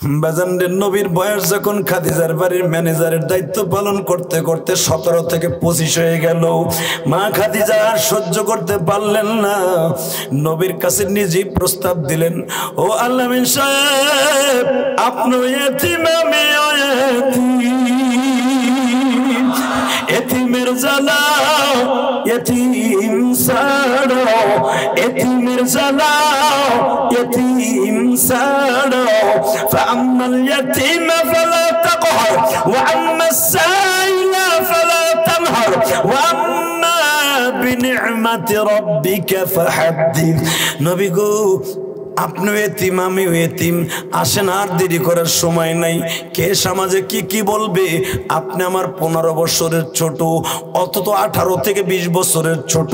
বাজানদের নবীর বয়স যখন খাদিজার বাড়ির ম্যানেজারের দায়িত্ব পালন করতে করতে 17 থেকে 25 হয়ে গেল, মা খাদিজা আর সহ্য করতে পারলেন না, নবীর কাছে নিজেই প্রস্তাব দিলেন, ও আল্লামিন সাহেব, আপনি এতিম, আমিও এতিম, এতিমের জ্বালা এতিম ছাড়ো, এতিমের জ্বালা এতিম ছাড়ো, فأما اليتيم فلا تقهر وأما السائل فلا تنهر وأما بنعمة ربك فحدث। নবী গো, আপনিও এতিম, আমিও এতিম, আসেন আর দেরি করার সময় নাই। কে সমাজে কি কি বলবে, আপনি আমার 15 বছরের ছোট, অন্তত 18 থেকে 20 বছরের ছোট,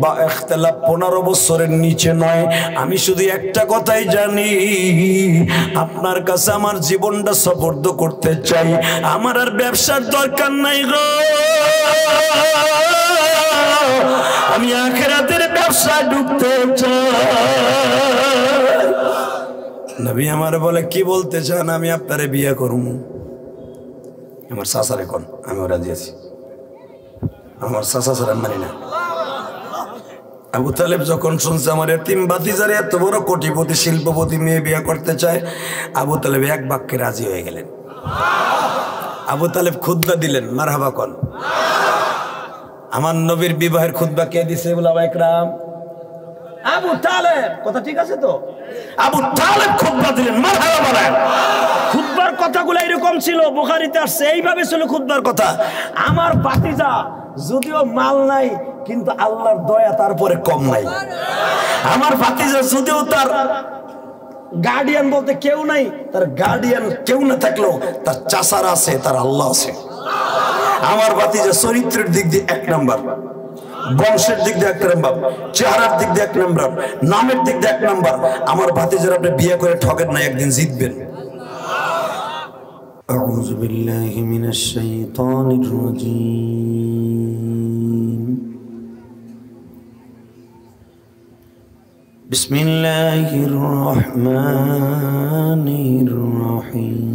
বা ইখতিলাফ 15 বছরের নিচে নয়। আমি শুধু একটা কথাই জানি, আপনার কাছে আমার জীবনটা সুপর্দ করতে চাই, আমার আর ব্যবসার দরকার নাই গো, আমি আখিরাতের ব্যবসা ঢুকতে চাই। নবী আমার বলে, কি বলতে চান? আমি আপনারে বিয়ে করবো। আমার চাচারে কোন, আমি ওরা দিয়েছি, আমার চাচা ছাড়া মানি না। আবু তালেব যখন শুনছে আমার এতিম ভাতিজারে এত বড় কোটিপতি শিল্পপতি মেয়ে বিয়ে করতে চায়, আবু তালেব এক বাক্যে রাজি হয়ে গেলেন। আবু তালেব খুতবা দিলেন, মারহাবা কোন। আমার নবীর বিবাহের খুতবা কে দিছে? ওলামা ইকরাম। আবু তালেব, কথা ঠিক আছে তো? আবু তালেব খুতবা দিলেন, মারহাবা বলেন। খুতবার কথাগুলো এরকম ছিল, বুখারীতে আসছে, এইভাবে ছিল খুতবার কথা। আমার ভাতিজা যদিও মাল নাই, কিন্তু আল্লাহর দয়া তারপরে কম নাই। আমার ভাতিজা যদিও তার গার্ডিয়ান বলতে কেউ নাই, তার গার্ডিয়ান কেউ না থাকলেও তার চাচার আছে, তার আল্লাহ আছে। আমার ভাতিজা চরিত্রের দিক দিয়ে 1 নাম্বার, বংশের দিক দিয়ে 1 নাম্বার, চেহারার দিক দিয়ে 1 নাম্বার, নামের দিক দিয়ে 1 নাম্বার। আমার ভাতিজার আপনি বিয়ে করে ঠকেন না, একদিন জিতবেন। আউযু বিল্লাহি মিনাশ শাইতানির রাজীম। বিসমিল্লাহির রহমানির রহিম।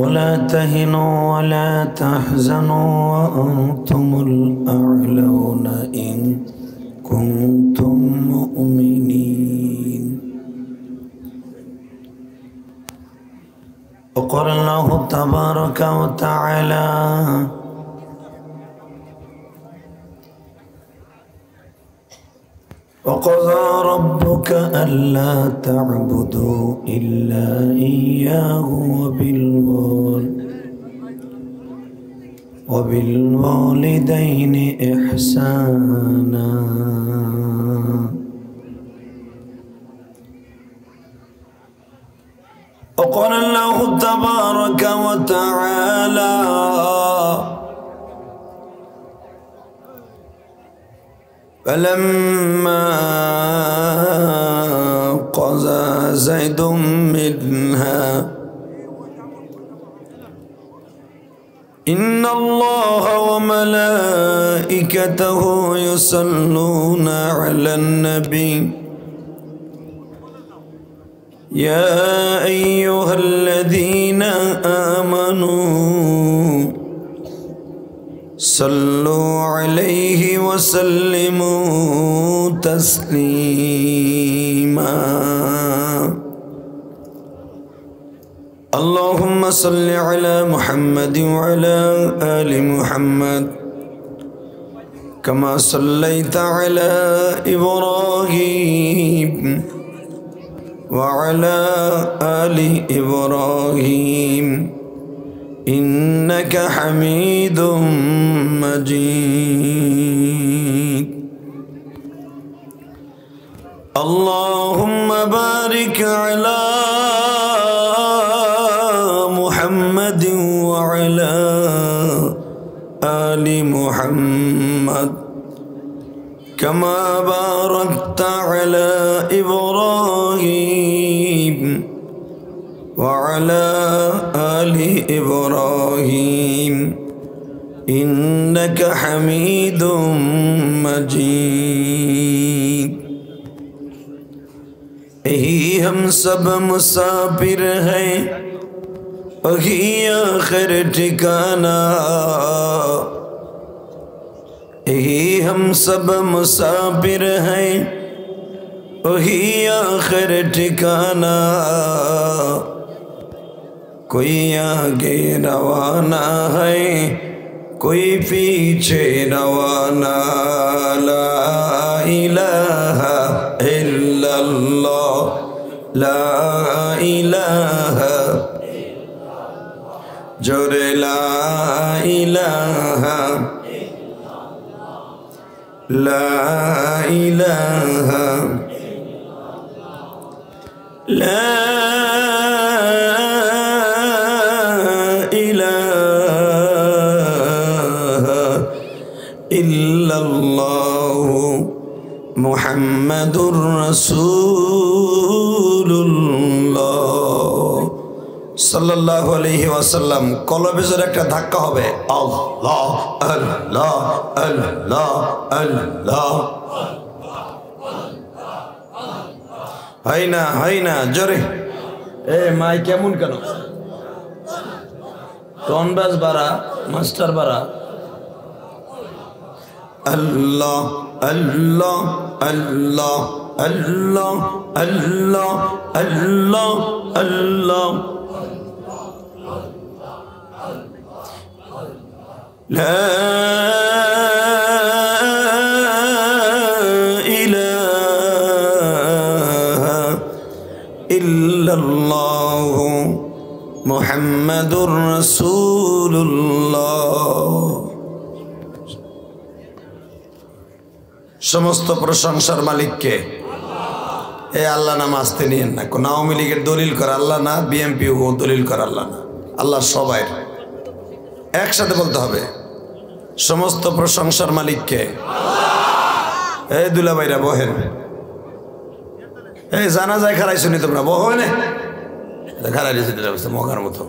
ولا تهنوا ولا تحزنوا وأنتم الأعلون إن كنتم مؤمنين. وقال الله تبارك وتعالى وقضى ربك ألا تعبدوا إلا إياه وبالوالدين إحسانا. وقال الله تبارك وتعالى فلما قضى زيد منها إن الله وملائكته يصلون على النبي يا أيها الذين آمنوا صلوا عليه وسلموا تسليما. اللهم صل على محمد وعلى آل محمد كما صليت على إبراهيم وعلى آل إبراهيم إنك حميد مجيد. اللهم بارك على محمد وعلى آل محمد كما باركت على إبراهيم وعلى آل إبراهيم इन्नका हमीदुम मजीद। यही हम सब मुसाफिर हैं, वही आखिर ठिकाना। यही हम सब मुसाफिर हैं, वही आखिर ठिकाना। कोई आगे रवाना है, कोई पीछे रवाना। ला इलाहा इल्लल्लाह, ला इलाहा, जोरे ला इलाहा, ला इलाहा, ला मुहम्मदुर रसूलुल्लाह सल्लल्लाहु अलैहि वसल्लम। कलबे जरा একটা ধাক্কা হবে, আল্লাহ আল্লাহ আল্লাহ আল্লাহ। হয় না জোরে। এ মাই কেমন কেন? টন বাস বাড়া, মাস্টার বাড়া। अल्लाह अल्लाह अल्लाह अल्लाह अल्लाह अल्लाह अल्लाह। ला इलाहा इल्लल्लाह मुहम्मदुर रसूलुल्लाह। समस्त प्रशंसार मालिक के ए अल्लाह नाम आस्ते नियेन ना। कोन आওয়ামী লীগের दलिल कर अल्लाह ना, बीएमपी को दलिल कर अल्लाह ना। अल्लाह सबाइर एकसाथे बोलते हबे। समस्त प्रशंसार मालिक के ए दुला भाईरा बहेन। ए জানাজায় খারাইছনি তোমরা, বহো না। খারাই দিতে যাচ্ছে মগার মতো।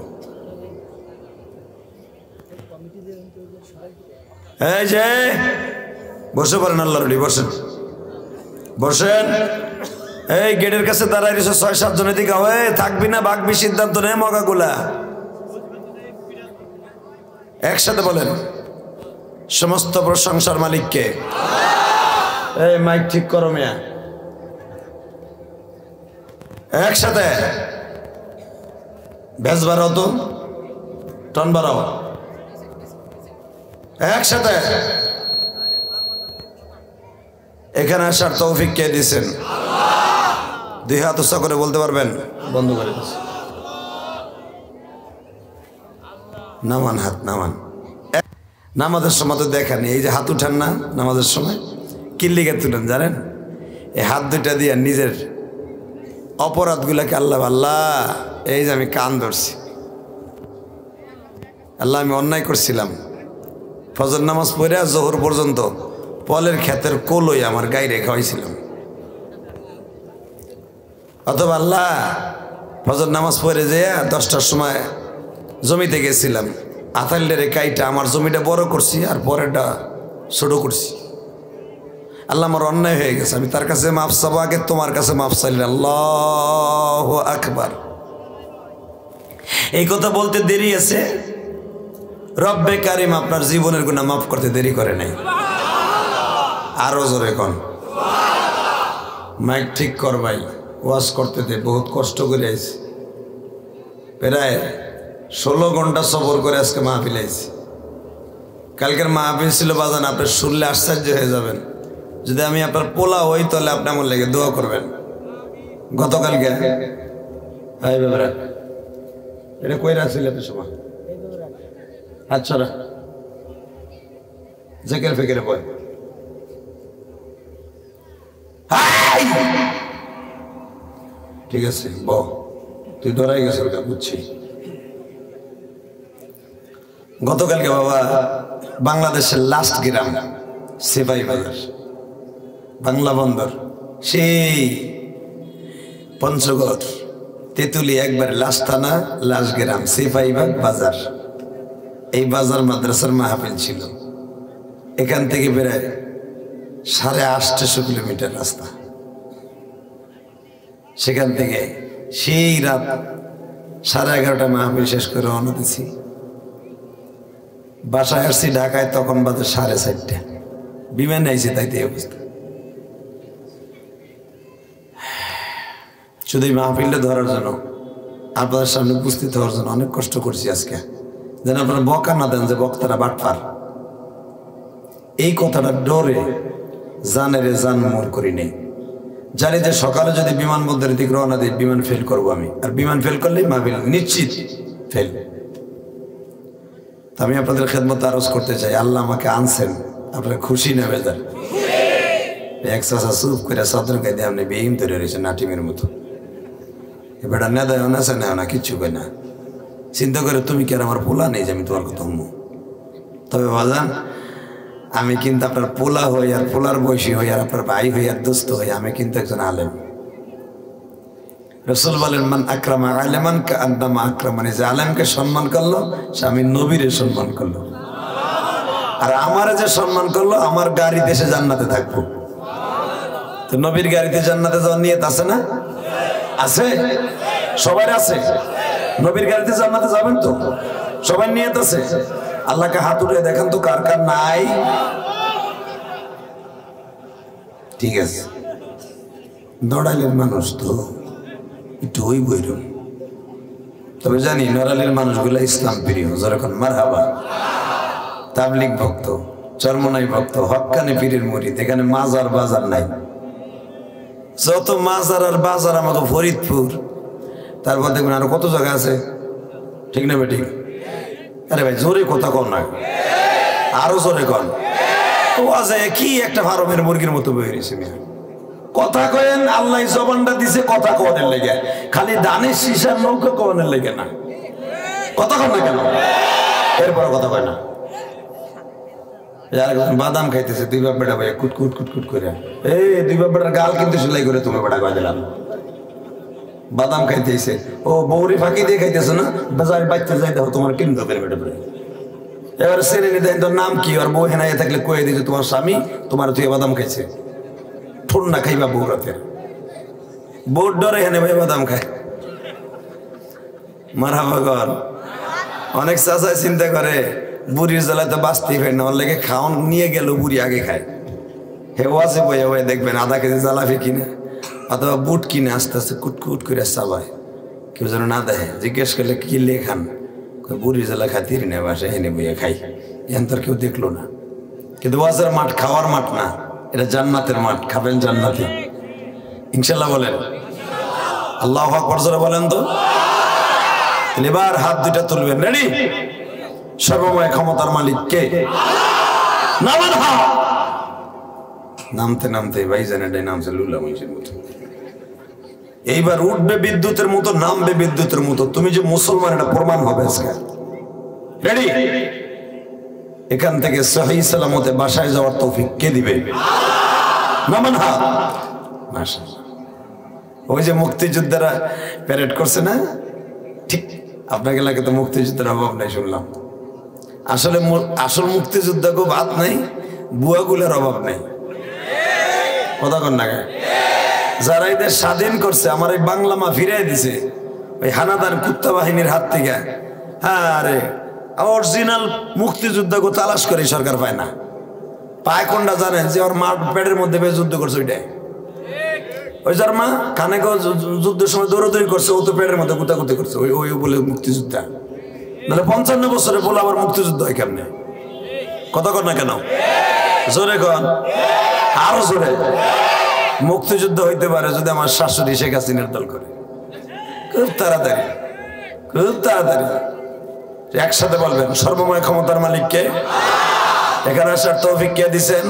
এই যে বসে পড়েন, আল্লাহর ওলি বসেন বসেন। এই গেটের কাছে দাঁড়াই রয়েছে ৬-৭ জন, এদিকে হয়ে থাকবি না ভাগবি সিদ্ধান্ত নেই মগাগুলা। একসাথে বলেন সমস্ত প্রশংসার মালিককে। এই মাইক ঠিক করো মিয়া, একসাথে ভেজ বাড়াও তো, টন বাড়াও একসাথে। এখানে আসার তৌফিক কে দিয়েছেন? দুই হাত উঁচা করে বলতে পারবেন? বন্ধ করে দিয়েছেন। নামান হাত, নামান। নামাজের সময় তো দেখেন এই যে হাত উঠান না নামাজের সময়, কিল্লিকে তুলেন জানেন? এই হাত দুইটা দিয়ে নিজের অপরাধগুলাকে আল্লাহ, আল্লাহ এই যে আমি কান ধরছি, আল্লাহ আমি অন্যায় করছিলাম, ফজর নামাজ পড়ে জোহর পর্যন্ত পলের ক্ষেতের কোলই আমার গায়ে রেখা হয়েছিলাম। অথবা আল্লাহ ফজর নামাজ পড়ে যেয়ে 10টার সময় জমিতে গেছিলাম, আতালডের কাইটা আমার জমিটা বড় করছি আর পরেরটা ছোট করছি। আল্লাহ আমার অন্যায় হয়ে গেছে, আমি তার কাছে মাফ চাবো, আগে তোমার কাছে মাফ চাইলেন। আল্লাহু আকবার। এই কথা বলতে দেরি আছে, রব্বে কারিম আপনার জীবনের গুনাহ মাফ করতে দেরি করে নাই। আরো জোরে কোন মাইক ঠিক কর ভাই, ওয়াজ করতে দে, বহুত কষ্ট করে আইছি, প্রায় 16 ঘন্টা সফর করে আজকে মাহফিল আইছি। কালকের মাহফিল ছিল বাজান, আপনি শুনলে আশ্চর্য হয়ে যাবেন। যদি আমি আপনার পোলা হই তাহলে আপনি আমার লেগে দোয়া করবেন। গতকালকে হাই বাবারা এটা কই রাখছিল এত সময়? আচ্ছা জেকের ফেকের বয় ঠিক আছে, ব তুই ধরাই গেছ, বুঝছি। গতকালকে বাবা বাংলাদেশের লাস্ট গ্রাম সিপাহী বাজার, বাংলা বন্দর, সেই পঞ্চগড় তেঁতুলি একবার লাস্ট থানা লাস্ট গ্রাম সিপাহী বাজার, এই বাজার মাদ্রাসার মাহফিল ছিল, এখান থেকে প্রায় 850 কিলোমিটার রাস্তা। সেখান থেকে সেই রাত 11:30 মাহফিল শেষ করে রওনা দিছি। বাসায় আসছি ঢাকায়, তখন বাজে 4:30। বিমানে আইসি তাইতে অবস্থা। শুধু এই মাহফিলটা ধরার জন্য, আপনাদের সামনে উপস্থিত হওয়ার জন্য অনেক কষ্ট করছি আজকে, যেন আপনারা বকা না দেন যে বক্তারা বাটপার। এই কথাটা ডরে জানেরে জান মোর করি নেই। জানি যে সকালে যদি বিমানবন্দরের দিকে রওনা দিই, বিমান ফেল করবো আমি, আর বিমান ফেল করলেই মাহফিল নিশ্চিত ফেল। আমি আপনাদের খেদমত আরজ করতে চাই, আল্লাহ আমাকে আনছেন, আপনারা খুশি না বেজার? এক চাষা চুপ করে সদর গাইতে আপনি বেহিম ধরে রয়েছে নাটিমের মতো। এবারটা নেদায় আছে না কিচ্ছু কই না। চিন্তা করে তুমি কি আর আমার পোলা নেই যে আমি তোমার কথা হুম? তবে বাজান, আমি কিন্তু আপনার পোলা হই, আর পোলার বয়সী হই, আর আপনার ভাই হই, আর দোস্ত হই, আমি কিন্তু একজন আলেম। রাসূল বলেন, মান আকরামা আলেমান কাআন্নামা আকরামানি, যে আলেমকে সম্মান করলো সে আমি নবীরে সম্মান করলো, আর আমারে যে সম্মান করলো আমার গাড়ি দেশে জান্নাতে থাকবো। তো নবীর গাড়িতে জান্নাতে যাওয়ার নিয়ত আছে না? আছে, সবার আছে। নবীর গাড়িতে জান্নাতে যাবেন তো? সবার নিয়ত আছে? আল্লাহকে হাত উঠে দেখেন তো কার কার নাই। ঠিক আছে, নড়াইলের মানুষ তো একটু ওই বইরম, তবে জানি নড়াইলের মানুষগুলো ইসলাম প্রিয়, যেরকম মারহাবা, তাবলিগ ভক্ত, চরমনাই ভক্ত, হক্কানি পীরের মুরিদ। এখানে মাজার বাজার নাই, যত মাজার আর বাজার আমাকে ফরিদপুর, তারপর দেখবেন আরো কত জায়গা আছে। ঠিক না বেঠিক? আরে ভাই জোরে কথা কন না, আরো জোরে কন। ও আছে কি একটা ফার্মের মুরগির মতো বই রয়েছে। কথা কয়েন, আল্লাহ জবানটা দিছে কথা কনের লেগে, খালি দানের শিশার নৌকা কনের লেগে না। কথা কন না কেন? এরপর কথা কয় না। বাদাম খাইতেছে, দুই বাপ বেটা ভাই কুটকুট কুটকুট করে, এই দুই বাপ বেটার গাল কিন্তু সেলাই করে তুমি বেটা কয়ে দিলাম। বাদাম খাইতেছে, ও বৌরি ফাঁকি দিয়ে খাইতেছে না, বাজার বাচ্চা যাই দেখো তোমার কিনতে হবে বেটা বেটা। এবার সেরে নিতে তোর নাম কি? আর বউ হেনাই থাকলে কয়ে দিয়েছে তোমার স্বামী তোমার তুই বাদাম খাইছে। ঠোন্না খাইবা বউ রাতে, বউর ডরে হেনে ভাই বাদাম খায়। মারহাবা কর। অনেক চাচাই চিন্তা করে বুড়ির জ্বালায় তো বাঁচতেই পারে না, ওর লেগে খাওয়ান নিয়ে গেল বুড়ি আগে খায়। হে ওয়াজে বইয়া বইয়া দেখবেন আধা কেজি জ্বালাফি কিনে অথবা বুট কিনে আস্তে আস্তে কুটকুট করে চাবায়, কেউ যেন না দেখে। জিজ্ঞেস করলে কি লেখান, বুড়ির জ্বালা খাতির নেই, বাসা হেনে বইয়া খাই। এখন তো কেউ দেখলো না। কিন্তু ওয়াজের মাঠ খাওয়ার মাঠ না, এটা জান্নাতের মাঠ, খাবেন জান্নাতে ইনশাল্লাহ। বলেন আল্লাহু আকবার জোরে বলেন তো। এবার হাত দুইটা তুলবেন, রেডি? সর্বময় ক্ষমতার মালিক কে? নামান হাত। নামতে নামতে ভাইজান এটাই নামছে লুলা মহিষের মতো। এইবার উঠবে বিদ্যুতের মতো, নামবে বিদ্যুতের মতো। তুমি যে মুসলমান এটা প্রমাণ হবে আজকে। রেডি? এখান থেকে সহিহ সালামতে বাসায় যাওয়ার তৌফিক কে দিবে? নামান হাত। মাশাআল্লাহ। ওই যে মুক্তিযোদ্ধারা প্যারেড করছে না, ঠিক আপনাকে লাগে তো মুক্তিযুদ্ধের অভাব নাই শুনলাম। আসলে আসল মুক্তিযোদ্ধা গো ভাত নাই, বুয়াগুলোর অভাব নাই। কথা কন না? যারা এদের স্বাধীন করছে, আমার এই বাংলা মা ফিরাই দিছে ওই হানাদার কুত্তা বাহিনীর হাত থেকে। হ্যাঁ রে, অরিজিনাল মুক্তিযোদ্ধা গো তালাশ করে সরকার পায় না। পায় কোনটা জানেন? যে ওর মা পেটের মধ্যে যুদ্ধ করছে ওইটাই। ওই যার মা কানে যুদ্ধের সময় দৌড়াদৌড়ি করছে, ও তো পেটের মধ্যে কুতাকুতি করছে, ওই ওই বলে মুক্তিযোদ্ধা। নাহলে 55 বছরে বলে আবার মুক্তিযুদ্ধ হয় কেমনে? কথা কর না কেন? জোরে কন, আরো জোরে। মুক্তিযুদ্ধ হইতে পারে যদি আমার শাশুড়ি শেখ হাসিনার দল করে। খুব তাড়াতাড়ি, খুব তাড়াতাড়ি। একসাথে বলবেন সর্বময় ক্ষমতার মালিক কে? এখানে আসার তৌফিক কে দিছেন?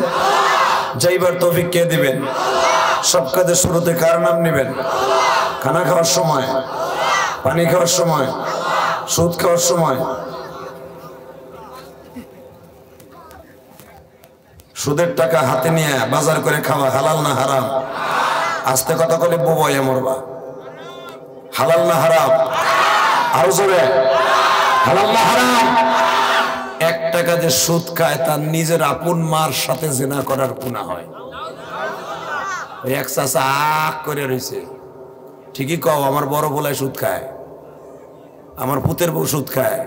যাইবার তৌফিক কে দিবেন? সব কাজের শুরুতে কার নাম নেবেন? খানা খাওয়ার সময়, পানি খাওয়ার সময়, সুদ খাওয়ার সময়। সুদের টাকা হাতে নিয়ে বাজার করে খাওয়া হালাল না হারাম? আস্তে কথা বলে বয়ে মরবা। হালাল না হারাম? আরো জোরে, হালাল না হারাম? 1 টাকা যে সুদ খায় তার নিজের আপন মার সাথে জিনা করার গুনাহ হয়। ওই এক চাচা আক করে রয়েছে, ঠিকই কও, আমার বড় বলায় সুদ খায়, আমার পুতের বউ সুদ খায়।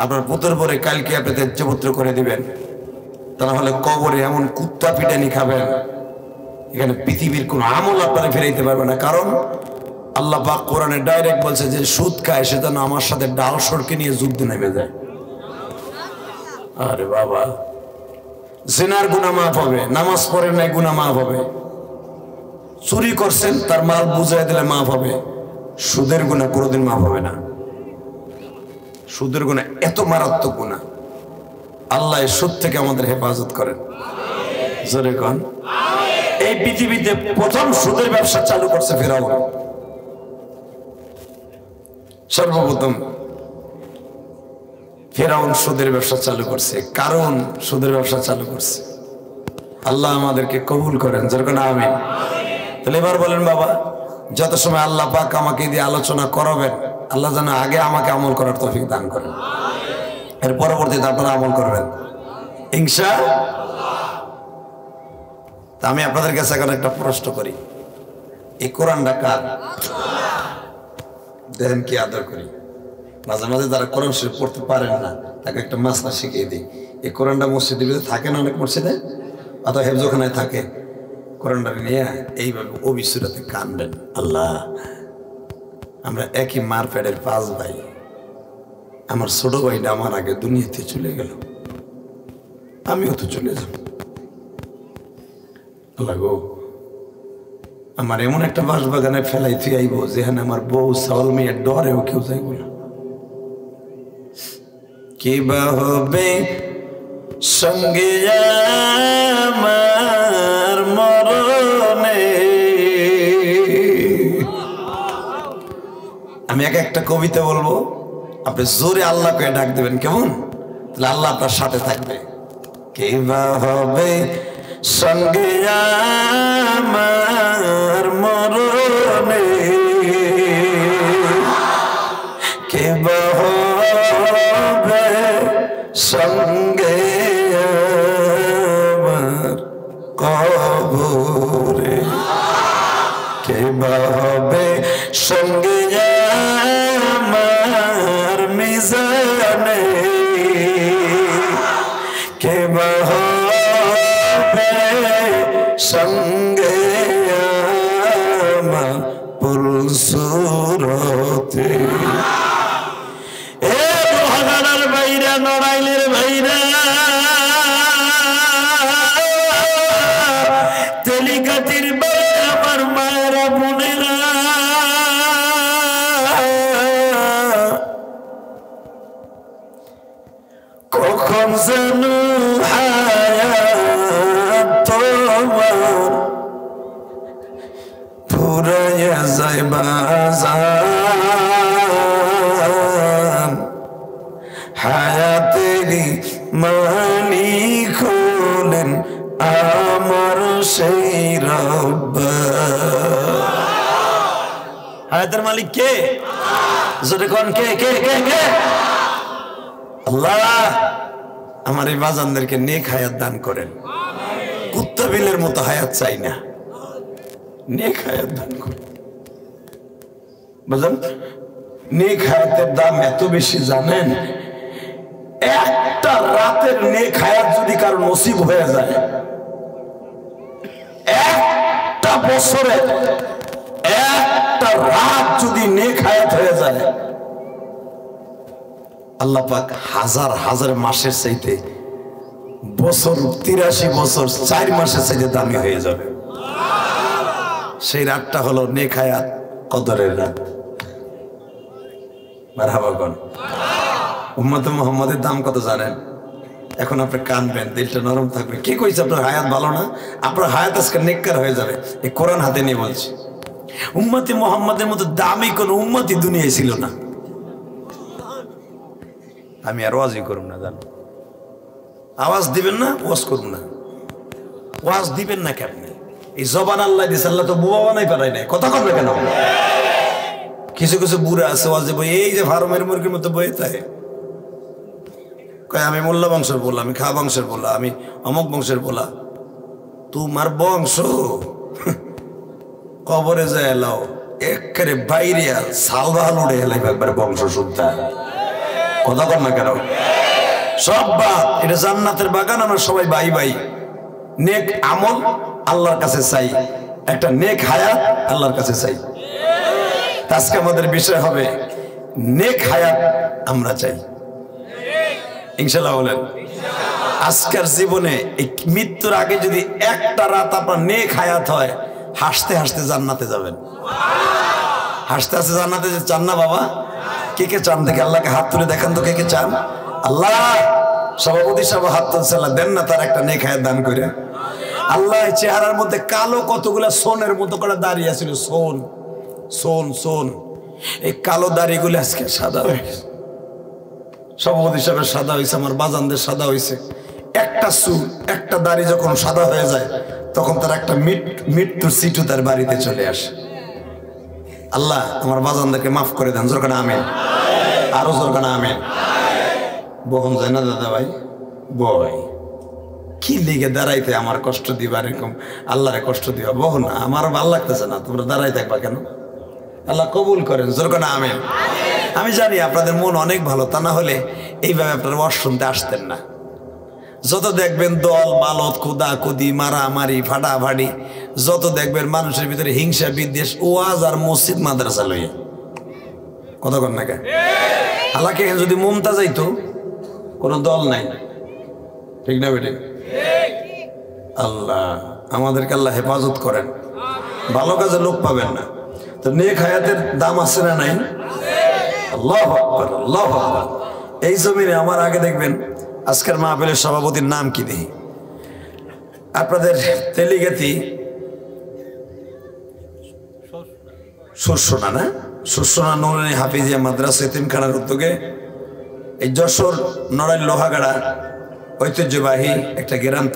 আপনার পুতের পরে কালকে আপনি ত্যাজ্যপত্র করে দিবেন, তা না হলে কবরে এমন কুত্তা পিটানি খাবেন, এখানে পৃথিবীর কোন আমল আপনারা ফেরাইতে পারবে না। কারণ আল্লাহ পাক কোরআনে ডাইরেক্ট বলছে যে সুদ খায় সে যেন আমার সাথে ডাল সরকে নিয়ে যুদ্ধে নেমে যায়। আরে বাবা, জিনার গুনাহ মাফ হবে, নামাজ পড়েন নাই গুনাহ মাফ হবে, চুরি করছেন তার মাল বুঝাই দিলে মাফ হবে, সুদের গুনাহ কোনোদিন মাফ হবে না। সুদের গুনাহ এত মারাত্মক গুনাহ। আল্লাহ এই সুদ থেকে আমাদের হেফাজত করেন। জোরে কোন। এই পৃথিবীতে প্রথম সুদের ব্যবসা চালু করছে ফিরআউন। সর্বপ্রথম ফিরআউন সুদের ব্যবসা চালু করছে, কারণ সুদের ব্যবসা চালু করছে। আল্লাহ আমাদেরকে কবুল করেন, যেরকম আমিন। তাহলে এবার বলেন বাবা, যত সময় আল্লাহ পাক আমাকে দিয়ে আলোচনা করাবেন, আল্লাহ যেন আগে আমাকে আমল করার তৌফিক দান করেন, এর পরবর্তীতে আপনারা আমল করবেন ইনশাআল্লাহ। আমি আপনাদের কাছে এখন একটা প্রশ্ন করি, এই কোরআনটা কার? দেখেন কি আদর করি। মাঝে মাঝে যারা কোরআন শরীফ পড়তে পারেন না তাকে একটা মাসলা শিখিয়ে দিই। এই কোরআনটা মসজিদে থাকে না, অনেক মসজিদে অথবা হেফজখানায় থাকে, কোরআনটা নিয়ে এইভাবে অবিসুরাতে কানবেন। আল্লাহ, আমরা একই মার পেটের 5 ভাই, আমার ছোট ভাইটা আমার আগে দুনিয়াতে চলে গেল, আমিও তো চলে যাব। আল্লাহ গো, আমার এমন একটা বাঁশবাগানে ফেলাই তুই আইব যেখানে আমার বউ চাউল মেয়ের ডরেও কেউ যাইব না। কি বা হবে সঙ্গে আমার মরণে। আমি একটা কবিতা বলবো, আপনি জোরে আল্লাহকে ডাক দেবেন, কেমন? তাহলে আল্লাহ আপনার সাথে থাকবে। কি বা হবে সঙ্গে আমার মরণে, কে বা হবে সঙ্গে আমার কবরে, কে বা হবে সঙ্গে আমার মিজানে, কে বা সঙ্গে আমার পুরসুরতে। এ মহাদার ভাইরা, নড়াইলের ভাইরা, তেলিকাতির বাইরে আমার মায়েরা বোনেরা, কখন যেন ফুরাইয়া যায় বাজান, হায়াতেরই মানি খোলেন আমার সেই রব্বা। হায়াতের মালিক কে? যদি কোন কে কে কে কে? আল্লাহ আমার এই বাজানদেরকে নেক হায়াত দান করেন। কুত্তা বিলের মতো হায়াত চাই না, নেক হায়াত দান করেন। বুঝলেন? নেক হায়াতের দাম এত বেশি জানেন, একটা রাতের নেক হায়াত যদি কারো নসিব হয়ে যায়, একটা বছরে একটা রাত যদি নেক হায়াত হয়ে যায়, আল্লাহ পাক হাজার হাজার মাসের চাইতে বছর 83 বছর 4 মাসের চাইতে দামি হয়ে যাবে। সেই রাতটা হলো নেক হায়াত কদরের রাত। মারহাবা কোন। উম্মতে মুহাম্মাদের দাম কত জানেন? এখন আপনি কানবেন, দিলটা নরম থাকবে। কে কইছে আপনার হায়াত ভালো না? আপনার হায়াত আজকে নেককার হয়ে যাবে। এই কোরআন হাতে নিয়ে বলছি, উম্মতে মুহাম্মাদের মতো দামি কোন উম্মতি দুনিয়ায় ছিল না। আমি আর ওয়াজই করব না, জানো? আওয়াজ দিবেন না, ওয়াজ করব না। ওয়াজ দিবেন না কেন? এই জবান আল্লাহ দিয়েছে, আল্লাহ তো বুবা বানাই পারাই নাই। কথা করবে কেন? কিছু কিছু বুড়া আছে ওয়াজ দেব, এই যে ফার্মের মুরগির মতো বয়ে থাকে। কয় আমি মোল্লা বংশের বললাম, আমি খা বংশের বললাম, আমি অমুক বংশের বলা। তোমার বংশ কবরে যায় এলাও একেবারে বাইরে সাল বাহাল উড়ে এলাই একবারে বংশ শুদ্ধা। কথা কর না কেন? সব বাদ, এটা জান্নাতের বাগান, আমরা সবাই ভাই ভাই। নেক আমল আল্লাহর কাছে চাই, একটা নেক হায়াত আল্লাহর কাছে চাই। আজকে আমাদের বিষয় হবে নেক হায়াত আমরা চাই, ইনশাআল্লাহ বলেন। আজকের জীবনে মৃত্যুর আগে যদি একটা রাত আপনার নেক হায়াত হয়, হাসতে হাসতে জান্নাতে যাবেন। হাসতে হাসতে জান্নাতে চান না বাবা? কে কে চান দেখে আল্লাহকে হাত তুলে দেখান তো, কে কে চান? আল্লাহ সভাপতি সাহেব হাত তুলছে, দেন না তার একটা নেক হায়াত দান করে। আল্লাহ চেহারার মধ্যে কালো কতগুলা সোনের মতো করে দাঁড়িয়ে ছিল, সোন সোন সোন, এই কালো দাড়িগুলো আজকে সাদা হয়ে গেছে। সভাপতি সাহেবের সাদা হয়েছে, আমার বাজানদের সাদা হয়েছে। একটা চুল একটা দাড়ি যখন সাদা হয়ে যায়, তখন তার একটা মৃত্যুর সিটু তার বাড়িতে চলে আসে। আল্লাহ আমার বাজানদেরকে মাফ করে দেন, জোর কানা আমিন, আরো জোর কানা আমিন। বহন যায় না দাদা ভাই? বই কি লিগে দাঁড়াইতে আমার কষ্ট দিবা, এরকম আল্লাহরে কষ্ট দিবা? বহন আমার ভালো লাগতেছে না, তোমরা দাঁড়াই থাকবা কেন? আল্লাহ কবুল করেন, জোর কানা আমিন। আমি জানি আপনাদের মন অনেক ভালো, তা না হলে এইভাবে আপনারা ওয়াজ শুনতে আসতেন না। যত দেখবেন দল মালত, কুদা কুদি, মারামারি, ফাটাফাটি, যত দেখবেন মানুষের ভিতরে হিংসা বিদ্বেষ, ওয়াজ আর মসজিদ মাদ্রাসা লইয়া। কথা কন না কেন? আল্লাহকে যদি মমতা যাইতো, কোনো দল নাই, ঠিক না বেটে? আল্লাহ আমাদেরকে আল্লাহ হেফাজত করেন, ভালো কাজে লোক পাবেন না। তো নেক হায়াতের দাম আছে না নাই? আল্লাহু আকবার, আল্লাহু আকবার। এই জমিনে আমার আগে দেখবেন আজকের মাহফিলের সভাপতির নাম কি দেখি আপনাদের? তেলিগাতি সুরসোনা, না সুরসোনা নুরানি হাফিজিয়া মাদ্রাসা এতিমখানার উদ্যোগে এই যশোর নড়াইল লোহাগাড়া ঐতিহ্যবাহী একটা গ্রাম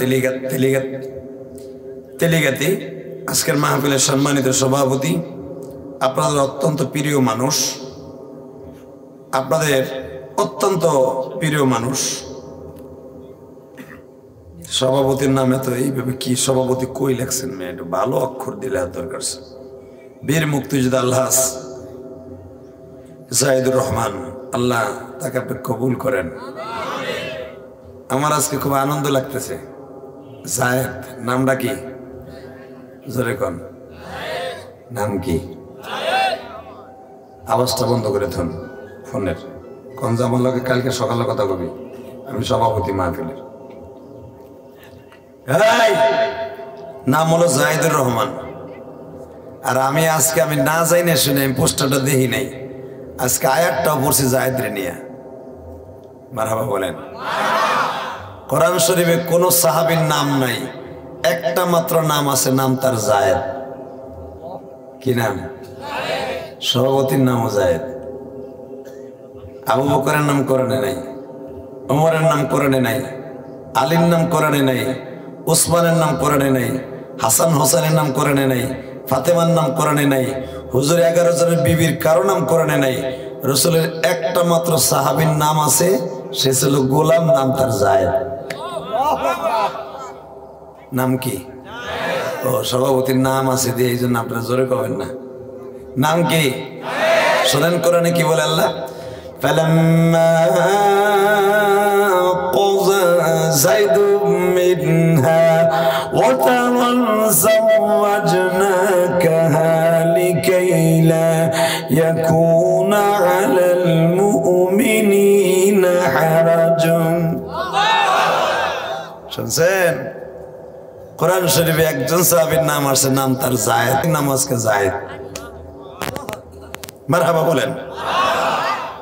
তেলিগাতি আজকের মাহফিলের সম্মানিত সভাপতি, আপনাদের অত্যন্ত প্রিয় মানুষ, আপনাদের অত্যন্ত প্রিয় মানুষ। সভাপতির নামে তো এইভাবে কি সভাপতি কই লেখছেন? মেয়ে একটু ভালো অক্ষর দিলে দরকার। বীর মুক্তিযোদ্ধা আলহাজ জাহিদুর রহমান, আল্লাহ তাকে আপনি কবুল করেন। আমার আজকে খুব আনন্দ লাগতেছে। জায়েদ নামটা কি? জোরে কোন নাম কি? আওয়াজটা বন্ধ করে থন ফোনের। কোন আমার লোকে কালকে সকালে কথা কবি, আমি সভাপতি মাহফিলের। নাম হলো জাহিদুর রহমান। আর আমি আজকে আমি না যাই না শুনে আমি পোস্টারটা দেখি নাই, আজকে আয়াতটাও পড়ছি জায়েদরে নিয়ে। মারহাবা বলেন। কোরআন শরীফে কোন সাহাবীর নাম নাই, একটা মাত্র নাম আছে, নাম তার জায়েদ। কি নাম? সভাপতির নামও জায়েদ। আবু বকরের নাম কোরআনে নাই, ওমরের নাম কোরআনে নাই, আলীর নাম কোরআনে নাই, ওসমানের নাম কোরআনে নাই, হাসান হোসেনের নাম কোরআনে নাই, ফাতেমার নাম কোরআনে নাই, হুজুর 11 জনের বিবির কারো নাম কোরআনে নাই। রসুলের একটা মাত্র সাহাবীর নাম আছে, সে ছিল গোলাম, নাম তার জায়েদ। নাম কি? ও সভাপতির নাম আছে দিয়ে এই জন্য আপনারা জোরে কবেন না। নাম কি? শোনেন কোরআনে কি বলে আল্লাহ? فلما قضى زيد منها وطرا زوجناكها لكي لا يكون على المؤمنين حرج। শুনছেন? কোরআন শরীফে একজন সাহাবীর নাম আছে, নাম তার জায়েদ, নাম আজকে জায়েদ। মারহাবা বলেন।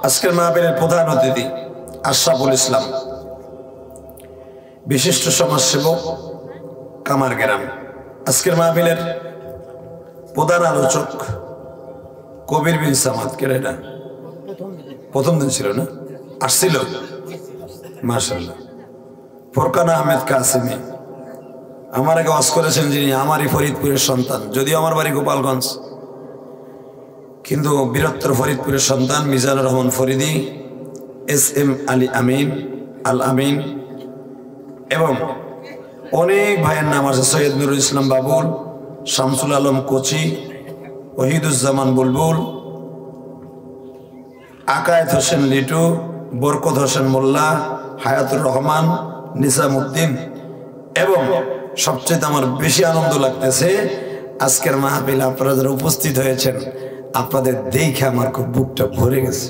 আজকের মাহফিলের প্রধান অতিথি আশরাফুল ইসলাম, বিশিষ্ট সমাজসেবক, কামারগ্রাম। আজকের মাহফিলের প্রধান আলোচক কবির বিন সামাদ। কে এটা? প্রথম দিন ছিল না? আসছিল? মাশাআল্লাহ। ফোরকান আহমেদ কাসেমি আমার আগে ওয়াজ করেছেন, যিনি আমারই ফরিদপুরের সন্তান, যদিও আমার বাড়ি গোপালগঞ্জ, কিন্তু বীরত্তর ফরিদপুরের সন্তান। মিজানুর রহমান ফরিদি, এস এম আলী আমিন, আল আমিন এবং অনেক ভাইয়ের নাম আছে, সৈয়দ নুরুল ইসলাম বাবুল, শামসুল আলম কোচি, ওহিদুজ্জামান বুলবুল, আকায়েত হোসেন লিটু, বরকত হোসেন মোল্লা, হায়াতুর রহমান, নিসামউদ্দিন এবং সবচেয়ে আমার বেশি আনন্দ লাগতেছে আজকের মাহফিলে আপনারা যারা উপস্থিত হয়েছেন, আপনাদের দেখে আমার খুব বুকটা ভরে গেছে।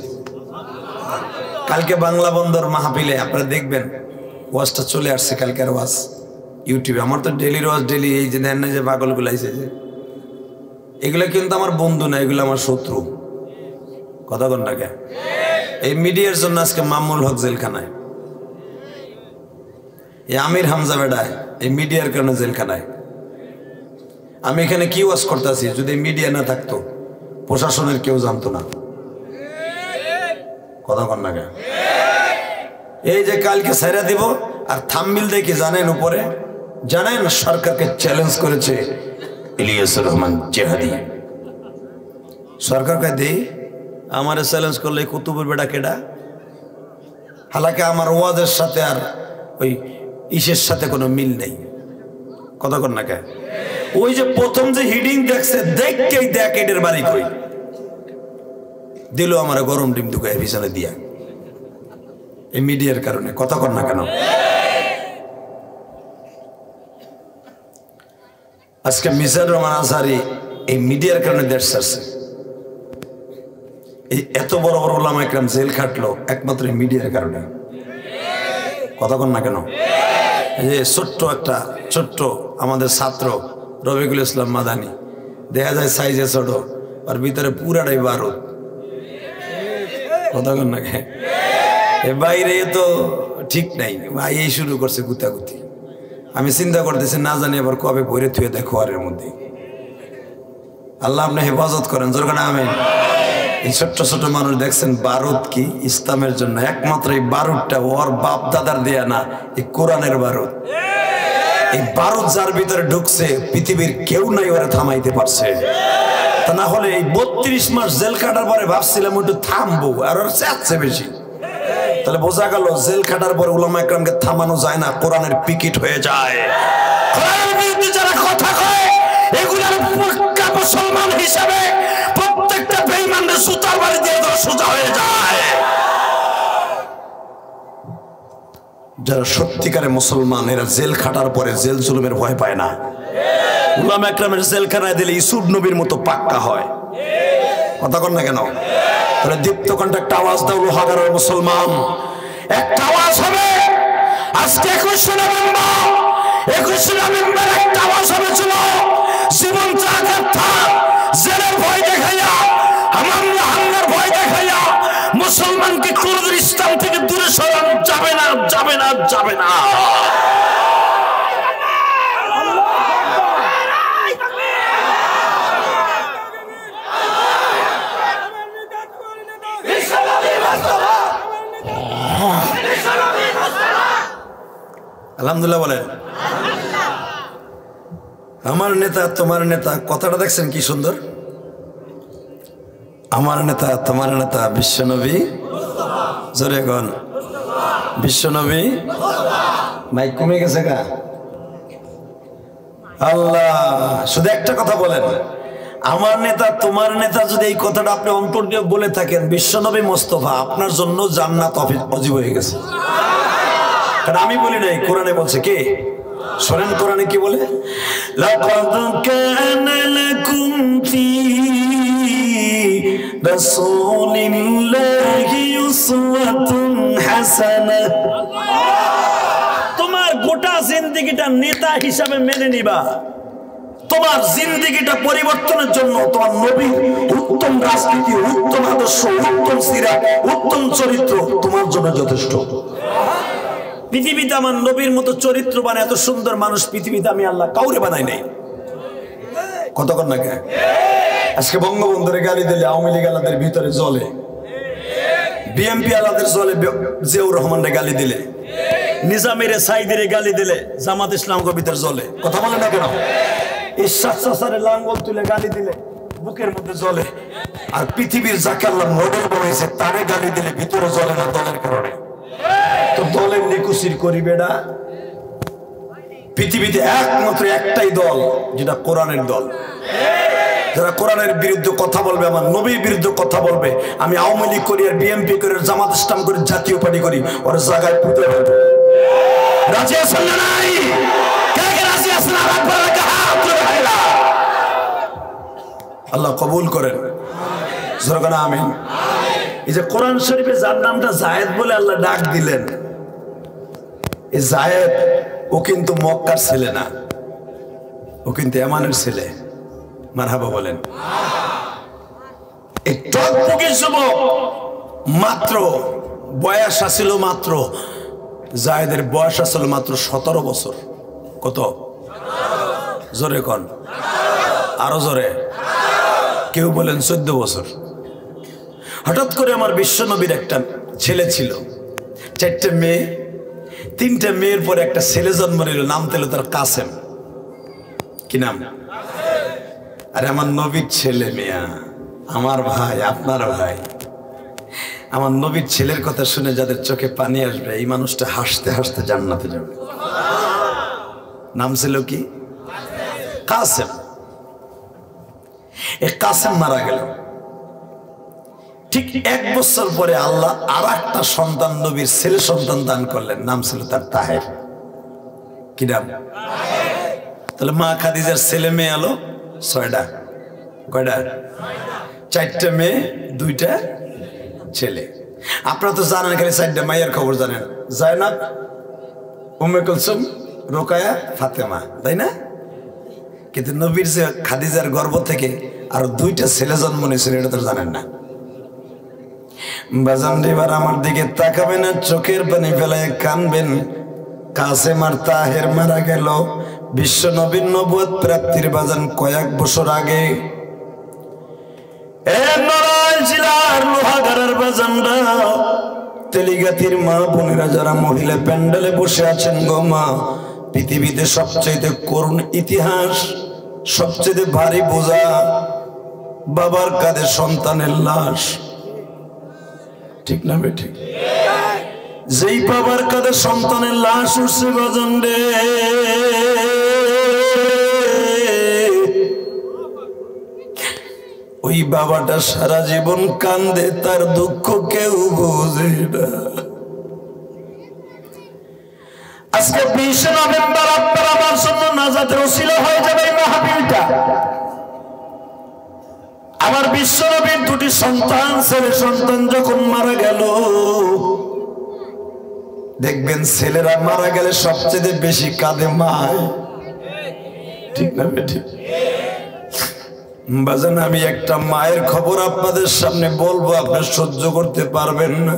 কালকে বাংলা বন্দর মাহফিলে আপনারা দেখবেন ওয়াজটা চলে আসছে, কালকের ওয়াজ ইউটিউবে। আমার তো ডেলির ওয়াজ ডেলি, এই যে দেন না যে পাগলগুলো আইছে যে, এগুলো কিন্তু আমার বন্ধু না, এগুলো আমার শত্রু। কথা কোনটাকে? এই মিডিয়ার জন্য আজকে মামুল হক জেলখানায়, এই আমির হামজা বেডায় এই মিডিয়ার কারণে জেলখানায়। আমি এখানে কি ওয়াজ করতেছি, যদি মিডিয়া না থাকতো প্রশাসনের কেউ জানতো না। কথা কোনটাকে? এই যে কালকে সাইরা দিব আর থাম্বনেইল দেখে জানেন উপরে, জানেন সরকারকে চ্যালেঞ্জ করেছে ইলিয়াসুর রহমান জিহাদি। সরকারকে দেই আমারে চ্যালেঞ্জ করলে কুতুবের বেটা কেডা? হালাকে আমার ওয়াজের সাথে আর ওই ইসের সাথে কোনো মিল নেই। কথা কন না কে? ওই যে প্রথম যে হিডিং দেখছে, দেখকেই দেখ এদের বাড়ি কই দিল আমার গরম ডিম ঢুকায় পিছনে দিয়া, এই মিডিয়ার কারণে। কথা কন না কেন? আজকে মিজানুর রহমান আজহারী এই মিডিয়ার কারণে দেশ ছাড়ছে। এই এত বড় বড় ওলামা একরাম জেল খাটলো একমাত্র মিডিয়ার কারণে। কথা কন না কেন? এই যে ছোট্ট আমাদের ছাত্র রফিকুল ইসলাম মাদানী, দেখা যায় সাইজে ছোট, আর ভিতরে পুরাটাই বারুদ। কথা কন না কে? বাইরে তো ঠিক নাই, ভাই এই শুরু করছে গুতাগুতি। আমি চিন্তা করতেছি না জানি আবার কবে ভরে থুয়ে দেয় খোয়ারের মধ্যে। আল্লাহ আপনি হেফাজত করেন, জোরকার আমিন। এই ছোট্ট ছোট মানুষ দেখছেন বারুদ কি ইসলামের জন্য, একমাত্র এই বারুদটা ওর বাপ দাদার দেয়া না, এই কোরআনের বারুদ। এই বারুদ যার ভিতরে ঢুকছে পৃথিবীর কেউ নাই ওরা থামাইতে পারছে। তা না হলে এই 32 মাস জেল কাটার পরে ভাবছিলাম একটু থামবো, আর ওর চাচ্ছে বেশি। তাহলে বোঝা গেল জেল খাটার পরে উলামা একরামকে থামানো যায় না, কোরআনের পিকেট হয়ে যায়। কোরআনের বিরুদ্ধে যারা কথা কয় এগুলোর পাক্কা মুসলমান হিসাবে প্রত্যেকটা বেঈমানদের সুতার বাড়ি দিয়ে দেওয়া সোজা হয়ে যায়। যারা সত্যিকারে মুসলমান এরা জেল খাটার পরে জেল জুলুমের ভয় পায় না। উলামা একরামের জেলখানায় দিলে ইসুফ নবীর মতো পাক্কা হয়। কথা কন না কেন? তাহলে দীপ্ত কণ্ঠে একটা আওয়াজ দাও লোহাগারের মুসলমান, একটা আওয়াজ হবে আজকে 21 নভেম্বর একটা আওয়াজ হবে। ছিল জীবন চাকার থাক, জেলের ভয় দেখাইয়া, হামলার ভয় দেখাইয়া মুসলমানকে কোনদিন ইসলাম থেকে দূরে সরানো যাবে না, যাবে না, যাবে না। আলহামদুলিল্লাহ বলেন। আমার নেতা তোমার নেতা, কথাটা দেখছেন কি সুন্দর? আমার নেতা তোমার নেতা বিশ্বনবী, জোরে গন বিশ্বনবী। মাইক কমে গেছে গা? আল্লাহ, শুধু একটা কথা বলেন, আমার নেতা তোমার নেতা। যদি এই কথাটা আপনি অন্তর দিয়ে বলে থাকেন, বিশ্বনবী মোস্তফা, আপনার জন্য জান্নাত অজীব হয়ে গেছে। কারণ আমি বলি নাই, কোরআনে বলছে। কে শোনেন কোরআনে কি বলে? লাকাদ কানা লাকুম ফি রাসূলিল্লাহি উসওয়াতুন হাসানাহ। তোমার গোটা জিন্দেগিটা নেতা হিসাবে মেনে নিবা। তোমার জিন্দেগিটা পরিবর্তনের জন্য তোমার নবীর উত্তম রাজনীতি, উত্তম আদর্শ, উত্তম সিরাত, উত্তম চরিত্র তোমার জন্য যথেষ্ট। পৃথিবীতে আমার নবীর মতো চরিত্রবান এত সুন্দর মানুষ পৃথিবীতে আমি আল্লাহ কাউরে বানাই নাই। কতক্ষণ না কে? আজকে বঙ্গবন্ধুরে গালি দিলে আওয়ামী লীগ আলাদের ভিতরে জ্বলে, বিএনপি আলাদের জ্বলে, জিয়াউর রহমানরে গালি দিলে, নিজামীরে সাইদিরে গালি দিলে জামাত ইসলামকে ভিতরে জ্বলে। কথা বলে না কেন? ইরশাদ চাচারে লাঙ্গল তুলে গালি দিলে বুকের মধ্যে জ্বলে, আর পৃথিবীর যাকে আল্লাহ মডেল বানাইছে তারে গালি দিলে ভিতরে জ্বলে না দলের কারণে। এত দলের নিকুচির করি বেড়া। পৃথিবীতে একমাত্র একটাই দল যেটা কোরআনের দল, যারা কোরআনের বিরুদ্ধে কথা বলবে, আমার নবীর বিরুদ্ধে কথা বলবে। আমি আওয়ামী লীগ করি আর বিএনপি করি, জামাত ইসলাম করি, জাতীয় পার্টি করি, ওর জায়গায় পুঁতে ফেলবো। রাজি আছেন না নাই? কে কে রাজি আছেন? আল্লাহ কবুল করেন, আমিন। এই যে কোরআন শরীফে যার নামটা জায়েদ বলে আল্লাহ ডাক দিলেন, এই জায়েদ ও কিন্তু মক্কার ছেলে না, ও কিন্তু ইয়ামানের ছেলে। মারহাবা বলেন। এই টকবকে যুবক মাত্র বয়স আছিল, মাত্র জায়েদের বয়স আছিল মাত্র 17 বছর। কত? জোরে কন, আরো জোরে। কেউ বলেন 14 বছর। হঠাৎ করে আমার বিশ্ব নবীর একটা ছেলে ছিল, 4টে মেয়ে, 3টে মেয়ের পরে একটা ছেলে জন্ম নিল, নাম দিল তার কাসেম। কি নাম? আরে আমার নবীর ছেলে মিয়া, আমার ভাই, আপনার ভাই। আমার নবীর ছেলের কথা শুনে যাদের চোখে পানি আসবে, এই মানুষটা হাসতে হাসতে জান্নাতে যাবে। নাম ছিল কি? কাসেম। এই কাসেম মারা গেল। ঠিক 1 বছর পরে আল্লাহ আর একটা সন্তান, নবীর ছেলে সন্তান দান করলেন, নাম ছিল তার তাহের। কি নাম? তাহলে মা খাদিজার ছেলে মেয়ে আলো 6টা। কয়টা? 4টে মেয়ে, 2টা ছেলে। আপনারা তো জানেন, খালি 4টা মায়ের খবর জানেন, জায়নাব, উম্মে কুলসুম, রোকায়া, ফাতেমা, তাই না? কিন্তু নবীর যে খাদিজার গর্ভ থেকে আর 2টা ছেলে জন্ম নিয়েছিল, এটা তো জানেন না। বাজান এবার আমার দিকে তাকাবেন আর চোখের পানি ফেলায় কানবেন। কাসেম আর তাহের মারা গেল বিশ্ব নবীর নবুয়ত প্রাপ্তির বাজান কয়েক বছর আগে। তেলিগাতির মা বোনেরা যারা মহিলা প্যান্ডেলে বসে আছেন গো মা, পৃথিবীতে সবচেয়ে করুণ ইতিহাস, সবচেয়ে ভারী বোঝা, বাবার কাঁধে সন্তানের লাশ। ঠিক না বেঠিক? যেই বাবার কাঁধে সন্তানের লাশ উঠছে বাজান রে, ওই বাবাটা সারা জীবন কান্দে, তার দুঃখ কেউ বোঝে না। আজকে 20 নভেম্বর আপনার আমার জন্য নাজাতের ওসিলা হয়ে যাবে এই মাহফিলটা। আমার বিশ্ব নবীর 2টি সন্তান, ছেলে সন্তান যখন মারা গেল, দেখবেন ছেলেরা মারা গেলে সবচেয়ে বেশি কাঁদে মায়। ঠিক না বেঠিক? বাজান আমি একটা মায়ের খবর আপনাদের সামনে বলবো, আপনি সহ্য করতে পারবেন না।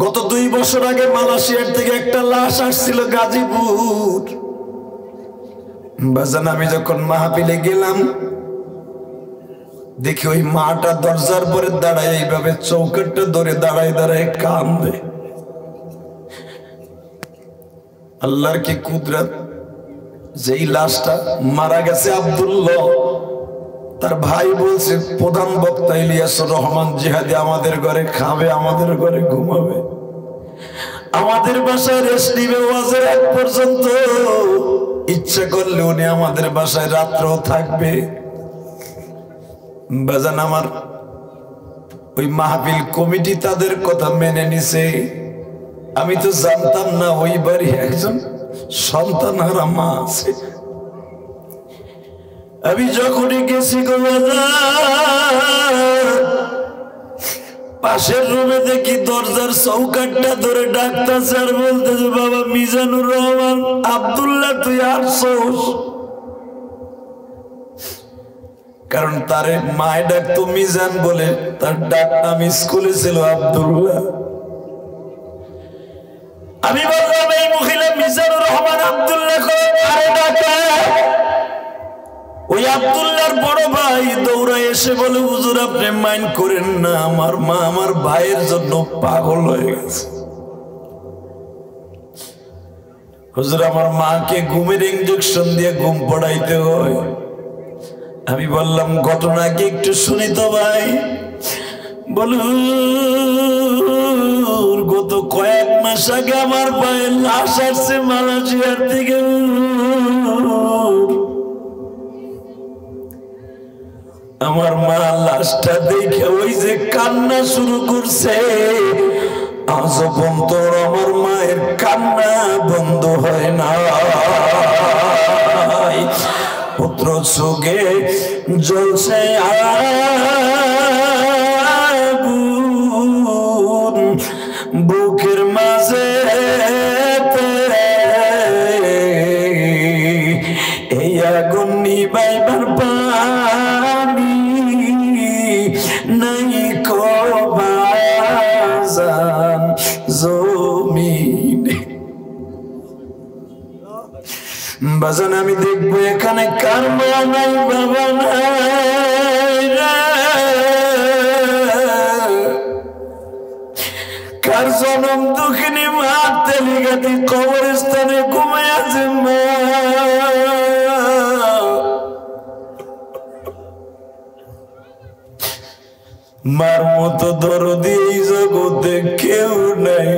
গত 2 বছর আগে মালয়েশিয়ার থেকে একটা লাশ আসছিল গাজীপুর। বাজান আমি যখন মাহফিলে গেলাম, দেখি ওই মাটা দরজার পরে দাঁড়ায়, এইভাবে চৌকাঠটা ধরে দাঁড়ায় দাঁড়ায় কান্দে। আল্লাহর কি কুদরত! যেই লাশটা মারা গেছে আব্দুল্লাহ, তার ভাই বলছে প্রধান বক্তা ইলিয়াসুর রহমান জিহাদি আমাদের ঘরে খাবে, আমাদের ঘরে ঘুমাবে, আমাদের বাসায় রেস্ট নিবে ওয়াজের আগ পর্যন্ত, ইচ্ছা করলে উনি আমাদের বাসায় রাত্রেও থাকবে। বাজান আমার ওই মাহফিল কমিটি তাদের কথা মেনে নিছে। আমি তো জানতাম না ওই বাড়ি একজন সন্তান হারা মা আছে। আমি যখনই গেছি গো পাশের রুমে দেখি দরজার চৌকাঠটা ধরে ডাকতেছে আর বলতেছে, বাবা মিজানুর রহমান, আব্দুল্লাহ তুই আসছোস? কারণ তারে মায় ডাকতো মিজান বলে, তার ডাক নাম স্কুলে ছিল আব্দুল্লাহ। আমি বললাম এই মহিলা মিজানুর রহমান আব্দুল্লাহ কারে ডাকে? ওই আব্দুল্লাহর বড় ভাই দৌড়ায় এসে বলে, হুজুর আপনি মাইন্ড করেন না, আমার মা আমার ভাইয়ের জন্য পাগল হয়ে গেছে। হুজুর আমার মাকে ঘুমের ইনজেকশন দিয়ে ঘুম পড়াইতে হয়। আমি বললাম ঘটনা কি একটু শুনি তো ভাই। বলুন গত কয়েক মাস আগে আমার পায়ে লাশ আসছে মালয়েশিয়ার থেকে। আমার মা লাশটা দেখে ওই যে কান্না শুরু করছে, আজ পর্যন্ত আমার মায়ের কান্না বন্ধ হয় না। পুত্র চোখে জ্বলছে আগুন, বুকের মাঝে এই আগুন নিবাইবার পানি নাই কবাজান জমিনে। বাজান আমি দেখবো এখানে কার মা নাই বাবা নাই, কার জনম দুঃখিনী মা তেলিগাতি কবরস্থানে ঘুমায় আছে মা। মার মতো দরদি এই জগতে কেউ নাই।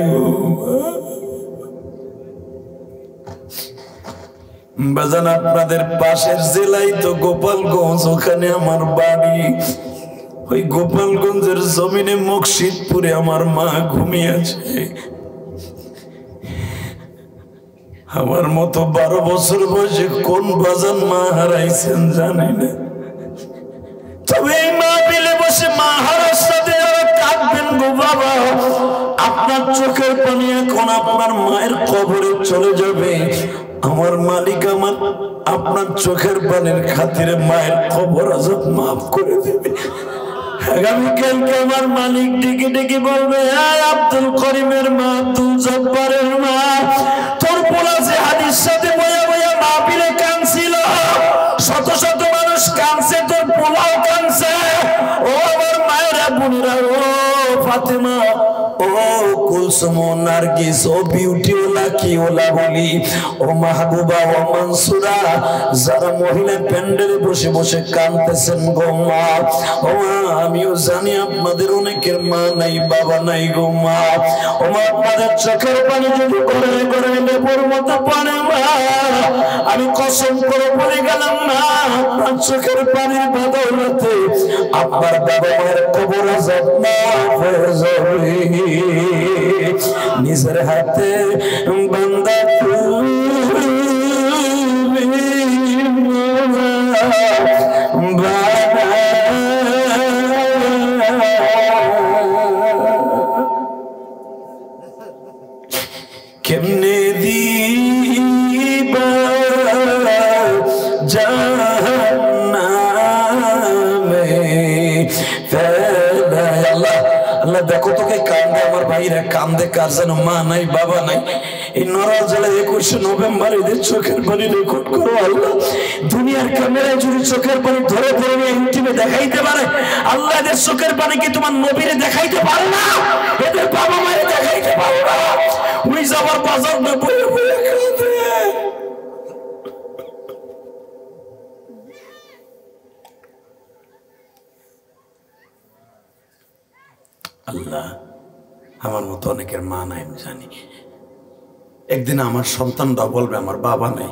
বাজান আপনাদের পাশের জেলায় তো গোপালগঞ্জ, ওখানে আমার বাড়ি। ওই গোপালগঞ্জের জমিনে মকসিদপুরে আমার মা ঘুমিয়ে আছে। আমার মতো 12 বছর বয়সে কোন বাজান মা হারাইছেন জানি না। তবে এই মা বিলে বসে মা হারার সাথে কাঁদবেন গো বাবা। আপনার চোখের পানি এখন আপনার মায়ের কবরে চলে যাবে। আমার মালিক আমার আপনার চোখের পানির খাতিরে মায়ের কবর আযাব মাফ করে দেবে। আগামীকালকে আমার মালিক ডেকে ডেকে বলবে, আব্দুল করিমের মা, আব্দুল জব্বারের মা, তোর পোলা যে হাদিস সাথে বয়া বয়া মাহফিলে কাঁদছিল, শত শত মানুষ কাঁদছে, তোর পোলাও কাঁদছে। ও আমার মায়েরা বোনেরা, ও ফাতেমা, ও কুলসুম, ও নার্গিস, ও বিউটি, ও লাকি, ও লাভলি, ও মাহবুবা, ও মনসুরা, যারা মহিলা প্যান্ডেলে বসে বসে কাঁদতেছেন গো মা। ও মা, আমিও জানি আপনাদের অনেকের মা নাই, বাবা নাই গো মা। ও মা, আপনাদের চোখের পানি যদি করে করে লেবুর মতো পানি মা, আমি কসম করে বলে গেলাম না, আপনার চোখের পানির বদৌলতে আপনার বাবা মায়ের কবর আযাব মাফ হয়ে যাবে। নিজের হাতে বান্দা কেমনে দিবা জাহান্নামে ফেলা। আল্লাহ আল্লাহ দেখো তোকে কান্দে আমার ভাইরা, কান্দে কার যেন মা নাই বাবা নাই। এই নড়াইল জেলায় 21 নভেম্বর এদের চোখের পানি রেকর্ড করো আল্লাহ। দুনিয়ার ক্যামেরায় যদি চোখের পানি ধরে ধরে ইউটিউবে দেখাইতে পারে আল্লাহ, এদের চোখের পানি কি তোমার নবীরে দেখাইতে পারে না? এদের বাবা মায়ের দেখাইতে পারে না? ওই যাবার বাজার না বয়ে বয়ে কাঁদে। আল্লাহ, আমার মতো অনেকের মা নাই আমি জানি। একদিন আমার সন্তানরা বলবে আমার বাবা নাই,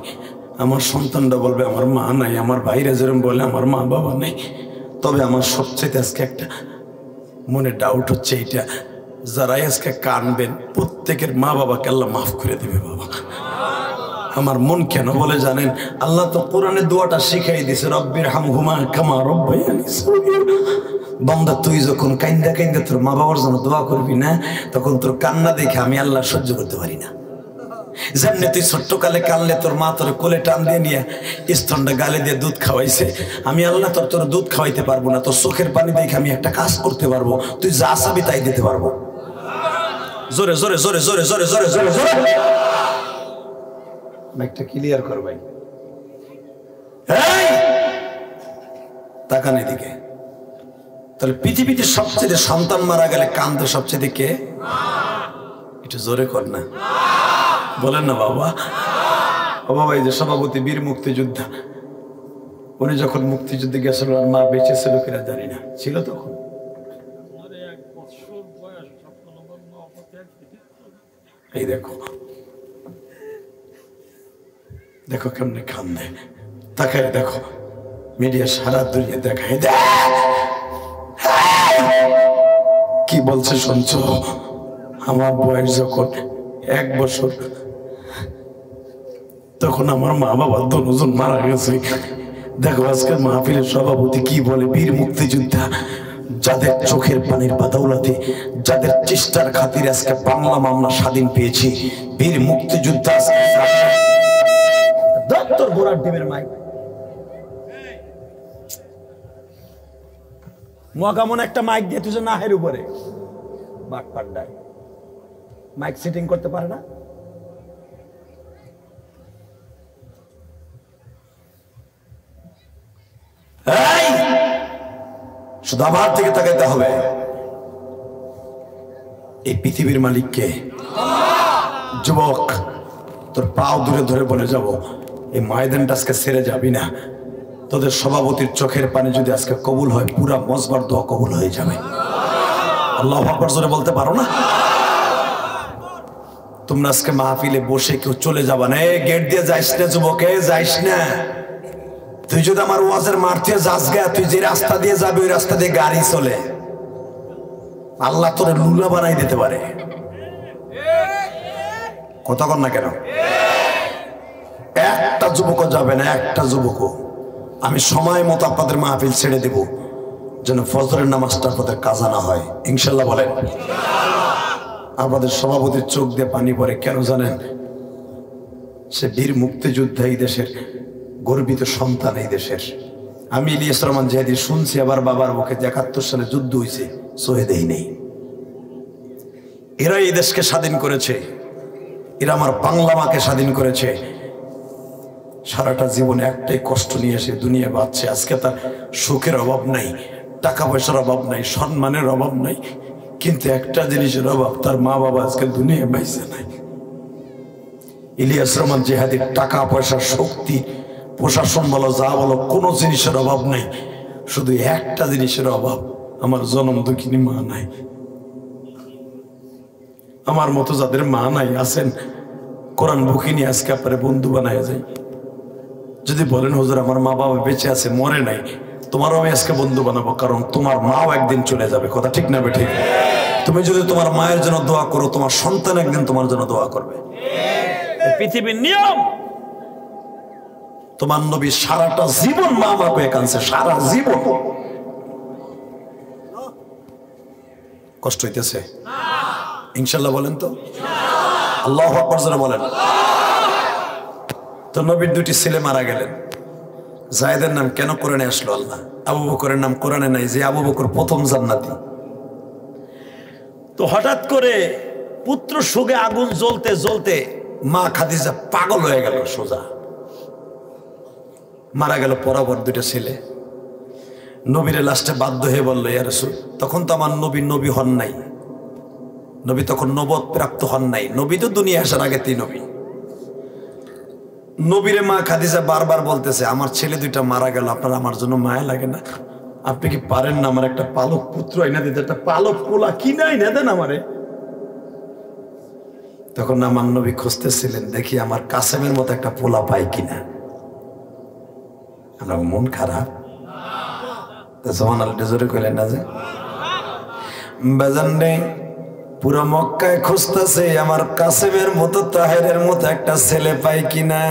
আমার সন্তানরা বলবে আমার মা নাই, আমার ভাইরা যেরকম বলে আমার মা বাবা নাই। তবে আমার সবচেয়ে আজকে একটা মনে ডাউট হচ্ছে এইটা, যারাই আজকে কানবেন প্রত্যেকের মা বাবাকে আল্লাহ মাফ করে দেবে বাবা। আমার মন কেন বলে জানেন? আল্লাহ তো কোরআনে দোয়াটা শিখাই দিয়েছে, রব্বির হামহুমা কামা রব্বায়ানি সগীরা। বান্দা তুই যখন কান্দা কান্দা তোর মা বাবার জন্য দোয়া করবি না, তখন তোর কান্না দেখে আমি আল্লাহ সহ্য করতে পারি না। যেমনি তুই ছোট্টকালে কানলে তোর মা তোর কোলে টান দিয়ে নিয়ে স্তনটা গালে দিয়ে দুধ খাওয়াইছে, আমি আল্লাহ তোর দুধ খাওয়াইতে পারবো না, তোর চোখের পানি দেখে আমি একটা কাজ করতে পারবো, তুই যা চাবি তাই দিতে পারবো। জোরে জোরে জোরে জোরে জোরে জোরে জোরে জোরে একটা ক্লিয়ার কর ভাই। তাকান এদিকে। তাহলে পৃথিবীতে সবচেয়ে সন্তান মারা গেলে কান্দে সবচেয়ে কে? একটু জোরে কর না, বলেন না বাবা। ও বাবা, এই যে সভাপতি বীর মুক্তিযোদ্ধা, উনি যখন মুক্তিযুদ্ধে গেছিল আর মা বেঁচে ছিল কিনা জানি না, ছিল তখন এই দেখো দেখো কেমনে কান্দে, তাকায় দেখো, মিডিয়া সারা দুনিয়া দেখায় কি বলছে শুনছো? আমার বয়স যখন 1 বছর তখন আমার মা বাবা দুজন মারা গেছে। দেখো আজকের মাহফিলের সভাপতি কি বলে, বীর মুক্তিযোদ্ধা যাদের চোখের পানির বাদৌলতে, যাদের চেষ্টার খাতিরে আজকে বাংলা মামলা স্বাধীন পেয়েছি, বীর মুক্তিযোদ্ধা। দত্তর ঘোড়ার ডিমের মাইক মহাকামন একটা মাইক দিয়ে তুই নাহের উপরে বাট পাড্ডায় মাইক সেটিং করতে পারে না। শুধু আমার থেকে তাকাইতে হবে, এই পৃথিবীর মালিককে। যুবক তোর পাও দূরে ধরে বলে যাব, এই ময়দানটা আজকে ছেড়ে যাবি না। তোদের সভাপতির চোখের পানি যদি আজকে কবুল হয়, পুরা মজবার দোয়া কবুল হয়ে যাবে। আল্লাহু আকবার জোরে বলতে পারো না? তোমরা আজকে মাহফিলে বসে কেউ চলে যাবা না, গেট দিয়ে যাইস না যুবকে, যাইস না। তুই যদি আমার ওয়াজের মাঠ থেকে যাস গা, তুই যে রাস্তা দিয়ে যাবি ওই রাস্তা দিয়ে গাড়ি চলে, আল্লাহ তোরে লুলা বানাই দিতে পারে। কথা কর না কেন? একটা যুবকও যাবে না, একটা যুবকও। আমি সময় মতো আপনাদের মাহফিল ছেড়ে দেব, যেন ফজরের নামাজটা আপনাদের কাজা না হয়, ইনশাল্লাহ বলেন। আমাদের সভাপতির চোখ দিয়ে পানি পড়ে, কেন জানেন? সে বীর মুক্তিযোদ্ধা, এই দেশের গর্বিত সন্তান এই দেশের। আমি ইলিয়াস রহমান জিহাদি শুনছি আবার বাবার মুখে 71 সালে যুদ্ধ হয়েছে, শহীদই নেই। এরা এই দেশকে স্বাধীন করেছে, এরা আমার বাংলা মাকে স্বাধীন করেছে। সারাটা জীবনে একটাই কষ্ট নিয়ে এসে দুনিয়া বাঁচছে। আজকে তার সুখের অভাব নাই, টাকা পয়সার অভাব নাই, সম্মানের অভাব নাই, কিন্তু একটা জিনিসের অভাব, তার মা বাবা আজকে দুনিয়া বাইসে নাই। ইলিয়াস রহমান জিহাদির টাকা পয়সা, শক্তি, প্রশাসন বলো, যা বলো, কোনো জিনিসের অভাব নাই, শুধু একটা জিনিসের অভাব, আমার জনম দুঃখিনী মা নাই। আমার মতো যাদের মা নাই আছেন, কোরআন বুকিনি আজকে আপনার বন্ধু বানায় যায়। যদি বলেন হুজুর আমার মা বাবা বেঁচে আছে, মরে নাই, তোমারও আমি আজকে বন্ধু বানাবো, কারণ তোমার মাও একদিন চলে যাবে। কথা ঠিক না ঠিক? তুমি যদি তোমার মায়ের জন্য দোয়া করো, তোমার সন্তান একদিন তোমার জন্য দোয়া করবে। পৃথিবীর নিয়ম। তোমার নবী সারাটা জীবন মা বাবা কাঁদছে, সারা জীবন। কষ্ট হইতেছে? ইনশাল্লাহ বলেন তো, আল্লাহু আকবার জোরে বলেন। তো নবীর 2টি ছেলে মারা গেলেন। জায়েদের নাম কেন কোরআনে আসলো? আল্লাহ আবু বকরের নাম কোরআনে নাই, যে আবু বকর প্রথম জান্নাতি। তো হঠাৎ করে পুত্র শোকে আগুন জ্বলতে জ্বলতে মা খাদিজা পাগল হয়ে গেল, সোজা মারা গেল পরাবর 2টা ছেলে। নবীর লাস্টে বাধ্য হয়ে বললো, ইয়া রাসূল, তখন তো আমার নবী হন নাই, নবী তখন নবুয়ত প্রাপ্ত হন নাই, নবী তো দুনিয়া আসার আগেতেই নবী। নবীরে মা খাদিজা বারবার বলতেছে, আমার ছেলে 2টা মারা গেল, আপনার আমার জন্য মায়া লাগে না? আপনি কি পারেন না আমার একটা পালক পুত্র আইনা দিতে, একটা পালক পোলা কিনে আইনা দেন আমারে? তখন আমার নবী খুঁজতেছিলেন, দেখি আমার কাসেমের মতো একটা পোলা পাই কিনা। আমরা মন খারাপ, জওয়ান আলটা জোরে কইলেন না যে বাজান রে, পুরো মক্কায় খুঁজতেছে আমার কাসেমের মতো, তাহেরের মতো একটা ছেলে পাই কিনা।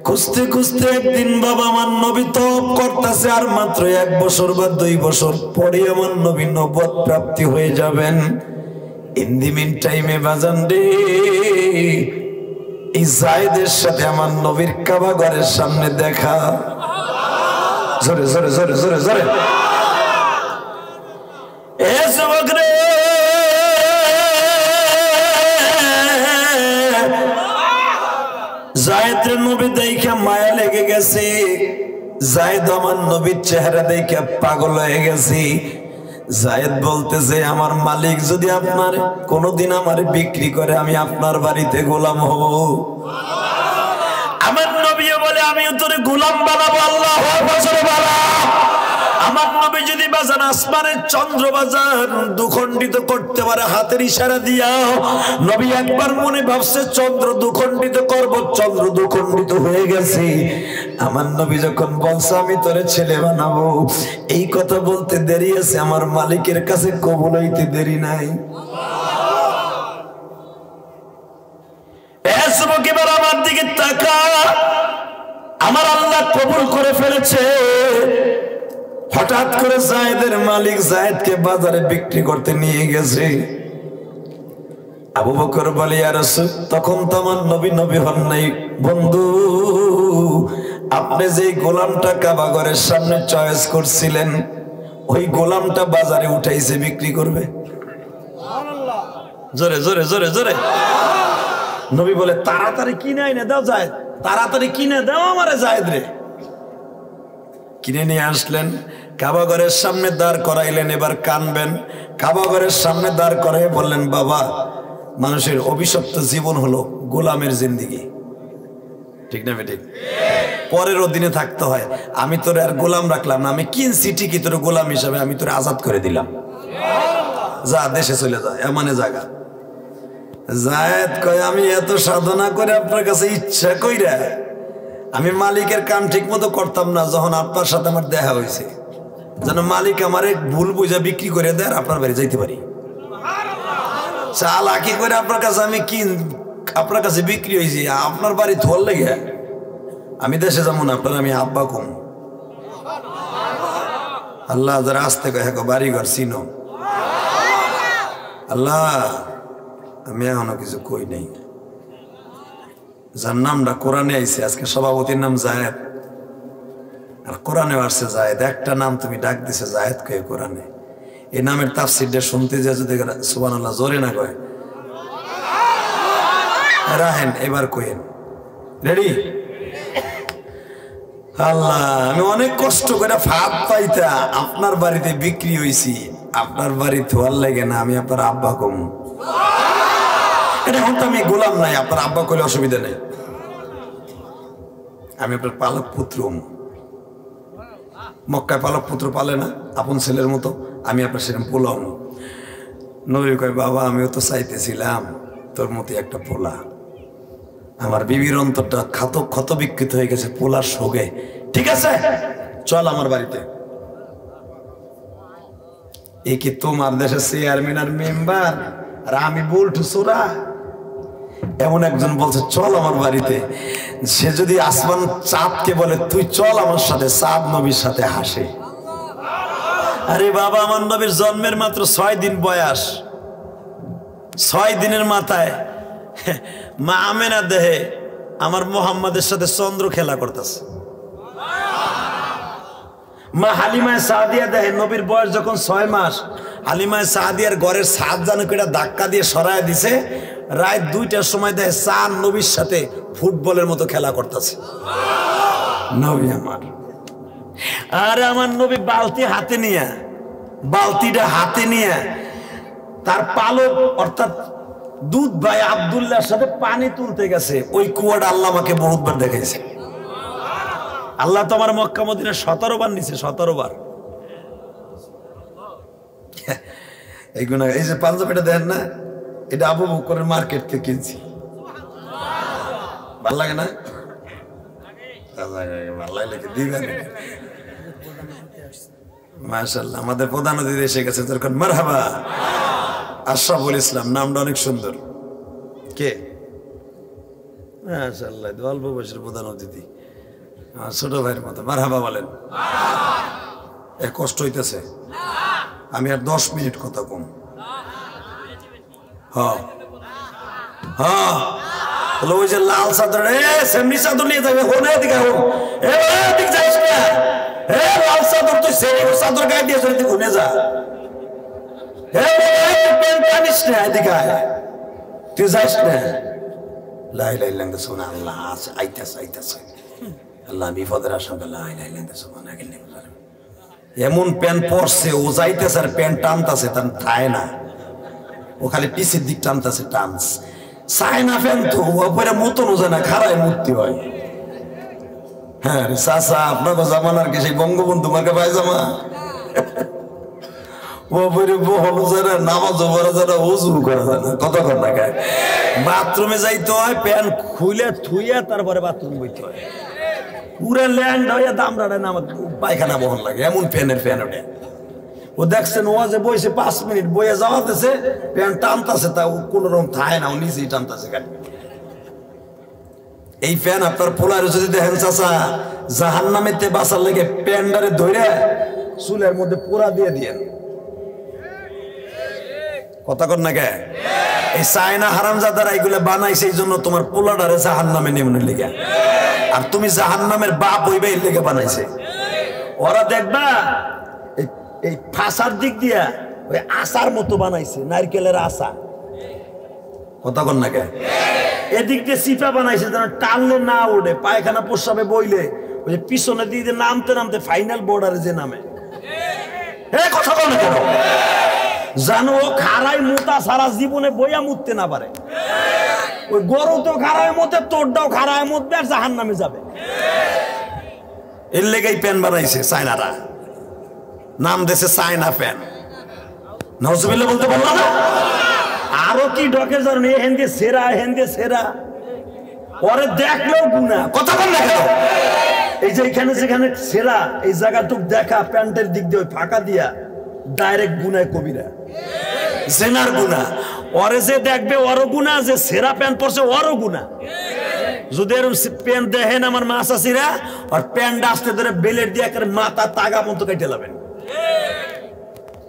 খুঁজতে খুঁজতে একদিন বাবা আমার নবী তওব করতেছে, আর মাত্র 1 বছর বা 2 বছর পরে আমার নবী নবুয়ত প্রাপ্তি হয়ে যাবেন। ইন দি মিন টাইমে বাজান রে, এই জায়েদের সাথে আমার নবীর কাবা ঘরের সামনে দেখা। জোরে জোরে জোরে জোরে জোরে। এ যুবক রে, জায়েদের নবী দেখে মায়া লেগে গেছে, জায়েদ আমার নবীর চেহারা দেখে পাগল হয়ে গেছে। জায়েদ বলতেছে, আমার মালিক যদি আপনার কোনদিন আমার বিক্রি করে, আমি আপনার বাড়িতে গোলাম হব। আমার নবী বলে, আমিও তোরে গোলাম বানাবো। আল্লাহু আকবার। আমার নবী নবী যদি বাজান আসমানের চন্দ্র বাজান দুখণ্ডিত করতে পারে হাতের ইশারা দিয়া, নবী একবার মনে ভাবছে চন্দ্র দুখণ্ডিত করব, চন্দ্র দুখণ্ডিত হয়ে গেছে। আমার নবী যখন বলছে আমি তোরে ছেলে বানাবো, এই কথা বলতে দেরি আছে, আমার মালিকের কাছে কবুল হইতে দেরি নাই। এবার আমার দিকে তাকা, আমার আল্লাহ কবুল করে ফেলেছে। হঠাৎ করে জায়েদের মালিক জায়েদকে বাজারে বিক্রি করতে নিয়ে গেছে। আবু বকর বলে ইয়া রাসূল, তখন তো আমার নবী হন নাই। বন্ধু, আপনি যে গোলামটা কাবা ঘরের সামনে চয়েস করছিলেন, ওই গোলামটা বাজারে উঠাইছে বিক্রি করবে। জোরে জোরে জোরে জোরে। নবী বলে তাড়াতাড়ি কিনে এনে দাও জায়েদ, তাড়াতাড়ি কিনে দাও আমারে জায়েদ রে। কিনে নিয়ে আসলেন, কাবা ঘরের সামনে দাঁড় করাইলেন। এবার কানবেন। কাবা ঘরের সামনে দাঁড় করাই বললেন, বাবা, মানুষের অভিশপ্ত জীবন হলো গোলামের জিন্দেগি, ঠিক না বেঠিক? পরের অধীনে থাকতে হয়। আমি তোর আর গোলাম রাখলাম না, আমি কিনছি ঠিকই, তোর গোলাম হিসাবে আমি তোর আজাদ করে দিলাম। যা, দেশে চলে যা, এমনে জায়গা। জায়েদ কয়, আমি এত সাধনা করে আপনার কাছে ইচ্ছা কইরা আমি মালিকের কাম ঠিক মতো করতাম না, যখন আপনার সাথে আমার দেখা হয়েছে, যেন মালিক আমার ভুল বুঝা বিক্রি করে দেয় আর আপনার বাড়ি যাইতে পারি। চালাকি করে আপনার কাছে আমি আপনার কাছে বিক্রি হয়েছি, আপনার বাড়ি ধর লেগে আমি দেশে যাবো না, আপনার আমি আব্বা কম। আল্লাহ যারা আসতে কয় বাড়ি ঘর চিনো। আল্লাহ, আমি এখনো কিছু কই নাই। যার নামটা কোরআনে আইছে, আজকে সভাপতির নাম জায়েদ, আর কোরআনে আসছে জায়েদ। একটা নাম তুমি ডাক দিছে জায়েদ কয়ে কোরআনে। এই নামের তাফসীরটা শুনতে যা যদি সুবহানাল্লাহ জোরে না কয়, রাহেন এবার কইেন। রেডি? আল্লাহ, আমি অনেক কষ্ট করে ফাঁদ পাইতা আপনার বাড়িতে বিক্রি হয়েছি, আপনার বাড়ি থোয়ার লাগে না, আমি আপনার আব্বা কম। এটা এখন তো আমি গোলাম নাই, আপনার আব্বা কইলে অসুবিধা নেই, আমি আপনার পালক পুত্র। মক্কায় পালক পুত্র পালে না আপন ছেলের মতো, আমি আপনার সেরকম পোলাম। নবী কয়, বাবা, আমিও তো চাইতেছিলাম তোর মতো একটা পোলা। আমার বিবির অন্তরটা ক্ষত বিক্ষত হয়ে গেছে পোলার শোকে। ঠিক আছে, চল আমার বাড়িতে। এ কি তোমার দেশের চেয়ারম্যান আর মেম্বার, আর আমি বল্টু চোরা? এমন একজন বলছে চল আমার বাড়িতে। সে যদি আসমান চাঁদকে বলে তুই চল আমার সাথে, চাঁদ নবীর সাথে হাসে। আরে বাবা, আমার নবীর জন্মের মাত্র 6 দিন বয়স, 6 দিনের মাথায় মা আমেনা দেহে আমার মোহাম্মদের সাথে চন্দ্র খেলা করতেছে। মা হালিমায় সাদিয়া দেহে নবীর বয়স যখন 6 মাস, হালিমায় সাদিয়ার ঘরের ছাদ জানো কিটা ধাক্কা দিয়ে সরায় দিছে। রাত 2টার সময় দেখে চাঁদ নবীর সাথে ফুটবলের মতো খেলা করতেছে। নবী আমার, আর আমার নবী বালতিটা হাতে নিয়ে তার পালক অর্থাৎ দুধ ভাই আব্দুল্লাহর সাথে পানি তুলতে গেছে। ওই কুয়াটা আল্লাহ আমাকে বহুতবার দেখাইছে। আল্লাহ তো আমার মক্কা মদিনা 17 বার নিছে, 17 বার। এইগুলো, এই যে পাঞ্জাবিটা দেন না, এটা আবু বকরের মার্কেট থেকে কিনছি। ভাল লাগে না? ভাল লাগলে দিবেন। মাশাআল্লাহ, আমাদের প্রধান অতিথি এসে গেছে, যখন মারহাবা। আশরাফুল ইসলাম, নামটা অনেক সুন্দর। কে? মাশাআল্লাহ, অল্প বয়সের প্রধান অতিথি, ছোট ভাইয়ের মতো। মারহাবা বলেন। কষ্ট হইতেছে? আমি আর 10 মিনিট কথা কম। ওই যে লাল চাদর, সেমনি চাদর নিয়ে যাবে, লাল চাদর তুই চাদর গায়ে দিয়ে ঘুরে যা, তুই যাস না। আল্লাহ আইতাছে আইতাছে, আল্লাহ বিপদের আশঙ্কা। এমন প্যান্ট পরছে, ও যাইতেছে আর প্যান্ট টানতেছে, তার থায় না, ও খালি পিছের দিক টানতেছে, টানস চায় না প্যান্ট তো ওপরে মতন যায় না, খারায় মূর্তি হয়। হ্যাঁ রে চাচা, আপনাকে জামানার কি সেই বঙ্গবন্ধু মাকে পায়জামা? বাথরুমে যাইতে হয় প্যান খুলে থুইয়া তারপরে বাথরুম বইতে হয় পুরা ল্যান্ড হইয়া দামড়াটা নামা পায়খানা বহন লাগে এমন প্যানের প্যান ওঠে ও দেখছেন ও যে বইছে 5 মিনিট বইয়া যাওয়াতেছে প্যান টানতাছে তা কোন রকম থায় না ও নিজেই টানতাছে গাড়ি এই ফ্যান আপনার পোলার যদি দেখেন চাচা জাহান্নামেতে বাঁচার লেগে প্যান্ডারে ধরে চুলের মধ্যে পোড়া দিয়ে দিয়েন কথা কর না কে এই চায়না হারামজাদারা এগুলো বানাইছে এই জন্য তোমার পোলাডারে জাহান্নামে নেমনে লেগে আর তুমি জাহান্নামের বাপ হইবে এই লেগে বানাইছে ওরা দেখবা এই ফাঁসার দিক দিয়া ওই আচার মতো বানাইছে নারকেলের আচা কথা কর না কে এদিক দিয়ে চিপা বানাইছে যেন টানলে না ওঠে পায়খানা প্রস্রাবে বইলে ওই যে পিছনে দিয়ে নামতে নামতে ফাইনাল বর্ডারে যে নামে কথা কর না কেন জানো খারাই মোতা সারা জীবনে বইয়া মুততে না পারে ওই গরু তো খারায় মতে তোরটাও খারায় মতবে আর জাহান্নামে যাবে এর লেগেই প্যান বানাইছে চায়নারা নাম দেশে চায়না প্যান নাউজুবিল্লাহ বলতে পারলো না আরো কি ঢকে জানো হেন্দে সেরা পরে দেখলেও গুনাহ কথা বল না কেন এই যে এখানে যেখানে সেরা এই জায়গাটুক দেখা প্যান্টের দিক দিয়ে ওই ফাঁকা দিয়া ডাইরেক্ট গুনায় কবিরা জেনার গুনাহ ওরে যে দেখবে ওরও গুনাহ যে সেরা প্যান্ট পরছে ওরও গুনাহ যদি এরকম প্যান্ট দেখেন আমার মা চাচিরা আর প্যান্ট আসতে ধরে বেলেট দিয়ে করে মাথা তাগা মতো কেটে লাবেন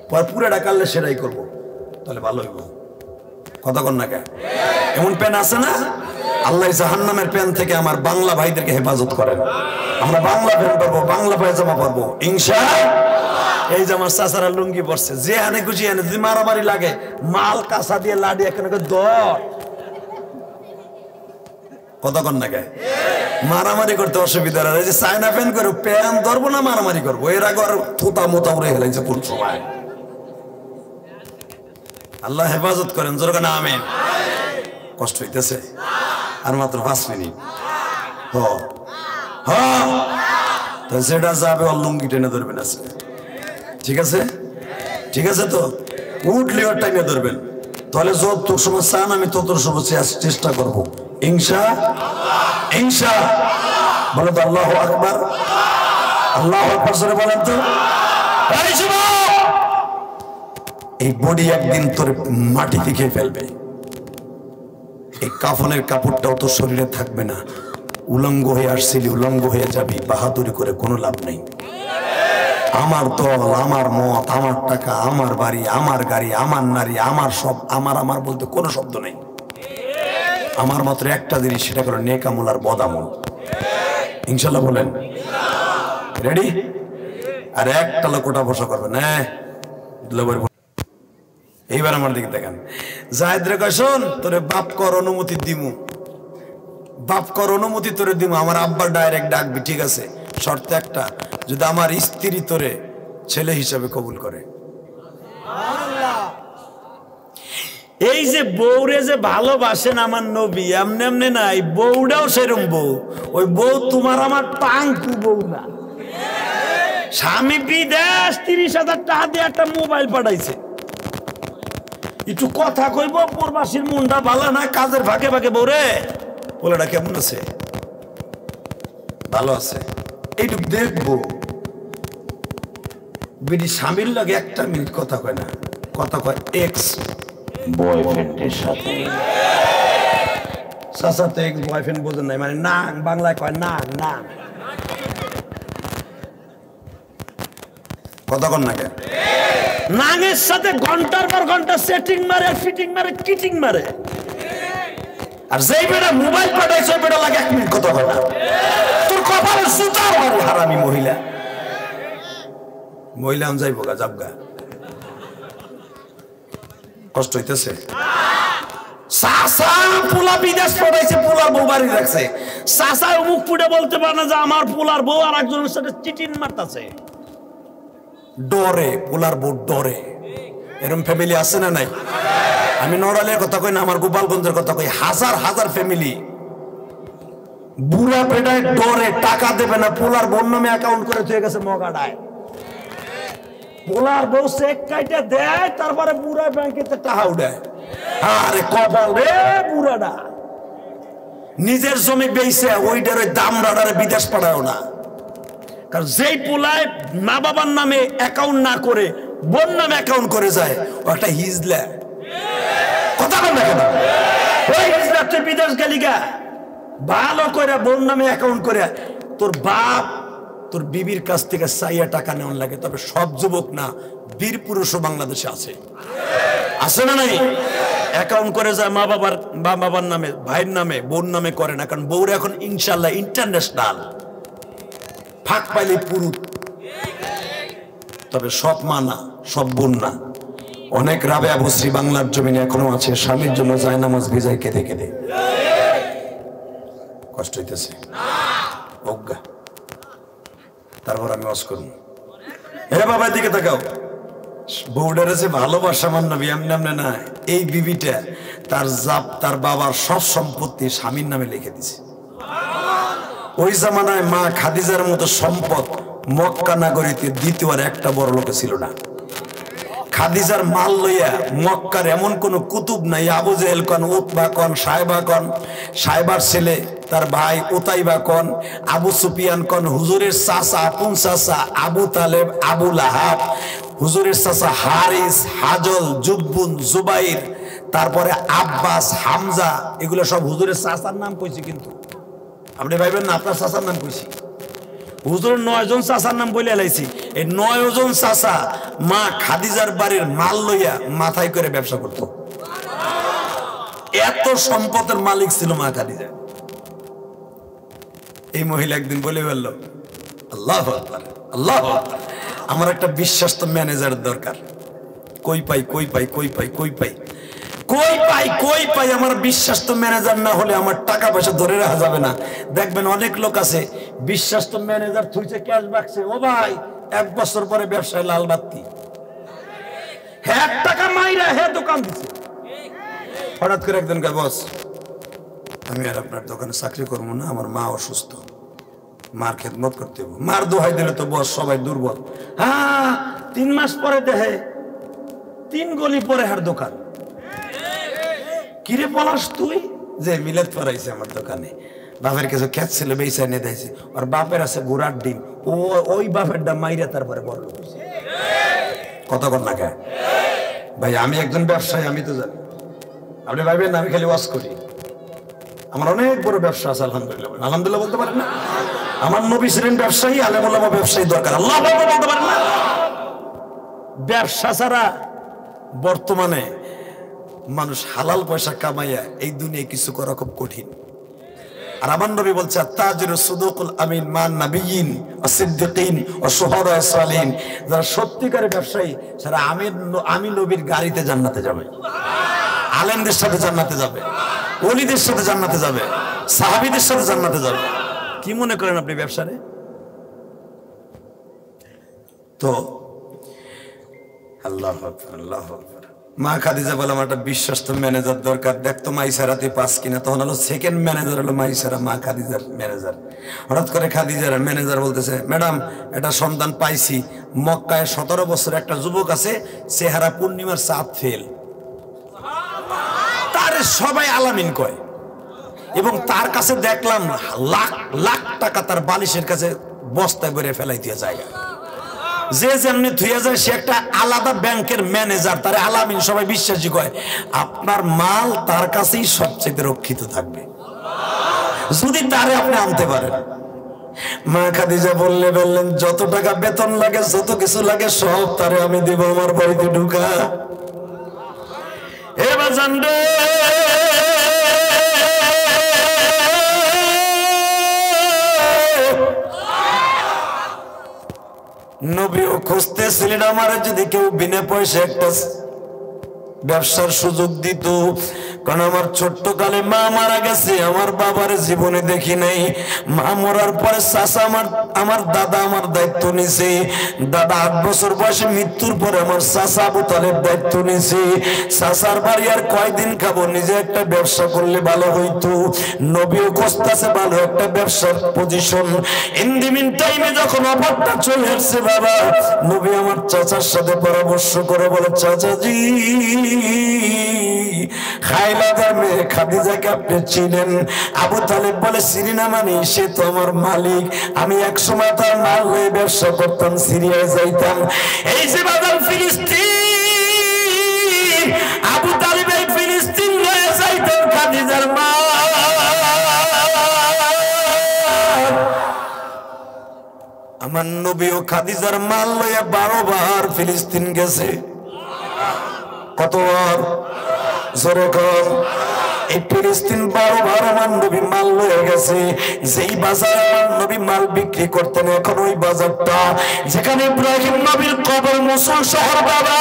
পর পুরাটা কাটলে সেরাই করবো তাহলে ভালো হইব কথা কর না কে এমন প্যান আছে না আল্লাহ জাহান্নামের প্যান থেকে আমার বাংলা ভাইদেরকে হেফাজত করেন আমরা বাংলা প্যান পারবো বাংলা পায়জামা পারবো ইনশাআল্লাহ এই যে আমার চাচারা লুঙ্গি পরছে যে হানে খুশি হানে যদি মারামারি লাগে মাল কাঁচা দিয়ে লাডি এখানে দর কথা কর না কে মারামারি করতে অসুবিধা এই যে চায়না প্যান করো প্যান ধরবো না মারামারি করবো এর আগে আর থোতা মোতা উড়ে হেলাইছে কোন সময় আল্লাহ হেফাজত করেন জোরে না আমিন কষ্ট হইতেছে আর মাত্র 5 মিনিট তো যেটা যাবে ওর লুঙ্গি টেনে ধরবেন আছে ঠিক আছে তো উঠলে ওর টাইমে ধরবেন তাহলে যত সময় চান আমি তত সময় চেষ্টা করবো ইনশাআল্লাহ বলে তো আল্লাহু আকবার বলেন তো এই বডি একদিন তোর মাটি থেকে ফেলবে এই কাফনের কাপড়টাও তো শরীরে থাকবে না উলঙ্গ হয়ে আসছিলি উলঙ্গ হয়ে যাবি বাহাদুরি করে কোনো লাভ নেই আমার দল আমার মত আমার টাকা আমার বাড়ি আমার গাড়ি আমার নারী আমার সব আমার বলতে কোনো শব্দ নেই আমার মাত্র একটা জিনিস সেটা করে নেক আমল আর বদ আমল ইনশাআল্লাহ বলেন রেডি আর একটা লোক ওটা বসা করবেন হ্যাঁ এইবার আমার দিকে দেখেন জায়েদ রে কয় শোন তোরে বাপ কর অনুমতি তোরে দিমু আমার আব্বা ডাইরেক্ট ডাকবি ঠিক আছে শর্ত একটা যদি আমার স্ত্রী তোরে ছেলে হিসাবে কবুল করে এই যে বউরে যে ভালোবাসেন আমার নবী এমনি এমনি নাই বউটাও সেরম বউ ওই বউ তোমার আমার টাঙ্কু বউ না স্বামী বিদেশ 30,000 টাকা দিয়ে একটা মোবাইল পাঠাইছে একটু কথা কইব প্রবাসীর মনটা ভালো না কাজের ফাঁকে ফাঁকে বউরে পোলাটা কেমন আছে ভালো আছে এইটুক দেখবো বেটি স্বামীর লাগে 1 মিনিট কথা কয় না কথা কয় এক্স বয়ফ্রেন্ডের সাথে চাচা তো এক্স বয়ফ্রেন্ড বোঝেন নাই মানে না বাংলায় কয় না কথা কন না কেন নাঙের সাথে ঘন্টার পর ঘন্টা সেটিং মারে ফিটিং মারে কিটিং মারে আর যেই বেটা মোবাইল পাঠাইছে ওই বেটা লাগে 1 মিনিট কথা বলে তোর কপালে সুতার মারো হারামি মহিলা যাইব গা যাবগা কষ্ট হইতেছে সাসা পোলা বিদেশ পাঠাইছে পোলার বউ বাড়ি রাখছে সাসা মুখ ফুটে বলতে পারে না যে আমার পোলার বউ আর একজনের সাথে চিটিং মারতাছে ডরে পোলার বউ ডরে এরকম ফ্যামিলি আছে না নাই আমি নড়ালের কথা কই না আমার গোপালগঞ্জের কথা কই হাজার ফ্যামিলি বুড়া পেটায় ডরে টাকা দেবে না পোলার বোন নামে অ্যাকাউন্ট করে থুয়ে গেছে মগাডায় পোলার বউ চেক কাইটা দেয়, তারপরে বুড়া ব্যাংকেতে টাকা উঠায়। আরে কপাল রে বুড়াটা, নিজের জমি বেইছে ওইটার ওই দাম রাডারে বিদেশ পাঠাও না। কারণ যেই পোলায় মা বাবার নামে অ্যাকাউন্ট না করে বোন নামে অ্যাকাউন্ট করে যায়, ও একটা হিজলা। কথা বল না কেন? ওই হিজলা তুই বিদেশ গেলি গা, ভালো করে বোন নামে অ্যাকাউন্ট করে তোর বাপ তোর বিবির কাছ থেকে চাইয়া টাকা নেওয়ার লাগে। তবে সব যুবক না, বীর পুরুষও বাংলাদেশে আছে, আছে না নাই? অ্যাকাউন্ট করে যায় মা বাবার নামে, ভাইয়ের নামে, বোন নামে করে না। কারণ বউর এখন ইনশাল্লাহ ইন্টারন্যাশনাল, ফাঁক পাইলে পুরুষ। তবে সব মা না, সব বোন না। অনেক রাবেয়া বসরি বাংলার জমিনে এখনো আছে, স্বামীর জন্য যায় নামাজ ভিজায় কেঁদে কেঁদে। কষ্ট হইতেছে অজ্ঞা। তারপর আমি ওয়াজ করব, হে বাবা দিকে তাকাও, বউডারে যে ভালোবাসা মান নবী এমনি এমনি না। এই বিবিটা তার বাবার সব সম্পত্তি স্বামীর নামে লিখে দিছে। ওই জামানায় মা খাদিজার মতো সম্পদ মক্কা নগরীতে দ্বিতীয় আর একটা বড় লোকে ছিল না। খাদিজার মাল লইয়া মক্কার এমন কোন কুতুব নাই। আবু জেহেল কন, উতবা কন, সাহেবা কন, সাহেবার ছেলে তার ভাই উতাইবা কন, আবু সুফিয়ান কন, হুজুরের চাচা আপন চাচা আবু তালেব, আবু লাহাব, হুজুরের চাচা হারিস, হাজল, জুব্বুন, জুবাইর, তারপরে আব্বাস, হামজা, এগুলো সব হুজুরের চাচার নাম কইছি। কিন্তু আপনি ভাইবেন না আপনার চাচার নাম কইছি। হুজুরের 9 জন চাচার নাম বলে এলাইছি। এই 9 জন চাচা মা খাদিজার বাড়ির মাল লইয়া মাথায় করে ব্যবসা করত। এত সম্পদের মালিক ছিল মা খাদিজা। এই মহিলা একদিন বলে বলল, আল্লাহু আকবার, আল্লাহু আকবার, আমার একটা বিশ্বস্ত ম্যানেজার দরকার। কই পাই, কই পাই, কই পাই, কই পাই, কই পাই, কই পাই। আমার বিশ্বাস্ত ম্যানেজার না হলে আমার টাকা পয়সা ধরে রাখা যাবে না। দেখবেন অনেক লোক আছে বিশ্বাস্ত ম্যানেজার থুইছে ক্যাশ বাক্সে, ও ভাই 1 বছর পরে ব্যবসায় লাল বাতি, হ্যাঁ টাকা মাইরা হ্যাঁ দোকান দিছে। হঠাৎ করে একদিন কয়, বস আমি আর আপনার দোকানে চাকরি করবো না, আমার মা অসুস্থ, মার খেদমত করতে হবে। মার দোহাই দিলে তো বস সবাই দুর্বল। হ্যাঁ 3 মাস পরে দেখে 3 গলি পরে হার দোকান। কিরে পলাশ তুই? যে মিলাদ পড়াইছে আমার দোকানে, বাপের কাছে খেত ছিল বেচা এনে দিয়েছে। আর বাপের আছে ঘোড়ার ডিম, ও ওই বাপের ডাম মাইরা তারপরে বড় লোক হইছে। কতক্ষণ না কে ভাই, আমি একজন ব্যবসায়ী, আমি তো জানি। আপনি ভাইবেন না আমি খালি ওয়াজ করি, আমার অনেক বড় ব্যবসা আছে। আলহামদুলিল্লাহ, আলহামদুলিল্লাহ বলতে পারেন না? আমার নবী ছিলেন ব্যবসায়ী, আলেম ওলামা ব্যবসায়ী দরকার। আল্লাহ বলতে পারেন না? ব্যবসা ছাড়া বর্তমানে মানুষ হালাল পয়সা কামাইয়া এই দুনিয়ায় কিছু করা খুব কঠিন। আর আমার নবী বলছে, তাজিরু সুদুকুল আমিন মান নাবিয়িন ওয়া সিদ্দিকিন ওয়া শুহাদা সালিহিন। যারা সত্যিকারের ব্যবসায়ী যারা আমি নবীর গাড়িতে জান্নাতে যাবে, আলেমদের সাথে জান্নাতে যাবে, ওলিদের সাথে জান্নাতে যাবে, সাহাবীদের সাথে জান্নাতে যাবে। কি মনে করেন আপনি ব্যবসারে? তো আল্লাহু আকবার, আল্লাহু আকবার। মা খাদিজা বলে আমার একটা বিশ্বস্ত ম্যানেজার দরকার, দেখতো মাইসারাতে পাস কিনা। তখন হলো সেকেন্ড ম্যানেজার হলো মাইসারা, মা খাদিজার ম্যানেজার। হঠাৎ করে খাদিজার ম্যানেজার বলতেছে, ম্যাডাম একটা সন্তান পাইছি, মক্কায় 17 বছর একটা যুবক আছে, চেহারা পূর্ণিমার চাঁদ ফেল, তারে সবাই আলামিন কয়। এবং তার কাছে দেখলাম লাখ লাখ টাকা তার বালিশের কাছে বস্তায় ভরে ফেলাই দিয়ে যায়। যে যেমনি ধুয়ে যায় সে একটা আলাদা ব্যাংকের ম্যানেজার, তার আলামিন সবাই বিশ্বাসী কয়। আপনার মাল তার কাছেই সবচেয়ে রক্ষিত থাকবে যদি তারে আপনি আনতে পারেন। মা খাদিজা বললেন যত টাকা বেতন লাগে, যত কিছু লাগে সব তারে আমি দেব, আমার বাড়িতে ঢুকা। এবার জানবে নবীও খুঁজতেছিলেন আমার যদি কেউ বিনা পয়সা একটা ব্যবসার সুযোগ দিত। কারণ আমার ছোট্ট কালে মা মারা গেছে, আমার বাবার জীবনে দেখি নাই। মা মরার পরে চাচা আমার দাদা আমার দায়িত্ব নিছে। দাদা 8 বছর বয়সে মৃত্যুর পরে আমার চাচা আবু তালেব দায়িত্ব নিছে। চাচার বাড়ি আর কয়দিন খাবো, নিজে একটা ব্যবসা করলে ভালো হইতো। নবীও কষ্টাছে ভালো একটা ব্যবসার পজিশন। ইন দি মিন টাইমে যখন অফারটা চলে আসছে বাবা, নবী আমার চাচার সাথে পরামর্শ করে বলে, চাচাজি খাইলাদার মেয়ে খাদিজাকে আপনি চিনেন? আবু তালেব বলে, চিনি না মানে? সে তো আমার মালিক, আমি একসময় তার মাল হয়ে ব্যবসা করতাম, সিরিয়ায় যাইতাম। এই যে বাদাম ফিলিস্তিন, আবু তালেব এই ফিলিস্তিন হয়ে যাইতেন খাদিজার মা। আমার নবীও খাদিজার মাল লইয়া 12 বার ফিলিস্তিন গেছে। কতবার? জোরে কর। এই ফিলিস্তিন 12 বার আমার নবী মাল লয়ে গেছে। যেই বাজার আমার নবী মাল বিক্রি করতেন, এখন ওই বাজারটা যেখানে ইব্রাহিম নবীর কবর, মুসল শহর বাবা,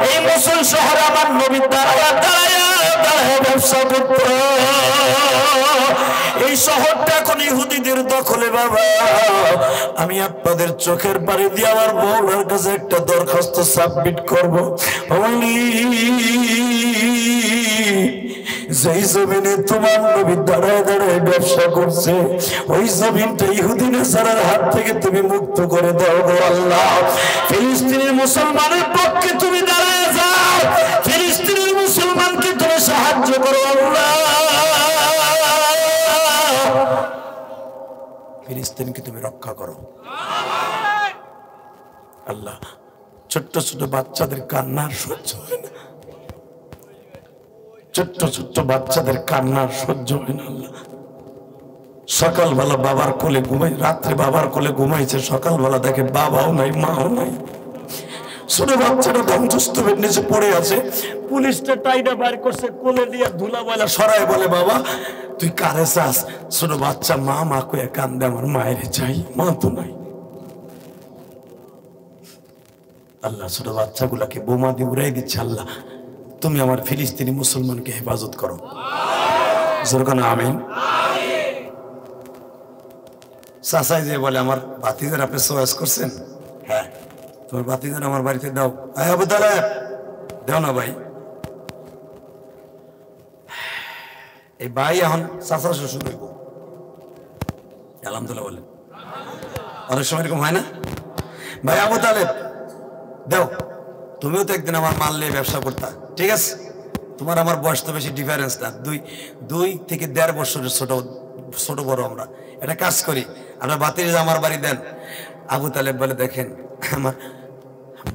এই মুসল শহরে আমার নবী দাঁড়ায়া দাঁড়ায়া দাঁড়ায়া ব্যবসা করত। এই শহরটা এখন ইহুদিদের দখলে বাবা। আমি আপনাদের চোখের পানি দিয়ে আমার বউলার কাছে একটা দরখাস্ত সাবমিট করবো। যেই জমিনে তোমার নবী দাঁড়ায় দাঁড়ায় ব্যবসা করছে, ওই জমিনটা ইহুদি নাসারার হাত থেকে তুমি মুক্ত করে দাও গো আল্লাহ। ফিলিস্তিনের মুসলমানের পক্ষে তুমি দাঁড়ায় যাও, ফিলিস্তিনের মুসলমানকে তুমি সাহায্য করো আল্লাহ। ফিলিস্তিনকে তুমি রক্ষা করো আল্লাহ। ছোট্ট ছোট বাচ্চাদের কান্নার সহ্য হয় না, ছোট্ট ছোট্ট বাচ্চাদের কান্নার সহ্য হয় না আল্লাহ। সকালবেলা বাবার কোলে ঘুমাই, রাত্রে বাবার কোলে ঘুমাইছে, সকালবেলা দেখে বাবাও নাই মাও নাই। ছোট বাচ্চাটা ধ্বংসস্তূপের নিচে পড়ে আছে, পুলিশটা টাইটা বাইর করছে, কোলে দিয়ে ধুলা বয়লা সরাই বলে, বাবা তুই কারে চাস? ছোট বাচ্চা মা মা কয়ে কান্দে, আমার মায়ের চাই, মা তো নাই। আল্লাহ ছোট বাচ্চাগুলাকে বোমা দিয়ে উড়াই দিচ্ছে। আল্লাহ তুমি আমার ফিলিস্তিনি মুসলমানকে হেফাজত করো, জোরকানা আমিন। চাচাই যে বলে, আমার ভাতিজার আপনি চয়েস করছেন? হ্যাঁ, তোমার ভাতিজার আমার বাড়িতে দাও। আবু তালেব দাও না ভাই। এই ভাই এখন চাচা শ্বশুর হইব, আলহামদুলিল্লাহ বলেন। অনেক সময় এরকম হয় না? ভাই আবু তালেব দাও, তুমিও তো একদিন আমার মাল নিয়ে ব্যবসা করতা, ঠিক আছে? তোমার আমার বয়স তো বেশি ডিফারেন্স না, 2 থেকে 1.5 বছরের ছোট বড় আমরা। এটা কাজ করি, আপনার ভাতিজা আমার বাড়ি দেন। আবু তালেব বলে, দেখেন আমার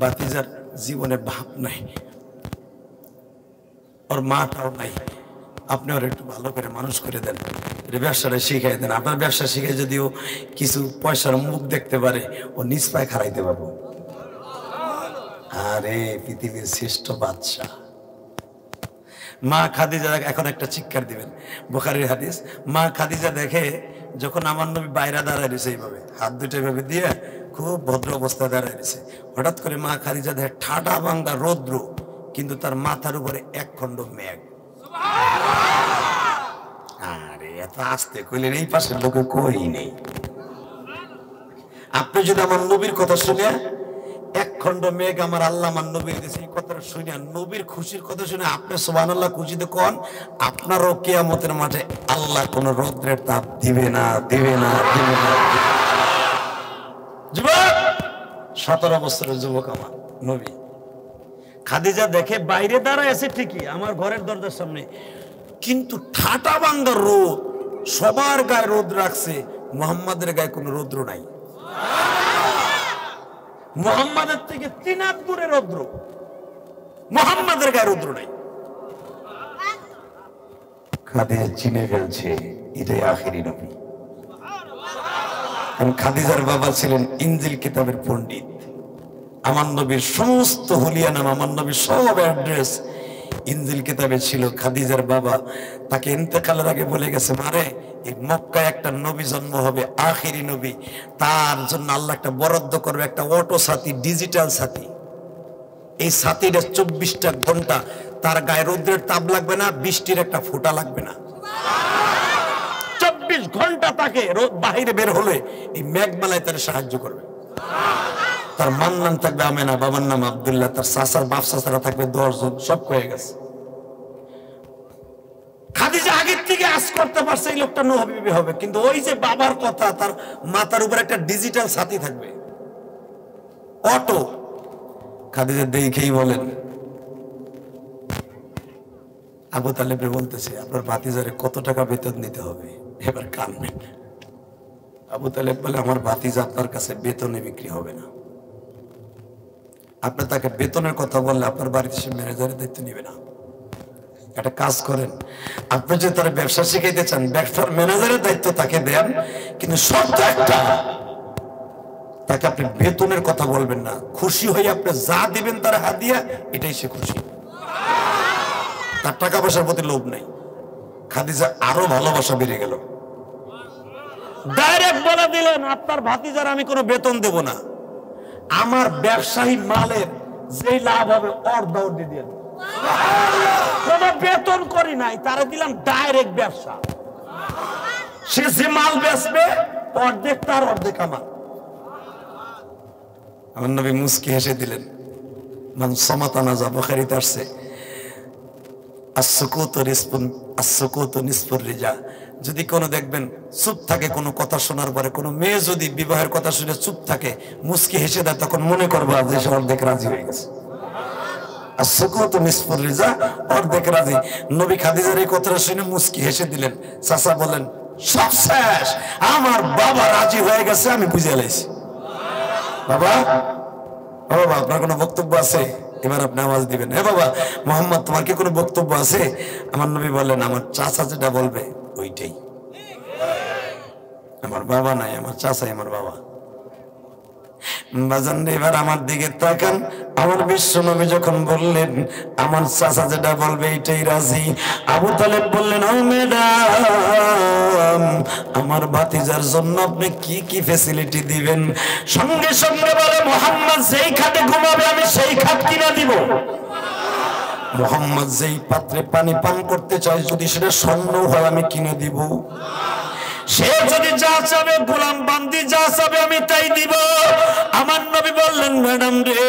ভাতিজার জীবনে বাপ নাই, ওর মাটাও নাই, আপনি ওর একটু ভালো করে মানুষ করে দেন, ব্যবসাটা শিখাই দেন। আপনার ব্যবসা শিখে যদিও কিছু পয়সার মুখ দেখতে পারে, ও নিজ পায়ে খাড়াইতে পারবো। আরে পৃথিবীর শ্রেষ্ঠ বাদশা মা খাদিজা এখন একটা চিৎকার দিবেন, বুখারীর হাদিস। মা খাদিজা দেখে যখন আমার নবী বাইরে দাঁড়ায় রয়েছে, এইভাবে হাত দুটো এইভাবে দিয়ে খুব ভদ্র অবস্থায় দাঁড়ায় রয়েছে, হঠাৎ করে মা খাদিজা দেখে ঠাডা ভাঙ্গা রৌদ্র, কিন্তু তার মাথার উপরে 1 খণ্ড মেঘ। আরে এত আস্তে কইলেন, এই পাশের লোকে কই নেই। আপনি যদি আমার নবীর কথা শুনে 1 খণ্ড মেঘ আমার আল্লাহ আমার নবীর দিয়েছে, এই কথাটা শুনে, নবীর খুশির কথা শুনে আপনি সুবহানাল্লাহ খুশিতে কোন, আপনারও কিয়ামতের মাঠে আল্লাহ কোন রৌদ্রের তাপ দিবে না, দিবে না, দিবে না। যুবক, 17 বছরের যুবক আমার নবী। খাদিজা দেখে বাইরে দাঁড়ায় আছে ঠিকই আমার ঘরের দরজার সামনে, কিন্তু ঠাটা ভাঙ্গা রোদ, সবার গায়ে রোদ রাখছে, মুহাম্মাদের গায়ে কোনো রৌদ্র নাই। মুহাম্মাদের থেকে 3 হাত দূরে রৌদ্র, মুহাম্মাদের গায়ে রৌদ্র নাই। খাদিজা চিনে ফেলছে এটাই আখেরি নবী। কারণ খাদিজার বাবা ছিলেন ইনজিল কিতাবের পণ্ডিত। আমার নবীর সমস্ত হুলিয়া নাম, আমার নবীর সব অ্যাড্রেস ইনজিল কিতাবে ছিল। খাদিজার বাবা তাকে ইন্তেকালের আগে বলে গেছে, মারে এই মক্কায় একটা নবী জন্ম হবে, আখেরি নবী, তার জন্য আল্লাহ একটা বরাদ্দ করবে, একটা অটো সাথী, ডিজিটাল সাথী। এই সাথীটা 24টা ঘন্টা তার গায়ে রৌদ্রের তাপ লাগবে না, বৃষ্টির একটা ফোঁটা লাগবে না। 24 ঘন্টা তাকে বাহিরে বের হলে এই মেঘমালায় তার সাহায্য করবে। তার মান্নান থাকবে আমেনা, বাবার নাম আব্দুল্লাহ, তার চাচার বাপ চাচারা থাকবে 10 জন, সব হয়ে গেছে। খাদিজা আগের থেকে আজ করতে পারছে এই লোকটা নবী হবে, কিন্তু ওই যে বাবার কথা, তার মাথার উপর একটা ডিজিটাল সাথী থাকবে, অটো। খাদিজা দেখেই বলেন, আবু তালেব বলতেছে আপনার ভাতিজারে কত টাকা বেতন দিতে হবে, এবার কানবেন। আবু তালেব বলে আমার ভাতিজা আপনার কাছে বেতনে বিক্রি হবে না। আপনি তাকে বেতনের কথা বললে আপনার বাড়িতে সে ম্যানেজারের দায়িত্ব নিবে না। একটা কাজ করেন, আপনি যে তার ব্যবসা শিখাইতে চান, ব্যবসার ম্যানেজারের দায়িত্ব তাকে দেন, কিন্তু শর্ত একটা, তাকে আপনি বেতনের কথা বলবেন না। খুশি হয়ে আপনি যা দিবেন তার হাদিয়া, এটাই সে খুশি, তার টাকা পয়সার প্রতি লোভ নেই। খাদিজা আরো ভালোবাসা বেড়ে গেল, ডাইরেক্ট বলে দিলেন আপনার ভাতিজার আমি কোনো বেতন দেব না, আমার ব্যবসায়ী মালের যেই লাভ হবে অর্ধ দিয়ে দেন, কোনো বেতন করি নাই, তারা দিলাম ডাইরেক্ট ব্যবসা। সে যে মাল বেচবে অর্ধেক তার অর্ধেক আমার। আমার নবী মুস্কি হেসে দিলেন, মান সমাতানা যা বুখারীতে আসছে, আসসুকুতু নিসফুর রিজা। যদি কোনো দেখবেন চুপ থাকে, কোনো কথা শোনার পরে কোনো মেয়ে যদি বিবাহের কথা শুনে চুপ থাকে, মুস্কি হেসে দেয়, তখন মনে করবা যে সে অর্ধেক রাজি হয়ে গেছে। আসসুকুতু নিসফুর রিজা, অর্ধেক রাজি। নবী খাদিজার এই কথাটা শুনে মুস্কি হেসে দিলেন। চাচা বলেন সব শেষ, আমার বাবা রাজি হয়ে গেছে, আমি বুঝে এলাইছি। বাবা, বাবা আপনার কোনো বক্তব্য আছে? এবার আপনি আওয়াজ দিবেন, হে বাবা মোহাম্মদ তোমার কি কোনো বক্তব্য আছে? আমার নবী বললেন আমার চাচা যেটা বলবে ওইটাই, আমার বাবা নাই, আমার চাচাই আমার বাবা। বাজান এবার আমার দিকে তাকান, আমার বিশ্ব নবী যখন বললেন আমার চাচা যেটা বলবে এটাই রাজি, আবু তালেব বললেন ও ম্যাডাম, আমার ভাতিজার জন্য আপনি কি কি ফ্যাসিলিটি দিবেন? সঙ্গে সঙ্গে বলে মোহাম্মদ যেই খাটে ঘুমাবে আমি সেই খাট কিনা দিব, মোহাম্মদ যেই পাত্রে পানি পান করতে চাই যদি সেটা স্বর্ণ হয় আমি কিনে দিব, সে যদি যা চাবে গোলাম বান্দি যা চাবে আমি তাই দিব। আমার নবী বললেন ম্যাডাম রে,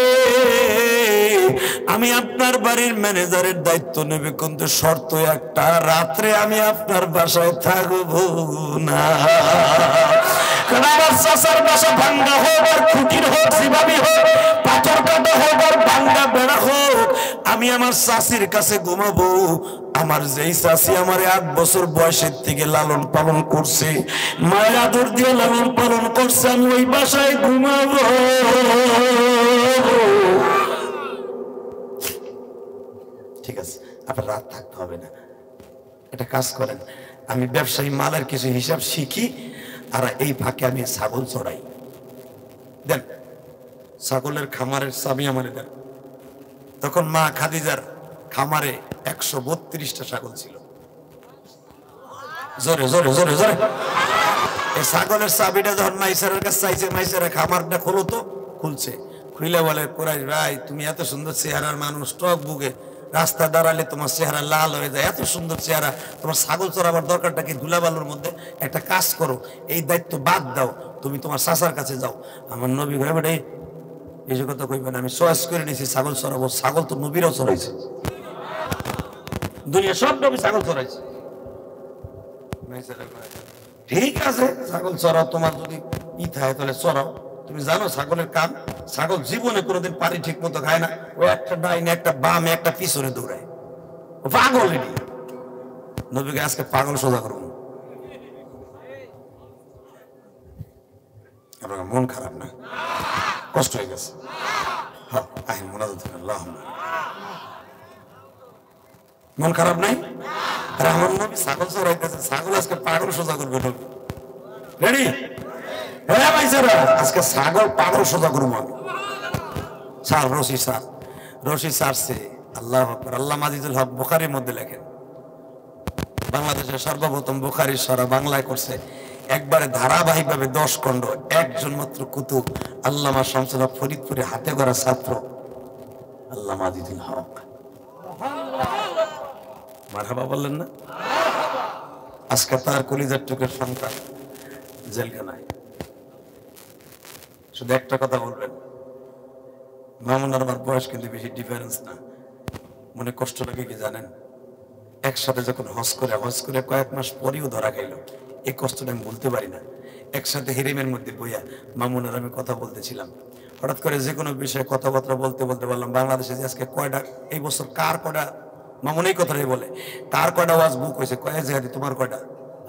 আমি আপনার বাড়ির ম্যানেজারের দায়িত্ব নেবে, কিন্তু শর্ত একটা, রাত্রে আমি আপনার বাসায় থাকবো না। কারণ আমার চাচার বাসা ভাঙ্গা হোক আর খুঁটির হোক, যেভাবে হোক, পাথর কাটা হোক আর ভাঙ্গা বেড়া হোক, আমি আমার চাচির কাছে ঘুমাবো। আমার যেই চাচি আমার 8 বছর বয়সের থেকে লালন পালন করছে, মায়ের আদর দিয়ে লালন পালন করছে, আমি ওই বাসায় ঘুমাবো। ঠিক আছে, আপনার রাত থাকতে হবে না। এটা কাজ করেন, আমি ব্যবসায়ী মালের কিছু হিসাব শিখি, আর এই ফাঁকে আমি ছাগল চড়াই। দেন ছাগলের খামারের চাবি আমারে দেন। তখন মা খাদিজার খামারে 132টা ছাগল ছিল। জোরে জোরে জোরে জোরে এই ছাগলের চাবিটা যখন মাইসারের কাছে চাইছে, মাইসারা খামারটা খোলো তো, খুলছে। খুলে বলে কোরাইশ ভাই তুমি এত সুন্দর চেহারার মানুষ, টক বুকে রাস্তা দাঁড়ালে তোমার চেহারা লাল হয়ে যায়, এত সুন্দর চেহারা, তোমার ছাগল চড়াবার দরকারটা কি ধুলাবালুর মধ্যে? একটা কাজ করো, এই দায়িত্ব বাদ দাও, তুমি তোমার চাচার কাছে যাও। আমার নবী ভাই বেটা এই যে কথা কইবেন, আমি চয়েস করে নিয়েছি ছাগল চড়াবো। ছাগল তো নবীরাও চড়াইছে, দুনিয়া সব নবী ছাগল চড়াইছে। ঠিক আছে ছাগল চড়াও, তোমার যদি থাকে তাহলে চড়াও। তুমি জানো ছাগলের কান, ছাগল জীবনে কোনোদিন পানি ঠিক মতো খায় না, ও একটা ডাইনে একটা বামে একটা পিছনে দৌড়ায়, পাগল। নবীকে আজকে পাগল সোজা করবো। আপনার মন খারাপ না? কষ্ট হয়ে গেছে? মন খারাপ নাই? আমার নবী ছাগল চড়াইতেছে, ছাগল আজকে পাগল সোজা করবে। রেডি? হ্যাঁ ভাই স্যার, আজকে ছাগল পাগল সোজা করবো আমি। স্যার রশি স্যার, রশি ছাড়ছে। আল্লাহ আকবার। আল্লামা আজিজুল হক বুখারীর মধ্যে লেখেন, বাংলাদেশের সর্বপ্রথম বুখারী সারা বাংলায় করছে, একবারে ধারাবাহিকভাবে 10 খণ্ড, একজন মাত্র কুতুব, আল্লামা শামসুল হক ফরিদপুরে হাতে গড়া ছাত্র আল্লামা আজিজুল হক। মারহাবা বললেন না? আজকে তার কলিজার টুকের সন্তান জেলখানায়। শুধু একটা কথা বলবেন, মামুন আর আমার বয়স কিন্তু বেশি ডিফারেন্স না। মনে কষ্ট লাগে কি জানেন? একসাথে যখন হজ করে কয়েক মাস পরেও ধরা খাইল, এই কষ্টটা আমি বলতে পারি না। একসাথে হিরিমের মধ্যে বইয়া মামুন আর আমি কথা বলতেছিলাম, হঠাৎ করে যে কোনো বিষয়ে কথাবার্তা বলতে বললাম বাংলাদেশে যে আজকে কয়টা, এই বছর কার কয়টা, মামুন এই কথাটাই বলে, কার কয়টা ওয়াজ বুক হয়েছে, কয়ে জায়গাতে তোমার কয়টা?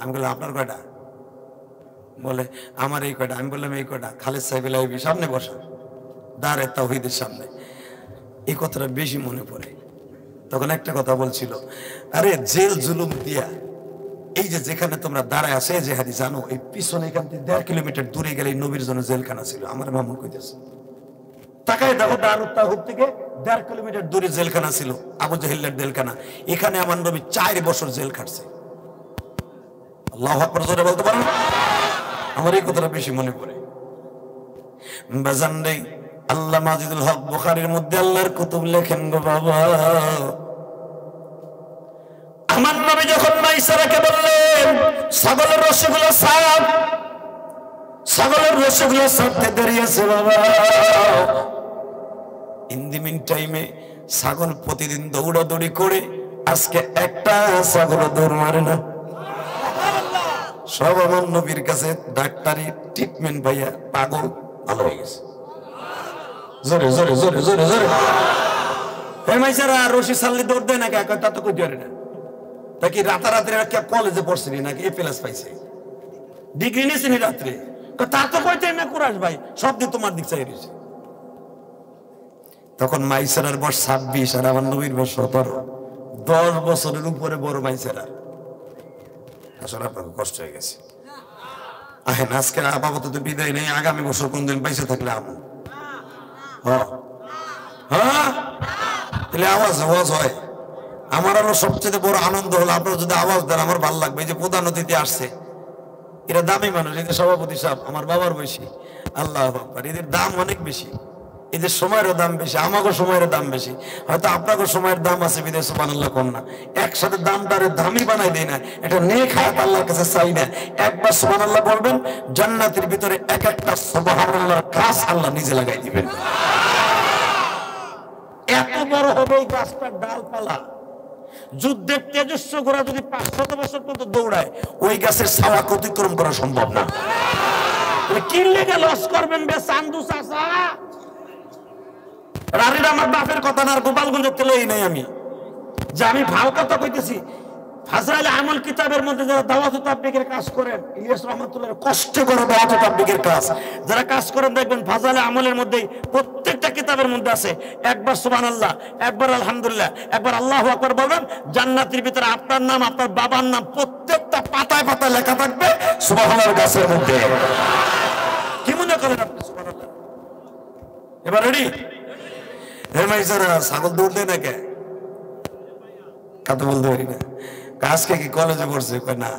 আমি বললাম আপনার কয়টা? বলে আমার এই কয়টা। আমি বললাম এই কয়টা? খালেদ সাহেব লাইবি সামনে বসা, দাঁড়ে তাওহীদের সামনে। এই কথাটা বেশি মনে পড়ে। তখন একটা কথা বলছিল, আরে জেল জুলুম দিয়া এই যে যেখানে তোমরা দাঁড়ায় আসে যে হাদি জানো, এই পিছনে এখান থেকে 1.5 কিলোমিটার দূরে গেলে নবীর জন্য জেলখানা ছিল। আমার মামুন কইতেছে, তাকায় দেখো দারুত তাওহীদ থেকে 1.5 কিলোমিটার দূরে জেলখানা ছিল, আবু জাহেলের জেলখানা। এখানে আমার নবী 4 বছর জেল খাটছে। আল্লাহু আকবার জোরে বলতে পারেন? আমার এই কথাটা বেশি মনে পড়ে। বাজান রে, আল্লাহ মাজিদুল হক বুখারীর মধ্যে আল্লাহর কুতুব লেখেন গো বাবা, আমার নবী যখন মাইসারাকে বললেন ছাগলের রসগুলো সাপ, ছাগলের রসগুলো সাপতে দাঁড়িয়েছে বাবা। ইন দি মিন টাইমে ছাগল প্রতিদিন দৌড়াদৌড়ি করে আজকে একটা ছাগল দৌড় মারে না। সব আমার নবীর কাছে ডাক্তারি ট্রিটমেন্ট পাইয়া পাগল ভালো হয়ে গেছে। জোরে জোরে জোরে জোরে জোরে মাইসারা রশি ছাড়লে দৌড় দেয় নাকি? তা তো কই পারে না। তা কি রাতারাত্রি কলেজে পড়ছিনি নাকি এ প্লাস পাইছে, ডিগ্রি নিয়েছিনি রাত্রে? তা তো কইতে না কুরাস ভাই, সব দিক তোমার দিক চাই রয়েছে। তখন মাইসারার বয়স 26 আর আমার নবীর বয়স 17, 10 বছরের উপরে বড় মাইসারা। আসলে আপনাকে কষ্ট হয়ে গেছে। আহেন আজকে আপাতত তো বিদায় নেই, আগামী বছর কোনদিন পাইসে থাকলে আমু তাহলে আওয়াজ হয়। আমার আরো সবচেয়ে বড় আনন্দ হলো আপনারা যদি আওয়াজ দেন আমার ভালো লাগবে। এই যে প্রধান অতিথি আসছে, এরা দামি মানুষ, এদের সভাপতি সাহেব আমার বাবার বয়সী, আল্লাহু আকবার, এদের দাম অনেক বেশি, এদের সময়েরও দাম বেশি, আমাকে সময়ের দাম বেশি। হয়তো আপনাকে সময়ের দাম আছে বিদেশ, সুবহানাল্লাহ কম না, একসাথে দামটারে দামি বানাই দেয় না। এটা নেক হায়াত আল্লাহর কাছে চাই না। একবার সুবহানাল্লাহ বলবেন, জান্নাতের ভিতরে এক একটা সুবহানাল্লাহর গাছ আল্লাহ নিজে লাগাই দিবেন। এত বড় হবে এই গাছটার ডালপালা, যুদ্ধের তেজস্ব ঘোড়া যদি 500 বছর পর্যন্ত দৌড়ায় ওই গাছের ছায়া অতিক্রম করা সম্ভব না। কিনলে গেলে লস করবেন বে চান্দু চাচা। রানীর আমার বাপের কথা না, আর গোপালগঞ্জের তেলেই নাই আমি যে আমি ভালো কথা কইতেছি। ফাজাইল আমল কিতাবের মধ্যে যারা দাওয়াত ও তাবলীগের কাজ করেন, ইলিয়াস রহমাতুল্লাহ কষ্ট করে দাওয়াত ও তাবলীগের কাজ যারা কাজ করেন, দেখবেন ফাজাইল আমলের মধ্যে প্রত্যেকটা কিতাবের মধ্যে আছে একবার সুবহানাল্লাহ, একবার আলহামদুলিল্লাহ, একবার আল্লাহু আকবার বলবেন, জান্নাতের ভিতরে আপনার নাম, আপনার বাবার নাম প্রত্যেকটা পাতায় পাতায় লেখা থাকবে সুবহানাল্লাহর গাছের মধ্যে। কি মনে করেন আপনি? সুবহানাল্লাহ। এবার রেডি? হে মাইজারা, ছাগল দৌড় দেয় না কে? কথা বলতে পারি না। আজকে কি কলেজে পড়ছে? কয় না।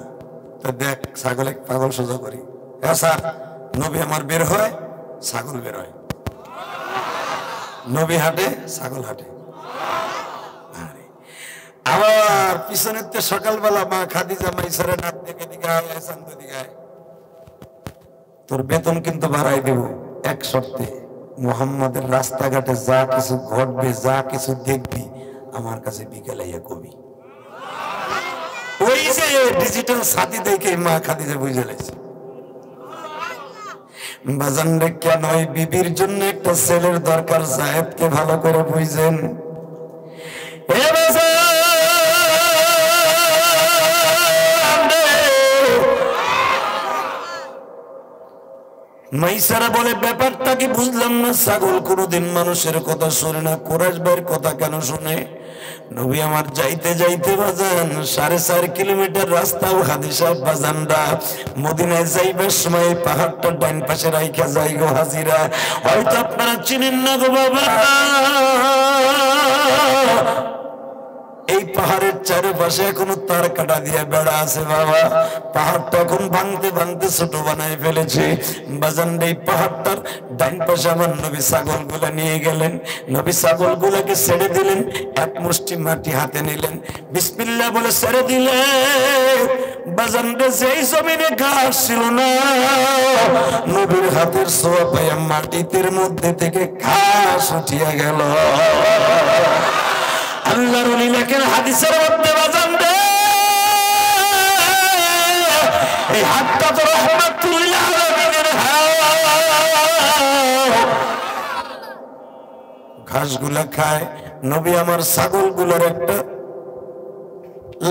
তো দেখ ছাগলে পাগল সোজা করি। হ্যাঁ স্যার, নবী আমার বের হয়, ছাগল বের হয়। নবী হাঁটে, ছাগল হাঁটে। আবার পিছনের তো সকালবেলা মা খাদিজা মাইসারে নাক দেখে দিঘায়, দিঘায় তোর বেতন কিন্তু বাড়াই দেব এক শর্তে, মুহাম্মাদের রাস্তাঘাটে যা কিছু ঘটবে, যা কিছু দেখবি আমার কাছে বিকেলে কবি। ওই যে ডিজিটাল সাথী দেখে মা খাদিজা বুঝে লেছে। বাজান রে, কেন ওই বিবির জন্য একটা ছেলের দরকার, জায়েদকে ভালো করে বুঝেন। মাইসারা বলে, ব্যাপারটা কি বুঝলাম না, ছাগল কোনোদিন মানুষের কথা শোনে না, কুরাইশ ভাইয়ের কথা কেন শুনে? নবী আমার যাইতে যাইতে বাজান 4.5 কিলোমিটার রাস্তাও হাদিসা বাজানরা মদিনায় যাইবার সময় পাহাড়টা ডান পাশে রাইখা যাই গো হাজিরা। হয়তো আপনারা চিনেন না গো বাবা, এই পাহাড়ের চারপাশে এখনো তার কাটা দিয়ে বেড়া আছে বাবা। পাহাড় তখন ভাঙতে ভাঙতে ছোট বানায় ফেলেছে বাজান। এই পাহাড়টার ডান পাশে আমার নবী ছাগলগুলা নিয়ে গেলেন। নবী ছাগলগুলাকে ছেড়ে দিলেন, এক মুষ্টি মাটি হাতে নিলেন, বিসমিল্লাহ বলে ছেড়ে দিলেন। বাজান রে যেই জমিনে ঘাস ছিল না, নবীর হাতের ছোঁয়া পাইয়া মাটির মধ্যে থেকে ঘাস উঠিয়া গেল। আল্লাহর ওলি লেখেন হাদিসের মধ্যে বাজান রে, এই হাতটা তো রহমাতুল আলামিনের ঘাসগুলা খায়। নবী আমার ছাগলগুলোর একটা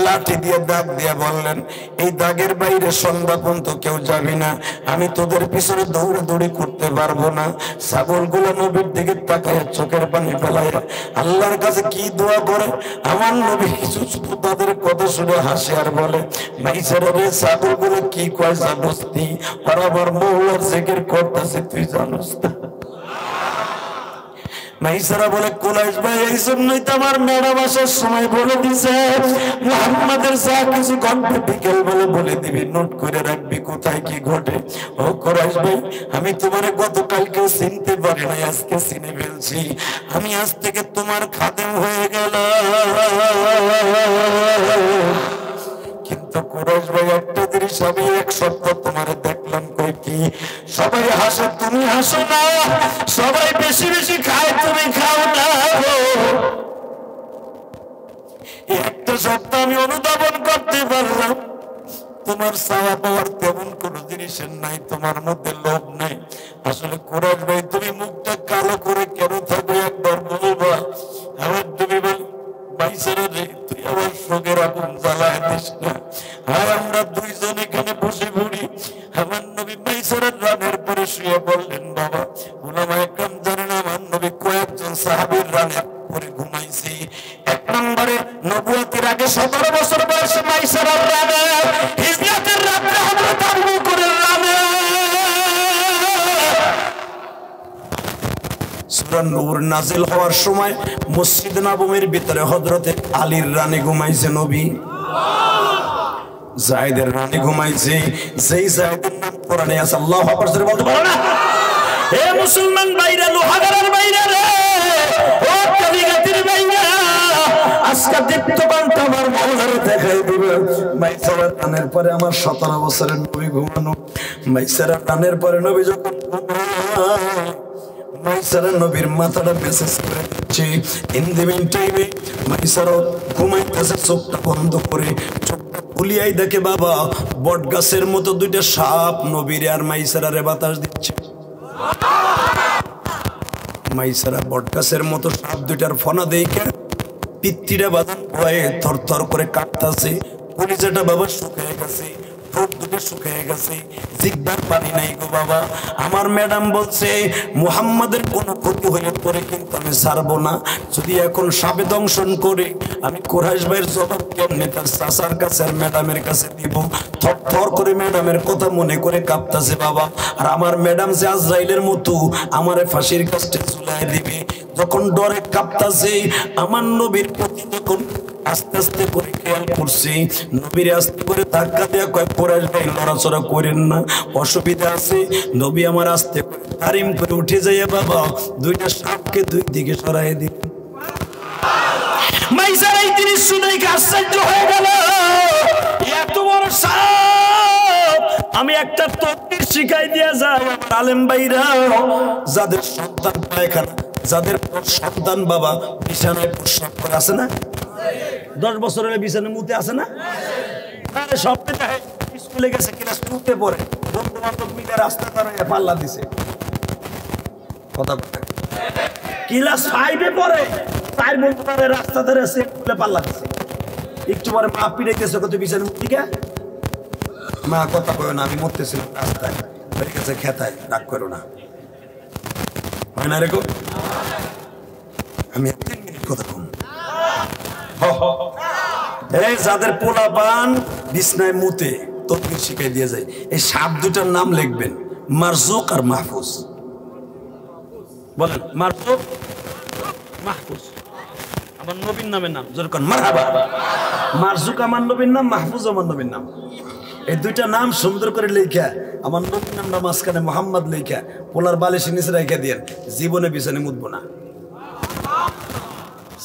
লাঠি দিয়ে দাগ দিয়ে বললেন, এই দাগের বাইরে সন্ধ্যা পর্যন্ত কেউ যাবি না, আমি তোদের পিছনে দৌড়াদৌড়ি করতে পারবো না। ছাগলগুলো নবীর দিকে তাকায় চোখের পানি ফেলায় আল্লাহর কাছে কি দোয়া করে। আমার নবী কিছু শুধু তাদের কথা শুনে হাসে আর বলে, ভাইসারা রে ছাগলগুলো কি কয় জানোস নি, ওরা আমার মৌলার জিকির করতেছে, তুই জানোস না। মাইসারা বলে, কুলাইশ ভাই এই জন্যই তো আমার ম্যাডাম আসার সময় বলে দিছে মুহাম্মাদের যা কিছু ঘটবে বিকেল বলে দিবি, নোট করে রাখবি কোথায় কি ঘটে। ও কুলাইশ ভাই, আমি তোমার গতকালকেও চিনতে পারি নাই, আজকে চিনে ফেলছি। আমি আজ থেকে তোমার খাদেম হয়ে গেল। কিন্তু কুরাইশ ভাই একটা জিনিস আমি এক সপ্তাহ তোমার দেখলাম, কই কি সবাই হাসে তুমি হাসো না, সবাই বেশি বেশি খায় তুমি খাও না। একটা সপ্তাহ আমি অনুধাবন করতে পারলাম তোমার চাওয়া পাওয়ার তেমন কোন জিনিসের নাই, তোমার মধ্যে লোভ নাই। আসলে কুরাইশ ভাই তুমি মুখটা কালো করে কেন থাকো একবার বলবা। আমার তুমি বল ভাইসারা রে, তুই আমার শোকের আগুন জ্বালায় দিস না। আর আমরা দুইজন এখানে বসে পড়ি। আমার নবী ভাইসারার রানের পরে শুয়ে বললেন, বাবা উলামায়ে কেরাম জানেন আমার নবী কয়েকজন সাহাবীর রানের পরে ঘুমাইছে। এক নম্বরে নবুয়তের আগে 17 বছর বয়সে ভাইসারার রানে, হিজরতের রাতে হযরত আবু বকরের রানে। সূরা নূর নাজিল হওয়ার সময় মসজিদ নববীর ভিতরে হযরতে আলীর রানে ঘুমাইছে নবী। যায়েদের রানে ঘুমাইছে, যেই যায়েদের নাম কোরআনে আছে। আল্লাহু আকবার জোরে বলতে পারো না? হে মুসলমান ভাইরা, লোহাগাড়ার ভাইরা রে, ও কালিগাতির ভাইরা, আজকে দীপ্তবানটা আমার মাওলার দেখাই দিবে। মাইসারার রানের পরে আমার 17 বছরের নবী ঘুমানো। মাইসারার রানের পরে নবী যখন ঘুমায়, মাইসারা নবীর মাথাটা মেসেজ করে দিচ্ছে। ইন দি মিন টাইমে মাইসারা ঘুমাইতেছে চোখটা বন্ধ করে। চোখটা খুলিয়াই দেখে বাবা বট গাছের মতো দুইটা সাপ নবীরে আর মাইসারারে বাতাস দিচ্ছে। মাইসারা বট গাছের মতো সাপ দুইটার ফনা দেখে পিত্তিটা বাদান ভয়ে থরথর করে কাঁপতাছে। কলিজাটা বাবা শুকিয়ে গেছে, ঠোঁট দুটো শুকিয়ে গেছে, জিহ্বার পানি নাই গো বাবা। আমার ম্যাডাম বলছে মুহাম্মাদের কোনো ক্ষতি হলে পরে কিন্তু আমি ছাড়বো না। যদি এখন সাপে দংশন করে আমি কুরাইশ ভাইয়ের জবাব কেমনে তার চাচার কাছে আর ম্যাডামের কাছে দিব। থরথর করে ম্যাডামের কথা মনে করে কাঁপতাছে বাবা। আর আমার ম্যাডাম যে আজরাইলের মতো আমারে ফাঁসির কাছে ঝুলাই দিবে। যখন ডরে কাঁপতাছে, আমার নবীর প্রতি যখন আস্তে আস্তে করে খেয়াল করছি, নবীরে আস্তে করে ধাক্কা দেয়া কয়েক কুরাইশ ভাই লড়াচড়া করেন না, অসুবিধা আছে। নবী আমার আস্তে করে তারিম করে উঠে যাইয়া বাবা দুইটা সাপকে দুই দিকে সরাই দিন। মাইসারা এই জিনিস শুনে আশ্চর্য হয়ে গেল, এত বড় সাপ। আমি একটা তকবীর শিখাই দিয়া যাই আমার আলেম ভাইরা, যাদের সন্তান পায়খানা, যাদের সন্তান বাবা বিছানায় প্রস্রাব করে, আছে না? 10 বছরের বিছানায় মুতে আছে না? আরে সবটা স্কুলে গেছে ক্লাস 2-তে পড়ে, বন্ধু বান্ধব মিলে রাস্তা দাঁড়ায় পাল্লা দিছে। কথা ক্লাস 5-এ পড়ে, 4 বন্ধু ধরে রাস্তা ধরে খুলে পাল্লা দিছে। একটু পরে মা পিড়াইতেছে, কত বিছানা মুক্তি কে মা কথা কয় না, আমি মরতেছিলাম রাস্তায়, হয়ে গেছে খেতায়, রাগ করো না, হয় না এরকম? আমি 3 মিনিট কথা কম। এই যাদের পোলা পান বিছনায় মুতে তকবীর শিখাই দিয়ে যায়, এই সাপ দুটার নাম লিখবেন, মারজুক আর মাহফুজ। বলেন মারজুক, মাহফুজ। আমার নবীর নামের নাম যেরকম মারহাবা। মারজুক আমার নবীর নাম, মাহফুজ আমার নবীর নাম। এই দুইটা নাম সুন্দর করে লেখা, আমার নবীর নামটা মাঝখানে মোহাম্মদ লেখা পোলার বালিশের নিচে রেখে দিয়েন, জীবনে পিছনে মুতবো না।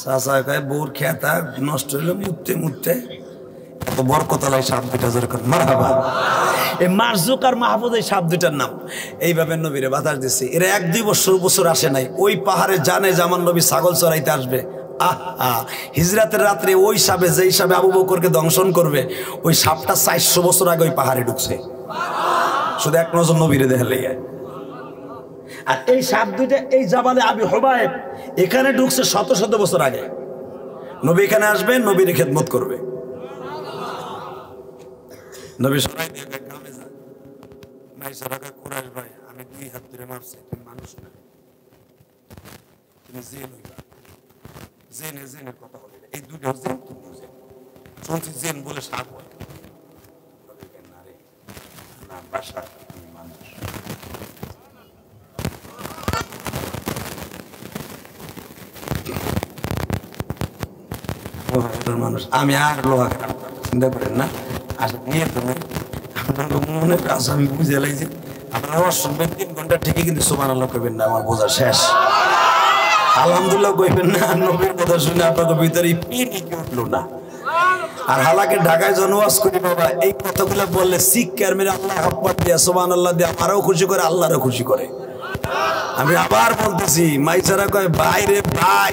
চাচা কয় বউর খেতা নষ্ট হইলো মুততে মুততে, এত বরকতলায় সাপ দুইটা যেরকম মারহাবা। এই মারজুক আর মাহফুজ এই সাপ দুইটার নাম। এইভাবে নবীরে বাতাস দিচ্ছে। এরা 1-2 বছর আসে নাই। ওই পাহাড়ে জানে যে আমার নবী ছাগল চড়াইতে আসবে। হিজরাতের রাত্রে ওই সাপে, যেই সাপে আবু বকরকে দংশন করবে, ওই সাপটা 400 বছর আগে ওই পাহাড়ে ঢুকছে, শুধু এক নজর নবীরে দেখলে। আর এই সাপ দুইটা এই জাবালে আবি হুবায়েব এখানে ঢুকছে 100 বছর আগে। নবী এখানে আসবে, নবীর খেদমত করবে। নবী সরাই দিয়ে গ্রামে যায়, মাইসা রাখা কুরাইশ ভাই, আমি 2 হাত ধরে মারছি, তুমি মানুষ না, তুমি জেন হইবা। জেনের কথা বলে এই দুটো জেন, তুমি জেন শুনছি, জেন বলে সাপ হয়। নবী কেন না রে, না বাসা, তুমি মানুষ। মানুষ আমি আর লোহা চিন্তা করেন না, আসলে নিয়ে তুমি আপনার মনে কাজ আমি বুঝে লাগছি। আপনারা শুনবেন 3 ঘন্টা ঠিকই, কিন্তু সুবহানাল্লাহ কইবেন না, আমার বোঝা শেষ। আলহামদুলিল্লাহ কইবেন না, নবীর কথা শুনে আপনাদের ভিতরে পিনি কি উঠলো না। আর হালাকে ঢাকায় জনওয়াজ করি বাবা, এই কথাগুলো বললে শিক্ষার মেরে আল্লাহ আকবার দিয়া সুবহানাল্লাহ দিয়া আমারও খুশি করে, আল্লাহরও খুশি করে। আমি আবার বলতেছি, মাইসারা কয় ভাই রে ভাই,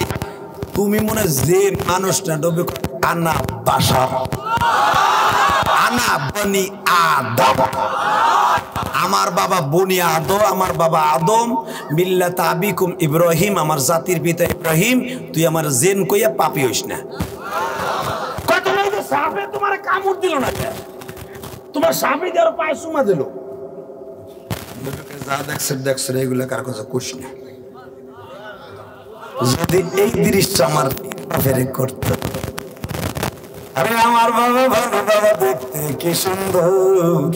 তুমি মনে যে মানুষ না, নবী আনা বাশার, আনা বনি আদম, আমার বাবা বনি আদম, আমার বাবা আদম, মিল্লাত আবিকুম ইব্রাহিম, আমার জাতির পিতা ইব্রাহিম, তুই আমার জেন কইয়া পাপী হইস না। কত লাগে সাপে তোমার কামড় দিল না, তোমার সাপে যার পায়ে চুমা দিল, যা দেখছ এগুলা কার কথা কইস না। যদি এই দৃশ্য আমার ফেরে করত, আরে আমার বাবা বাবা দেখতে কি সুন্দর,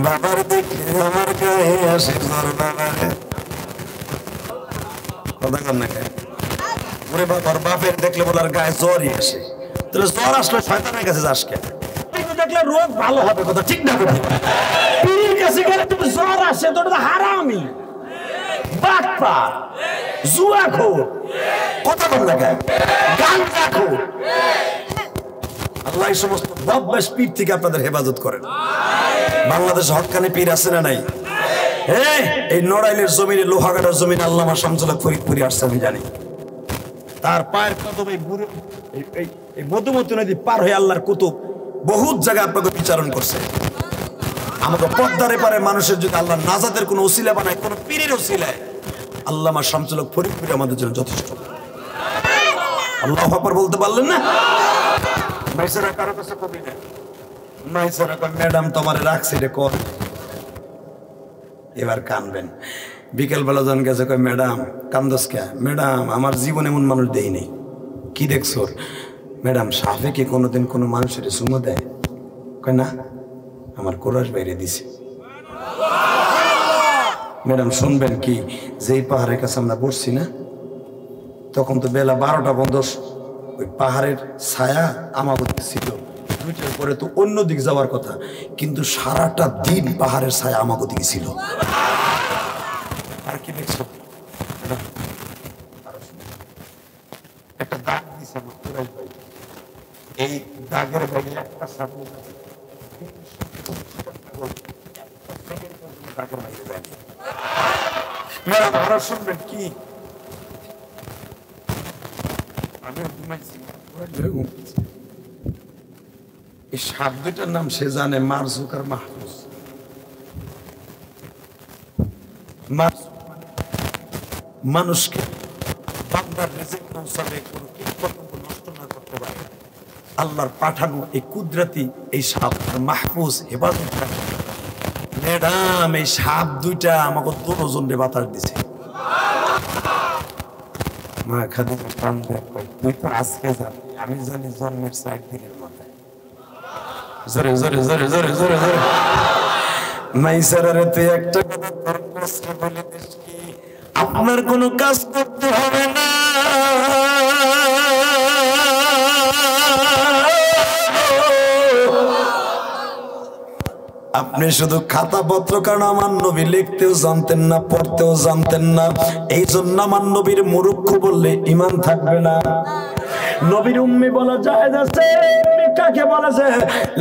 বাবার দেখলে আমার গায়ে আসে জ্বর। বাবারে কথা কর না, ওরে বাবার বাপের দেখলে বলার গায়ে জ্বরই আসে। তাহলে জ্বর আসলে শয়তানের কাছে যাস কেন? দেখলে রোগ ভালো হবে, কথা ঠিক না? পীরের কাছে গেলে তুমি জ্বর আসে, তো ওটা হারামি, বাটপার, জুয়াখোর, কথা বল না কেন, গাঁজাখোর। আল্লাহ এই সমস্ত বদমাশ পীর থেকে আপনাদের হেফাজত করেন। বাংলাদেশ হক্কানি পীর আছে না নাই? এই নড়াইলের জমিনে, লোহাগাড়ার জমিনে আল্লামা শামসুল ফরিদপুরি আসছে, আমি জানি। তার পায়ের কদম এই মধুমতি নদী পার হয়ে আল্লাহর কুতুব বহুত জায়গায় আপনাকে বিচারণ করছে। আমাকে পদ্মারে পারে মানুষের যদি আল্লাহ নাজাতের কোনো ওসিলা বানায়, কোনো পীরের ওসিলায়, আল্লামা শামসুল ফরিদপুরি আমাদের জন্য যথেষ্ট। আল্লাহু আকবার বলতে পারলেন না? মাইসারা কারো কাছে কবি না, মাইসারা কয় ম্যাডাম তোমারে রাখছি রে কর। এবার কানবেন। বিকেলবেলা জন গেছে, কয় ম্যাডাম কান্দস কে? ম্যাডাম আমার জীবনে এমন মানুষ দেই নেই। কি দেখছো? ম্যাডাম সাফে কি কোনোদিন কোনো মানুষের সুমো দেয়? কয় না, আমার কোরআশ বাইরে দিছে। ম্যাডাম শুনবেন কি, যেই পাহাড়ের কাছে আমরা বসছি না, তখন তো বেলা 12টা পর্যন্ত ওই পাহাড়ের ছায়া আমাদের ছিল, 2টার পরে তো অন্য দিক যাওয়ার কথা, কিন্তু সারাটা দিন পাহাড়ের ছায়া আমাকে দিকে ছিল। আর কি দেখছো? একটা দাগ দিছে আমার কোরআশ ভাই, এই দাগের বাইরে একটা সামনে শুনবেন কি, এই সাপ দুটার নাম সে জানে, মারজুক আর মাহফুজ। মানুষকে বান্দার রিজিক পৌঁছাবে, কোনো কীটপতঙ্গ নষ্ট না করতে পারে, আল্লাহর পাঠানো এই কুদরতি এই সাপ মাহফুজ হেফাজত করে। ম্যাডাম এই সাপ দুইটা আমাকে 2 জনরে বাতাস দিছে। মা খাদি তুই তো আজকে যাবি, আমি জানি জন্মের 4 দিনের মাথায়। জোরে জোরে জোরে জোরে জোরে জোরে মাইসারারে তুই একটা কথা কষ্ট বলে দিস কি, আপনার কোনো কাজ করতে হবে না, আপনি শুধু খাতাপত্র, কারণ আমার নবী লিখতেও জানতেন না, পড়তেও জানতেন না, এই জন্য আমার নবীর মূর্খ বললে ঈমান থাকবে না। নবীর উম্মি বলা যায় যাচ্ছে, কাকে বলেছে?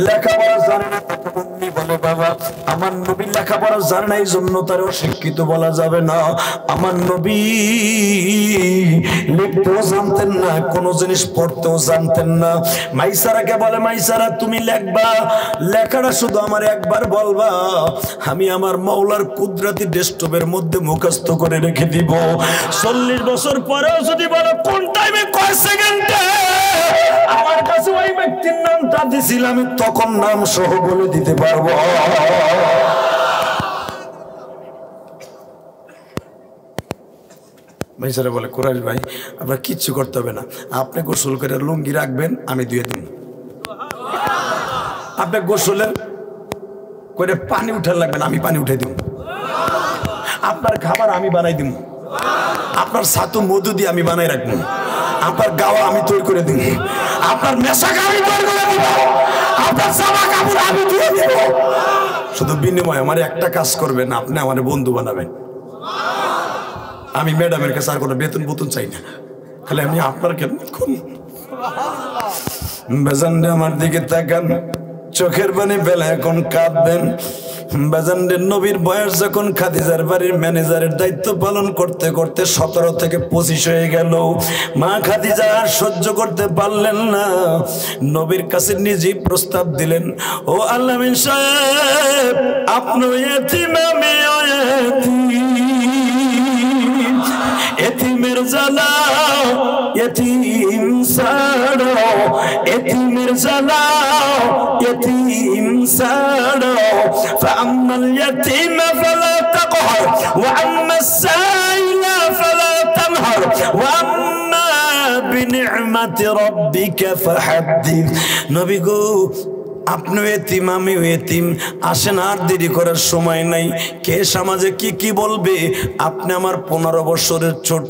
লেখাপড়া জানে না উম্মি বলে। বাবা, আমার নবী লেখাপড়া জানে না, এই জন্য তার অশিক্ষিত বলা যাবে না। আমার নবী লিখতেও জানতেন না, কোনো জিনিস পড়তেও জানতেন না। মাইসারাকে বলে, মাইসারা তুমি লেখবা, লেখাটা শুধু আমার একবার বলবা, আমি আমার মাওলার কুদরতি ডেস্কটপের মধ্যে মুখস্থ করে রেখে দিব। 40 বছর পরেও যদি বলো কোন টাইমে কয় সেকেন্ডে আমার কাছে ওই ব্যক্তির নামটা দিছিলাম, আমি তখন নাম সহ বলে দিতে পারবো। ভাইসারা বলে, কুরাইশ ভাই আপনার কিচ্ছু করতে হবে না, আপনি গোসল করে লুঙ্গি রাখবেন, আমি ধুয়ে দিব। আপনি গোসলের করে পানি উঠার লাগবেন, আমি পানি উঠে দিব। আপনার খাবার আমি বানাই দিব, আপনার ছাতু মধু দিয়ে আমি বানাই রাখবো, আপনার গাওয়া আমি তৈরি করে দিব, আপনার মেশাক আমি তৈরি করে দিব, আপনার জামা কাপড় আমি দিয়ে দিব। শুধু বিনিময়ে আমার একটা কাজ করবেন, আপনি আমার বন্ধু বানাবেন। আমি ম্যাডামের কাছে আর কোনো বেতন বুতন চাই না, খালি আমি আপনার কেন বেজানরে আমার দিকে তাকান, চোখের পানি বেলা এখন কাঁদবেন। বেজানরে নবীর বয়স যখন খাদিজার বাড়ির ম্যানেজারের দায়িত্ব পালন করতে করতে 17 থেকে 25 হয়ে গেল, মা খাদিজা আর সহ্য করতে পারলেন না, নবীর কাছে নিজেই প্রস্তাব দিলেন, ও আল্লামিন সাহেব, আপনি এতিম, আমিও এতিম, এতিমের জ্বালা এতিম ছাড়ো, এতিমের জ্বালা এতিম ছাড়ো। فأما اليتيم فلا تقهر وأما السائل فلا تنهر وأما بنعمة ربك فحدث। নবী গো, আপনি এতিম, আমিও এতিম, আসেন আর দেরি করার সময় নাই। কে সমাজে কি কি বলবে? আপনি আমার 15 বছরের ছোট,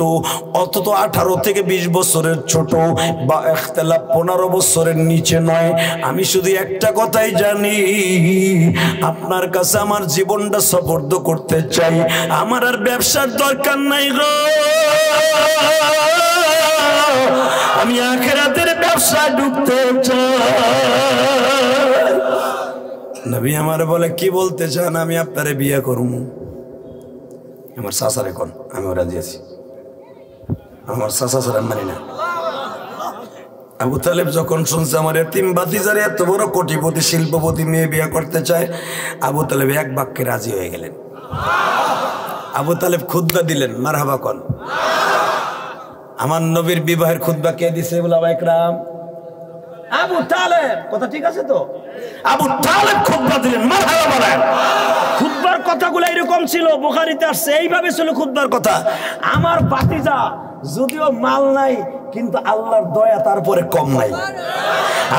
অন্তত 18 থেকে 20 বছরের ছোট, বা ইখতিলাফ 15 বছরের নিচে নয়। আমি শুধু একটা কথাই জানি, আপনার কাছে আমার জীবনটা সুপর্দ করতে চাই, আমার আর ব্যবসার দরকার নাই গো, আমি আখিরাতের ব্যবসা ঢুকতে চাই। নবী আমার বলে, কি বলতে চান? আমি আপনারে বিয়ে করব। আমার চাচারে কোন, আমি রাজি আছি, আমার চাচা ছাড়া মানি না। আবু তালেব যখন শুনছে আমার এতিম ভাতিজারে এত বড় কোটিপতি শিল্পপতি মেয়ে বিয়ে করতে চায়, আবু তালেব এক বাক্যে রাজি হয়ে গেলেন। আবু তালেব খুতবা দিলেন, মারহাবা কোন। আমার নবীর বিবাহের খুতবা কে দিছে? ওলামা ইকরাম। আবু তালেব, কথা ঠিক আছে তো? আবু তালেব খুতবা দিলেন, মারহাবা বলেন। খুতবার কথাগুলো এরকম ছিল, বুখারীতে আসছে, এইভাবে ছিল খুতবার কথা। আমার ভাতিজা যদিও মাল নাই, কিন্তু আল্লাহর দয়া তারপরে কম নাই।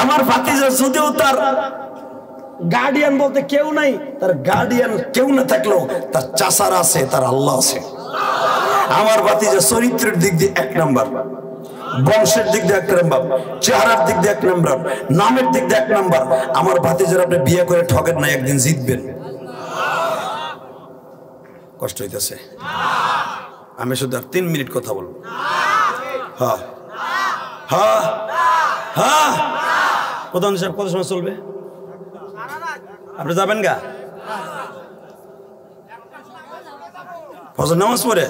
আমার ভাতিজা যদিও তার গার্ডিয়ান বলতে কেউ নাই, তার গার্ডিয়ান কেউ না থাকলেও তার চাচার আছে, তার আল্লাহ আছে। আমার ভাতিজা চরিত্রের দিক দিয়ে 1 নাম্বার, বংশের দিক দিয়ে 1 নাম্বার, চেহারার দিক দিয়ে 1 নাম্বার, নামের দিক দিয়ে 1 নাম্বার। আমার ভাতিজার আপনি বিয়ে করে ঠকেন না, একদিন জিতবেন। কষ্ট হইতেছে? আমি শুধু আর 3 মিনিট কথা বলবো। হ্যাঁ হ্যাঁ হ্যাঁ, প্রধান সাহেব কত সময় চলবে? আপনি যাবেন গা ফজর নামাজ পড়ে?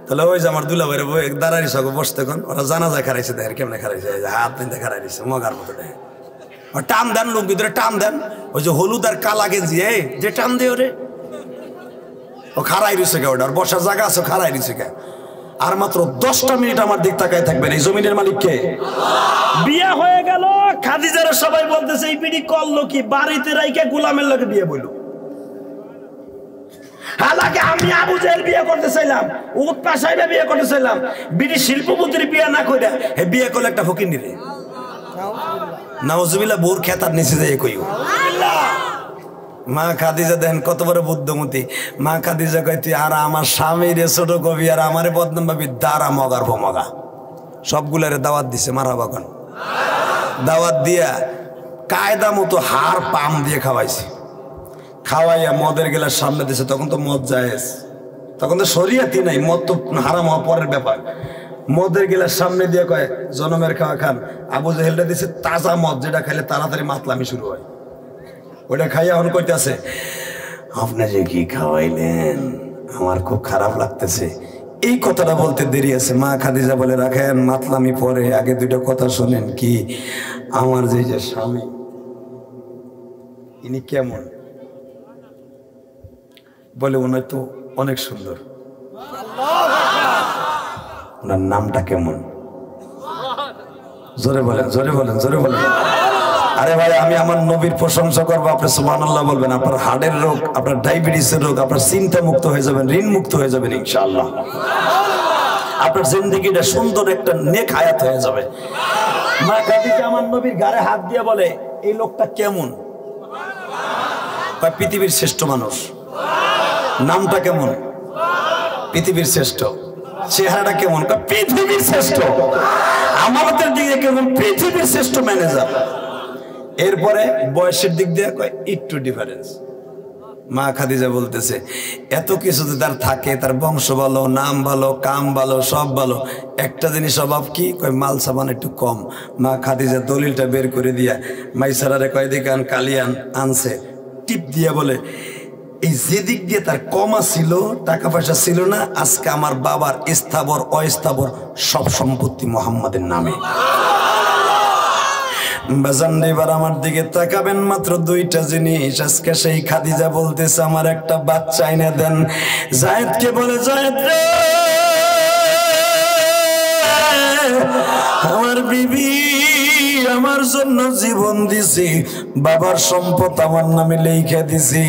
তাহলে ওই যে আমার দুলা ভাইরে দাঁড়াই সঙ্গে বসতে কোন, ওরা জানাজা খারাইছে, দেখেন কেমনে খারাইছে, হাত নিতে খারাই দিচ্ছে মগার মতো। দেখে টান দেন, লোক ভিতরে টান দেন, ওই যে হলুদ আর কালা গেঞ্জি, এই যে টান দিয়ে ওরে, ও খারাই রয়েছে কে, ওটার বসার জায়গা আছে, খারাই রয়েছে কে। আর মাত্র 10টা মিনিট আমার দিক তাকায় থাকবেন। এই জমিনের মালিক কে? বিয়ে হয়ে গেল, খাদিজারা সবাই বলতেছে এই বিড়ি করলো কি, বাড়িতে রাইকে গোলামের লোকে বিয়ে বলল। হালাকে আমি আবু জেহেল বিয়ে করতে চাইলাম, উৎপা সাহেব বিয়ে করতে চাইলাম, বিড়ি শিল্পপতির বিয়ে না করে হে বিয়ে করলে একটা ফকির নিরে। নাউজুবিল্লাহ, বোর খেতার নিচে যায় কইও। মা খাদিজা দেন কত বড় বুদ্ধমতী। মা খাদিজা কয়, তুই আর আমার স্বামীর ছোট কবি আর আমারে বদনাম ভাবি, দাঁড়া মগার ভমগা। সবগুলারে দাওয়াত দিছে, মারহাবা কোন। দাওয়াত দিয়া কায়দা মতো হাড় পাম দিয়ে খাওয়াইছে। খাওয়াইয়া মদের গেলার সামনে দিছে, তখন তো মদ জায়েজ, তখন তো শরিয়াতি নাই, মদ তো হারাম হওয়া পরের ব্যাপার। মদের গেলার সামনে দিয়ে কয় জনমের খাওয়া খান। আবু জাহেলটা দিছে তাজা মদ, যেটা খাইলে তাড়াতাড়ি মাতলামি শুরু হয়। ওইটা খাইয়া এখন কইতাছে, আপনি যে কি খাওয়াইলেন আমার খুব খারাপ লাগতেছে। এই কথাটা বলতে দেরি আছে। মা খাদিজা বলে, রাখেন মাতলামি পরে, আগে দুইটা কথা শোনেন। কি? আমার যে স্বামী ইনি কেমন? বলে, ওনার তো অনেক সুন্দর। ওনার নামটা কেমন? জোরে বলেন, জোরে বলেন, জোরে বলেন। আরে ভাই, আমি আমার নবীর প্রশংসা করবো, আপনি সুবহানাল্লাহ বলবেন। আপনার হার্টের রোগ, আপনার ডায়াবেটিসের রোগ, আপনার চিন্তা মুক্ত হয়ে যাবেন, ঋণ মুক্ত হয়ে যাবেন ইনশাআল্লাহ। আপনার জিন্দেগিটা সুন্দর একটা নেক হায়াত হয়ে যাবে। মা খাদিজা আমার নবীর গায়ে হাত দিয়ে বলে, এই লোকটা কেমন? পৃথিবীর শ্রেষ্ঠ মানুষ। নামটা কেমন? পৃথিবীর শ্রেষ্ঠ। চেহারাটা কেমন? পৃথিবীর শ্রেষ্ঠ। আমাদের দিকে কেমন? পৃথিবীর শ্রেষ্ঠ ম্যানেজার। এরপরে বয়সের দিক দিয়ে কয় একটু ডিফারেন্স। মা খাদিজা বলতেছে, এত কিছু তার থাকে, তার বংশ ভালো, নাম ভালো, কাম ভালো, সব ভালো, একটা জিনিস অভাব কি? কয় মাল সামান একটু কম। মা খাদিজা দলিলটা বের করে দিয়া মাইসারারে কয় দিকে আন, কালিয়ান আনছে, টিপ দিয়া বলে, এই যেদিক দিয়ে তার কমা ছিল, টাকা পয়সা ছিল না, আজকে আমার বাবার স্থাবর অস্থাবর সব সম্পত্তি মোহাম্মদের নামে। বাজান, এবার আমার দিকে তাকাবেন, মাত্র দুইটা জিনিস। আজকে সেই খাদিজা বলতেছে, আমার একটা বাচ্চা এনে দেন। জায়েদকে বলে, জায়েদ রে, আমার বিবি আমার জন্য জীবন দিছি, বাবার সম্পদ আমার নামে লেখা দিছি।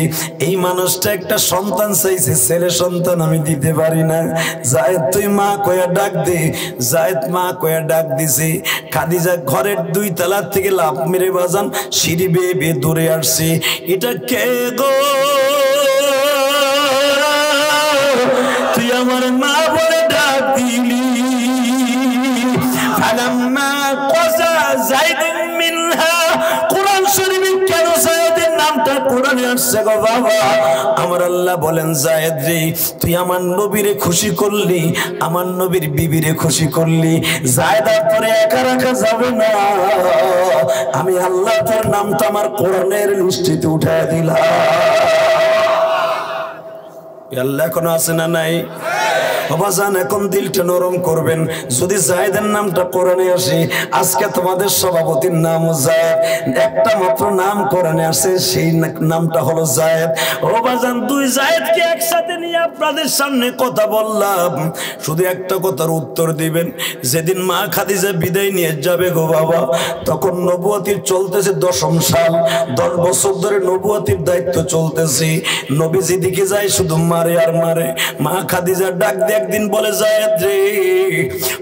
এই মানুষটা একটা সন্তান চাইছে, ছেলে সন্তান আমি দিতে পারি না। জায়েদ তুই মা কয়া ডাক দে। জায়েদ মা কয়া ডাক দিছি। খাদিজা ঘরের 2 তলার থেকে লাফ মেরে বাজান সিঁড়ি বেয়ে বেয়ে দৌড়ে আসছে। এটা কে গো? তুই আমার মা বলে ডাক দিলি। ফালাম্মা ক্বাজা যায়েদুম মিনহা, কোরআন শরীফে কেন যায়েদের নামটা কোরআনে আসছে গো বাবা? আমার আল্লাহ বলেন, জায়েদ রে, তুই আমার নবীরে খুশি করলি, আমার নবীর বিবিরে খুশি করলি। জায়েদ আর পরে একা রাখা যাবে না। আমি আল্লাহ তোর নামটা আমার কোরআনের লিস্টিতে উঠায় দিলাম। আল্লাহ এখনো আছে না নাই? বাবাজান, এখন দিলটা নরম করবেন। যদি জায়েদের নামটা কোরআনে আসে, আজকে তোমাদের সভাপতির নাম জায়েদ, একটা মাত্র নাম কোরআনে আসে, সেই নামটা হলো জায়েদ। ও বাজান, 2 জায়েদকে একসাথে নিয়ে আপনাদের সামনে কথা বললাম, শুধু একটা কথার উত্তর দিবেন। যেদিন মা খাদিজা বিদায় নিয়ে যাবে গো বাবা, তখন নবুয়তির চলতেছে 10ম সাল। 10 বছর ধরে নবুয়তির দায়িত্ব চলতেছে। নবী যেদিকে যায় শুধু মারে আর মারে। মা খাদিজা ডাক দিয়ে একদিন বলে, জায়েদ রে,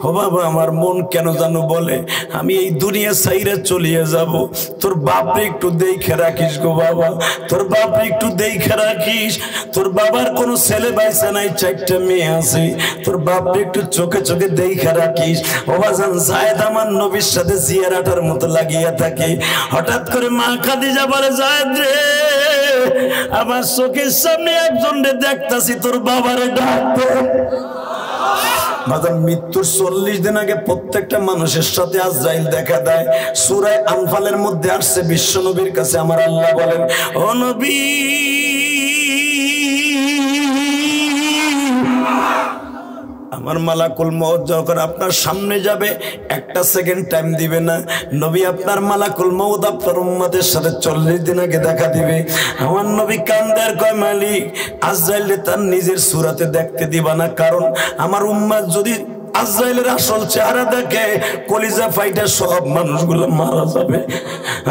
ও বাবা, আমার মন কেন জানো বলে, আমি এই দুনিয়া ছাইরা চলিয়ে যাব। তোর বাপরে একটু দেখে রাখিস গো বাবা, তোর বাপরে একটু দেখে রাখিস। তোর বাবার কোনো ছেলে বাইসা নাই, 4টা মেয়ে আছে। তোর বাপরে একটু চোখে চোখে দেখে রাখিস। ও বাজান, জায়েদ আমার নবীর সাথে জিয়ারাটার মতো লাগিয়ে থাকে। হঠাৎ করে মা খাদিজা বলে, জায়েদ রে, আমার চোখের সামনে একজনকে দেখতাছি, তোর বাবারে ডাক দে। বাজার মৃত্যুর 40 দিন আগে প্রত্যেকটা মানুষের সাথে আজরাইল দেখা দেয়। সূরা আনফালের মধ্যে আসছে, বিশ্ব নবীর কাছে আমার আল্লাহ বলেন, ও নবী, আমার মালাকুল মউত যখন আপনার সামনে যাবে, 1 সেকেন্ড টাইম দিবে না। নবী, আপনার মালাকুল মউত আপনার উম্মতের সাথে 40 দিন আগে দেখা দিবে। আমার নবী কান্দার কয়, মালিক, আজরাইল তার নিজের সূরাতে দেখতে দিবা না, কারণ আমার উম্মত যদি আজরাইলের আসল চেহারা দেখে, কলিজা ফাইটা সব মানুষগুলো মারা যাবে।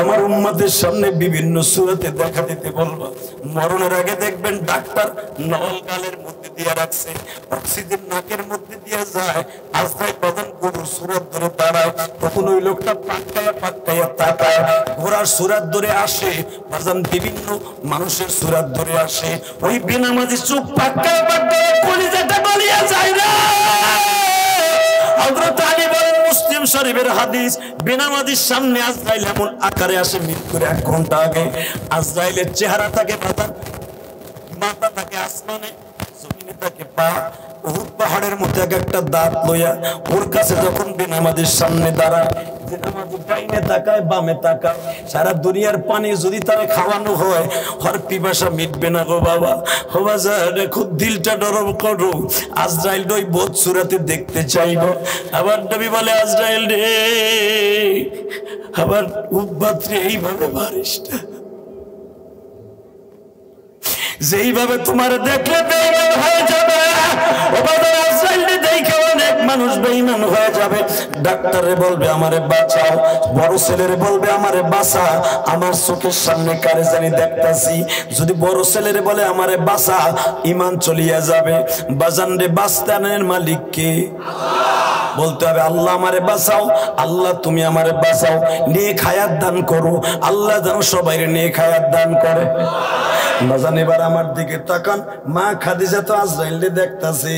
আমার উম্মতের সামনে বিভিন্ন সূরাতে দেখা দিতে বলবা। মরণের আগে দেখবেন ডাক্তার নল গালের মধ্যে দিয়ে রাখছে, অক্সিজেন নাকের মধ্যে দিয়ে যায়। আজরাইল বাদন গরুর সূরত ধরে দাঁড়ায়, তখন ওই লোকটা পাক্কায়া পাক্কায়া তাকায়, ঘোড়ার সূরত ধরে আসে, বাজান বিভিন্ন মানুষের সূরত ধরে আসে। ওই বেনামাজি চোখ পাক্কায়া পাক্কায়া কলিজাটা গলিয়ে যায় না। হযরত আলী বলেন, মুসলিম শরীফের হাদিস, বেনামাজির সামনে আজরাইল এমন আকারে আসে মৃত্যুর 1 ঘন্টা আগে। আজরাইলের চেহারা থাকে মাথা থাকে আসমানে, জমিনে থাকে পা। উহুদ পাহাড়ের মধ্যে একটা দাঁত লইয়া ওর কাছে যখন বেনামাজির সামনে দাঁড়ায়, বেনামাজি ডাইনে তাকায় বামে তাকায়। সারা দুনিয়ার পানি যদি তারে খাওয়ানো হয়, হর পিপাসা মিটবে না গো বাবা। হো বাজার দেখো, দিলটা নরম করো। আজরাইল ওই বোধ সুরাতে দেখতে চাইব। আবার নবী বলে, আজরাইল রে, আবার উম্মতরে এইভাবে মারিস না, যেইভাবে তোমার দেখলে বেঈমান হয়ে যাবে। দেখে অনেক মানুষ বেঈমান হয়ে যাবে। ডাক্তারে বলবে আমারে বাঁচাও, বড় ছেলেরে বলবে আমারে বাঁচা, আমার চোখের সামনে কারে জানি দেখতাছি। যদি বড় ছেলেরে বলে আমারে বাঁচা, ঈমান চলিয়া যাবে। বাজান রে, বাঁচতানের মালিক কে? বলতে হবে আল্লাহ আমারে বাঁচাও, আল্লাহ তুমি আমারে বাঁচাও, নেক হায়াত দান করো। আল্লাহ যেন সবাইরে নেক হায়াত দান করে। বাজান এবার আমার দিকে তাকান। মা খাদিজা তো আজরাইলকে দেখতাছে,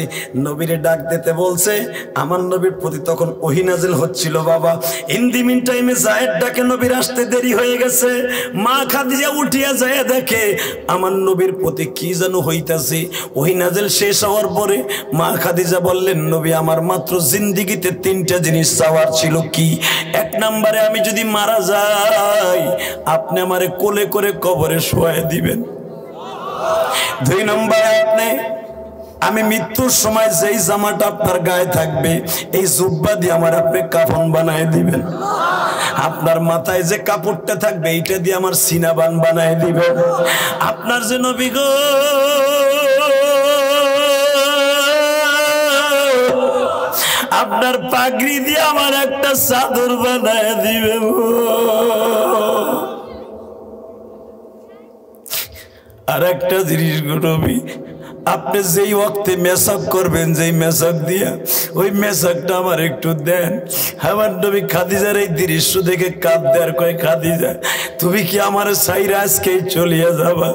নবীরে ডাক দিতে বলছে। আমার নবীর প্রতি তখন ওহী নাযিল হচ্ছিল বাবা। ইন দি মিন টাইমে যায়েদ ডাকে নবীর আসতে দেরি হয়ে গেছে। মা খাদিজা উঠিয়া যায় দেখে আমার নবীর প্রতি কি যেন হইতাছে। ওহী নাযিল শেষ হওয়ার পরে মা খাদিজা বললেন, নবী আমার মাত্র জিন্দেগিতে 3টা জিনিস চাওয়ার ছিল। কি? 1 নম্বরে আমি যদি মারা যাই, আপনি আমারে কোলে করে কবরে শোয়ায় দিবেন। 2 নম্বরে আমি মৃত্যুর সময় যেই জামাটা আপনার গায়ে থাকবে, এই জুব্বা দিয়ে আমার আপনি কাফন বানায় দিবেন। আপনার মাথায় যে কাপড়টা থাকবে, এইটা দিয়ে আমার সিনাবান বানায় দিবেন। আপনার যে নবী গো, আপনার পাগড়ি দিয়ে আমার একটা চাদর বানায় দিবে। আর একটা জিনিস গো নবী, আপনি যেই ওয়াক্তে মেসাক করবেন, যেই মেসাক দিয়া, ওই মেসাকটা আমার একটু দেন। আমার নবী খাদিজার এই দৃশ্য দেখে কাঁদতে আর কয়, খাদিজা তুমি কি আমার সাইরা আজকেই চলিয়া যাবা?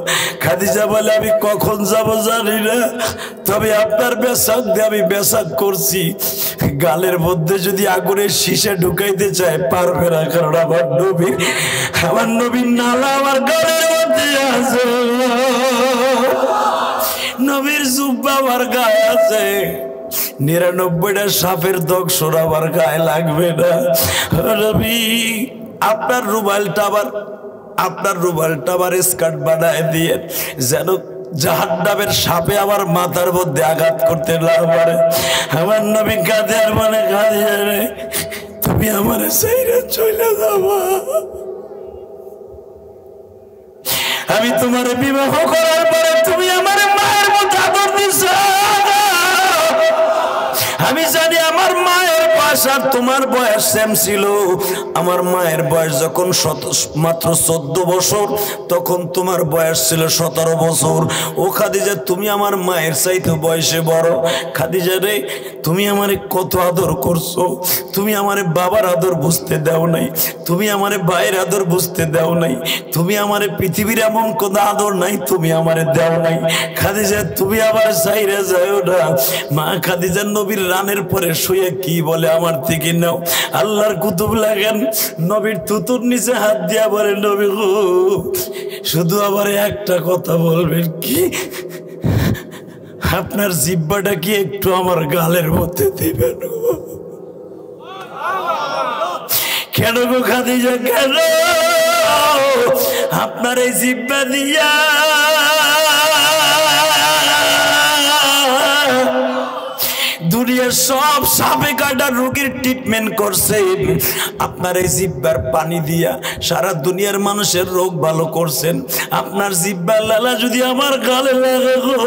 খাদিজা বলে, আমি কখন যাব জানি না, তবে আপনার মেসাক দিয়ে আমি মেসাক করছি। গালের মধ্যে যদি আগুনের শীষে ঢুকাইতে চায় পারবে না, কারণ আমার নবীর নালা আমার গালের মধ্যে আছে, নবীর জুব্বা আমার গায়ে আছে। 99টা সাপের দগ সরাবার গায়ে লাগবে না। নবী আপনার রুমালটা আবার স্কার্ট বানায় দিয়ে, যেন জাহান্নামের সাপে আমার মাথার মধ্যে আঘাত করতে না পারে। আমার নবী কাঁদে আর মানে, কাঁদে রে, তুমি আমার সাইরা চলে যাবা। আমি তোমার বিবাহ করার পরে তুমি আমার মায়ের মতো আদর দিছ। আমি জানি আমার মায়ের বয়স আর তোমার বয়স সেম ছিল। আমার মায়ের বয়স যখন মাত্র 14 বছর, তখন তোমার বয়স ছিল 17 বছর। ও খাদিজা, তুমি আমার মায়ের চাইতে বয়সে বড়। খাদিজা রে, তুমি আমারে কত আদর করছো। তুমি আমারে বাবার আদর বুঝতে দাও নাই, তুমি আমারে ভাইয়ের আদর বুঝতে দাও নাই, তুমি আমারে পৃথিবীর এমন কোনো আদর নাই তুমি আমারে দাও নাই। খাদিজা তুমি আবার সাইরা যাও না। মা খাদিজা নবীর রানের পরে শুয়ে কি বলে, আমার থেকে নাও। আল্লাহর কুতুব লাগেন, নবীর থুতুর নিচে হাত দিয়া বলে, নবী গো, শুধু আবার একটা কথা বলবেন। কি? আপনার জিব্বাটা কি একটু আমার গালের মধ্যে দিবেন? কেন গো খাদিজা, কেন? আপনার এই জিব্বা দিয়া দুনিয়ার সব সাপে কাটা রোগীর ট্রিটমেন্ট করছে। আপনার এই জিব্বার পানি দিয়া সারা দুনিয়ার মানুষের রোগ ভালো করছেন। আপনার জিব্বার লালা যদি আমার গালে লাগে গো,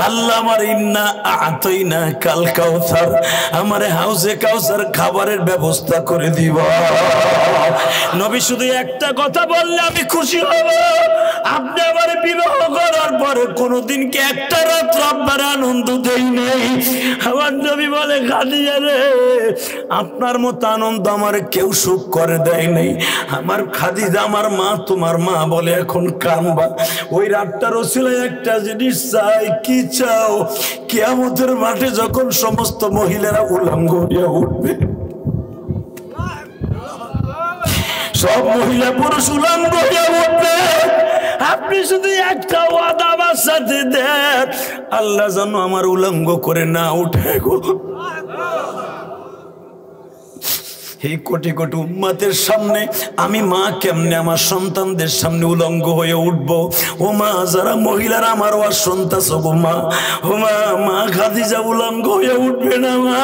আল্লাহ আমার ইন্না আতইনা কাল কাউসার, আমারে হাউজে কাউসার খাবারের ব্যবস্থা করে দিব। নবী শুধু একটা কথা বললে আমি খুশি হব। আপনি আমার বিবাহ করার পরে কোনোদিন কি একটা রাত আপনার আনন্দ দেই নেই? আমার নবী বলে, খাদিজা রে, আপনার মতো আনন্দ আমার কেউ সুখ করে দেয় নাই। আমার খাদিজা, আমার মা, তোমার মা বলে এখন কানবা। ওই রাতটার ওসিলায় একটা জিনিস চাই। কি চাও? কিয়ামতের মাঠে যখন সমস্ত মহিলারা উলঙ্গ হইয়া উঠবে, সব মহিলা পুরুষ উলঙ্গ হয়ে উঠবে। আপনি শুধু একটা ওয়াদা আমার সাথে দেন, আল্লাহ যেন আমার উলঙ্গ করে না উঠে গো। এই কোটি কোটি উম্মতের সামনে আমি মা কেমনে আমার সন্তানদের সামনে উলঙ্গ হয়ে উঠবো? ও মা, যারা মহিলারা আমার ওয়াজ শুনতাছো গো মা, ও মা, মা খাদিজা উলঙ্গ হয়ে উঠবে না মা?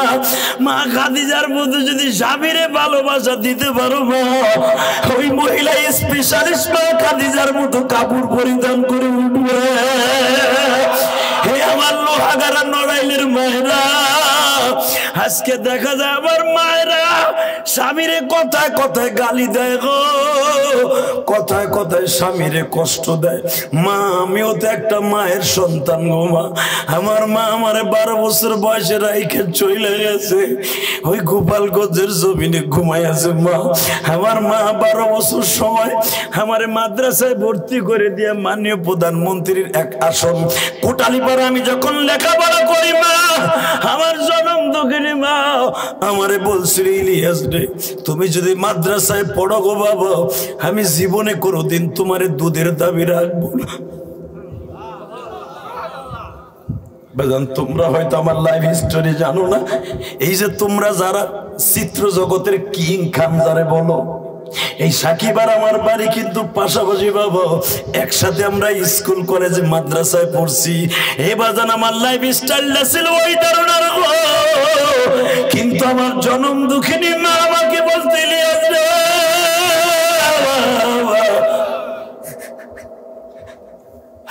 মা খাদিজার মধ্যে যদি স্বামীরে ভালোবাসা দিতে পারো মা, ওই মহিলা স্পেশালিস্ট মা খাদিজার মতো কাপড় পরিধান করে উঠবে। হে আমার লোহাগারা নড়াইলের মায়েরা, আজকে দেখা যায় আমার মায়েরা স্বামীরে কথায় কথায় গালি দেয় গো, কথায় কথায় স্বামীরে কষ্ট দেয়। মা, আমিও তো একটা মায়ের সন্তান গো মা। আমার মা আমারে 12 বছর বয়সে রাইখে চলে গেছে, ওই গোপালগঞ্জের জমিনে ঘুমাই আছে মা। আমার মা 12 বছর সময় আমারে মাদ্রাসায় ভর্তি করে দিয়ে মাননীয় প্রধানমন্ত্রীর এক আসন কোটালীপাড়া আমি যখন লেখাপড়া করি মা, আমার জনম দুঃখিনী মা আমারে বলছিল, ইলিয়াস রে, তুমি যদি মাদ্রাসায় পড়ো গো বাবা, আমি জীবনে কোনোদিন তোমার দুধের দাবি রাখবো না। তোমরা হয়তো আমার লাইফ হিস্টোরি জানো না। এই যে তোমরা যারা চিত্র জগতের কিং খান যারে বলো, এই সাকিব আর আমার বাড়ি কিন্তু পাশাপাশি বাবা, একসাথে আমরা স্কুল কলেজে মাদ্রাসায় পড়ছি। এই বাজান আমার লাইফ স্টাইলটা ছিল ওই ধরনের, কিন্তু আমার জনম দুঃখিনী মা আমাকে বলতে, ইলিয়াস রে,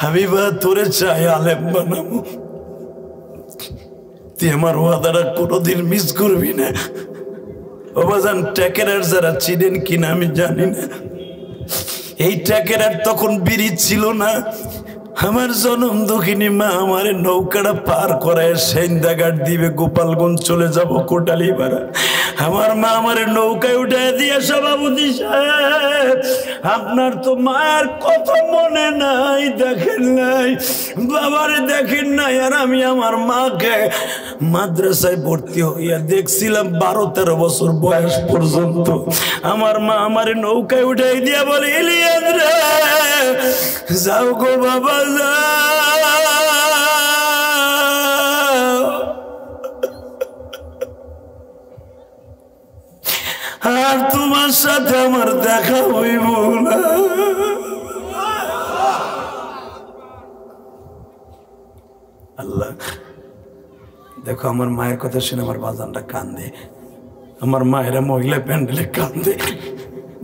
আমি বা তোরে চাই আলেম বানাবো, তুই আমার ওয়াদাটা কোনোদিন মিস করবি না। ও বাজান, ট্যাকেরার যারা চিনেন কিনা আমি জানি না, এই ট্যাকেরার তখন ব্রিজ ছিল না। আমার জনম দুঃখিনী মা আমার নৌকাটা পার করায় সেন্দাঘাট দিবে গোপালগঞ্জ চলে যাব কোটালীপাড়া। আমার মা আমার নৌকায় উঠায় দিয়ে, সভাপতি সাহেব আপনার তো মায়ের কথা মনে নাই, দেখেন নাই, বাবারে দেখেন নাই। আর আমি আমার মাকে মাদ্রাসায় ভর্তি হইয়া দেখছিলাম 12-13 বছর বয়স পর্যন্ত। আমার মা আমার নৌকায় উঠাই দিয়া বলে, ইলিয়াস রে, যাও গো বাবা যাও, আর তোমার সাথে আমার দেখা হইব না। আল্লাহ, দেখো আমার মায়ের কথা শুনে আমার বাজানটা কান্দে, আমার মায়েরা মহিলা প্যান্ডেলে কান্দে।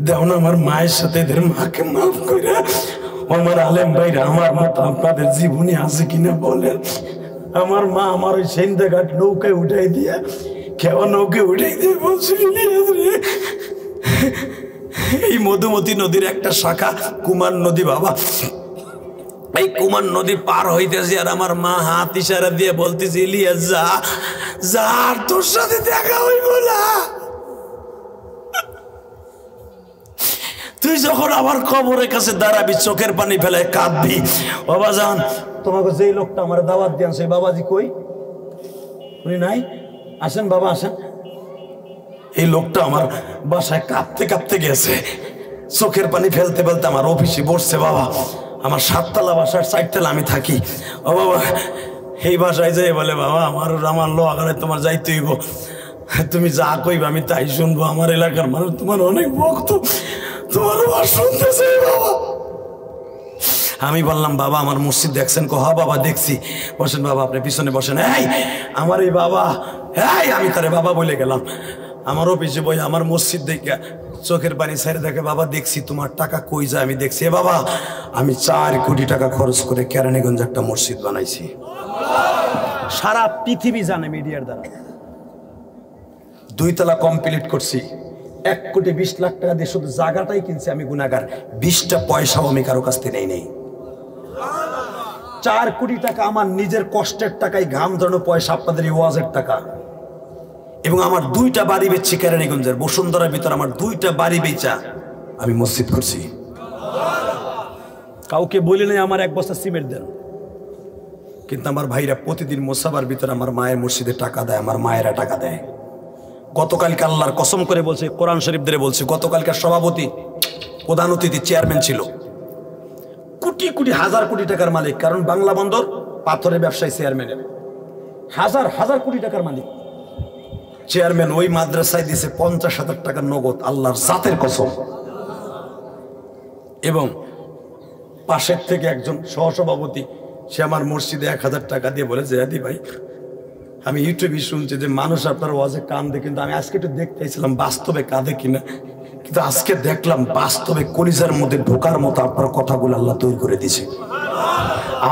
দেও না আমার মায়ের সাথে এদের মাকে মাফ করে। আমার আলেম ভাইরা, আমার মতো আপনাদের জীবনী আছে কিনা বলেন? আমার মা আমার ওই সেন্দাঘাট নৌকায় উঠাই দিয়া, কেমন নৌকায় উঠাই দিয়ে বলছিল, এই মধুমতি নদীর একটা শাখা কুমার নদী বাবা, এই কুমার নদী পার হইতেছি, আর আমার মা হাত ইশারা দিয়ে বলতেছি, ইলিয়াস যা যা, তোর সাথে দেখা হইব না। তুই যখন আমার কবরের কাছে দাঁড়াবি, চোখের পানি ফেলায় কাঁদবি। বাবা যান, তোমাকে যেই লোকটা আমার দাওয়াত দিয়ে আনছে, বাবাজি কই? উনি নাই? আসেন বাবা আসেন। এই লোকটা আমার বাসায় কাঁদতে কাঁদতে গেছে, চোখের পানি ফেলতে ফেলতে আমার অফিসে বসছে বাবা। আমার 7 তলা বাসার 4 তলা আমি থাকি। ও বাবা, এই বাসায় যাই বলে, বাবা আমার লোহাগাড়ায় তোমার যাইতে হইব, তুমি যা কইবা আমি তাই শুনবো। আমার এলাকার মানুষ তোমার অনেক ভক্ত, তোমার ওয়াজ শুনতেছে বাবা। আমি বললাম, বাবা আমার মসজিদ দেখছেন? কহ বাবা দেখছি। বসেন বাবা, আপনি পিছনে বসেন। এই আমার এই বাবা, এই আমি তারে বাবা বলে গেলাম। আমার অফিসে বই আমার মসজিদ দেখে চোখের পানি ছেড়ে দেখে, বাবা দেখছি তোমার টাকা কই যায় আমি দেখছি। বাবা আমি 4 কোটি টাকা খরচ করে কেরানীগঞ্জ একটা মসজিদ বানাইছি, সারা পৃথিবী জানে মিডিয়ার দ্বারা। 2 তলা কমপ্লিট করছি, 1,20,00,000 টাকা দিয়ে শুধু জায়গাটাই কিনছি আমি গুনাহগার। 20টা পয়সাও আমি কারো কাছ থেকে নেই। 4 কোটি টাকা আমার নিজের কষ্টের টাকায়, ঘাম ধরানো পয়সা, আপনাদের ওয়াজের টাকা। এবং আমার 2টা বাড়ি বেচছি কেরানীগঞ্জের বসুন্ধরার ভিতর, আমার 2টা বাড়ি বেচা আমি মসজিদ করছি। কাউকে বলি নাই আমার 1 বস্তা সিমেন্ট দেন, কিন্তু আমার ভাইরা প্রতিদিন মোসাবার ভিতরে আমার মায়ের মসজিদে টাকা দেয়, আমার মায়েরা টাকা দেয়। গতকালকে আল্লাহর কসম করে বলছে, কোরআন শরীফ ধরে বলছে, গতকালকার সভাপতি প্রধান অতিথি চেয়ারম্যান ছিল, কোটি কোটি হাজার কোটি টাকার মালিক। কারণ বাংলা বন্দর পাথরের ব্যবসায়ী চেয়ারম্যানের হাজার হাজার কোটি টাকার মালিক চেয়ারম্যান। ওই মাদ্রাসায় দিয়েছে 50,000 টাকার নগদ, আল্লাহর জাতের কসম। এবং পাশের থেকে একজন সহসভাপতি, সে আমার মসজিদে 1000 টাকা দিয়ে বলে যে, আদি ভাই, আমি ইউটিউবে শুনছি যে মানুষ আপনার ওয়াজে কাঁদে, কিন্তু আমি আজকে একটু দেখতেছিলাম বাস্তবে কাঁদে কিনা, কিন্তু আজকে দেখলাম বাস্তবে কলিজার মধ্যে ঢোকার মতো আপনার কথাগুলো আল্লাহ তৈরি করে দিয়েছে।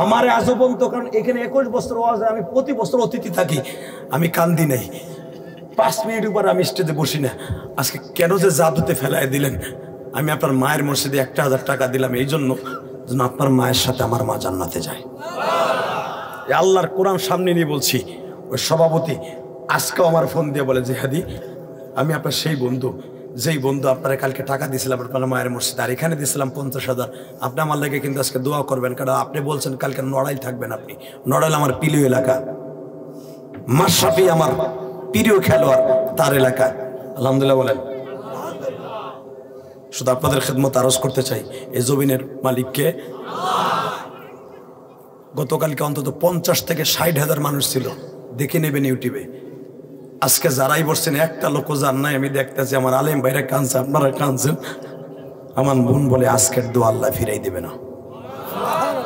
আমার আজবন্ত, কারণ এখানে 21 বছর ওয়াজে আমি প্রতি বছর অতিথি থাকি, আমি কান্দি নাই, 5 মিনিট উপর আমি স্টেজে বসি না। আজকে কেন যে জাদুতে ফেলাই দিলেন। আমি আপনার মায়ের মসজিদে 1000 টাকা দিলাম এই জন্য যেন আপনার মায়ের সাথে আমার মা জান্নাতে যায়। আল্লাহর কোরআন সামনে নিয়ে বলছি। ওই সভাপতি আজকেও আমার ফোন দিয়ে বলে যে, হাদি, আমি আপনার সেই বন্ধু, যেই বন্ধু আপনারা কালকে টাকা দিয়েছিলাম আপনার মায়ের মসজিদে, আর এখানে দিয়েছিলাম 50,000। আপনি আমার লাগে কিন্তু আজকে দোয়া করবেন, কারণ আপনি বলছেন কালকে নড়াইল থাকবেন। আপনি নড়াইল আমার প্রিয় এলাকা, মাশরাফি আমার প্রিয় খেলোয়াড়, তার এলাকা। আলহামদুলিল্লাহ বলেন। শুধু আপনাদের খেদমত আরজ করতে চাই, এই জমিনের মালিককে। গতকালকে অন্তত 50 থেকে 60,000 মানুষ ছিল, দেখে নেবেন ইউটিউবে। আজকে যারাই বসছেন একটা লোক যার নাই, আমি দেখতেছি আমার আলেম ভাইরা কাঁদছে, আপনারা কাঁদছেন। আমার বোন বলে আজকের দোয়া আল্লাহ ফিরাই দেবে না।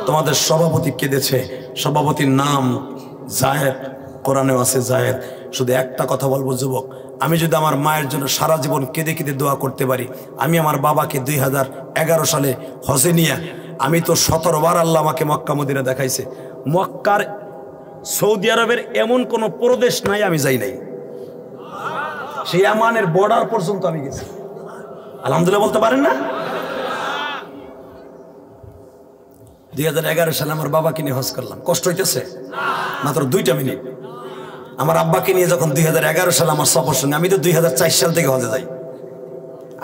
তোমাদের সভাপতি কেঁদেছে, সভাপতির নাম জায়েদ, কোরআনেও আছে জায়েদ। শুধু একটা কথা বলবো যুবক, আমি যদি আমার মায়ের জন্য সারা জীবন কেঁদে কেঁদে দোয়া করতে পারি, আমি আমার বাবাকে 2011 সালে হজে নিয়ে, আমি তো 17 বার আল্লাহ আমাকে মক্কা মদিনা দেখাইছে। মক্কার সৌদি আরবের এমন কোন প্রদেশ নাই আমি যাই নাই, সেই ইয়ামানের বর্ডার পর্যন্ত আমি গেছি। আলহামদুলিল্লাহ বলতে পারেন না? 2011 সালে আমার বাবাকে নিয়ে হজ করলাম। কষ্ট হইতেছে? মাত্র 2টা মিনিট। আমার আব্বাকে নিয়ে যখন 2011 সালে আমার সফর শুনি, আমি তো 2004 সাল থেকে হজে যাই।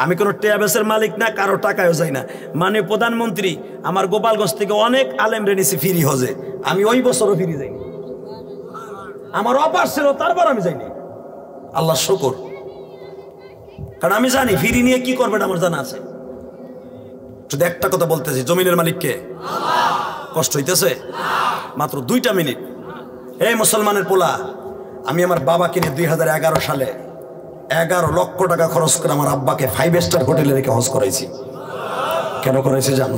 আমি কোনো ট্রাভেলসের মালিক না, কারো টাকায়ও যাই না। মাননীয় প্রধানমন্ত্রী আমার গোপালগঞ্জ থেকে অনেক আলেম রেনিছি ফিরি হজে, আমি ওই বছরও ফিরি যাইনি। আমার অপার ছিল, তারপর আমি যাইনি। আল্লাহ শুকর, কারণ আমি জানি ফিরি নিয়ে কি করবেন আমার জানা আছে। শুধু একটা কথা বলতেছি, জমিনের মালিককে কষ্ট হইতেছে? মাত্র 2টা মিনিট। এই মুসলমানের পোলা, আমি আমার বাবাকে নিয়ে 2011 সালে 11 লক্ষ টাকা খরচ করে আমার আব্বাকে 5 স্টার হোটেলে রেখে হজ করাইছি। কেন করাইছি জানো?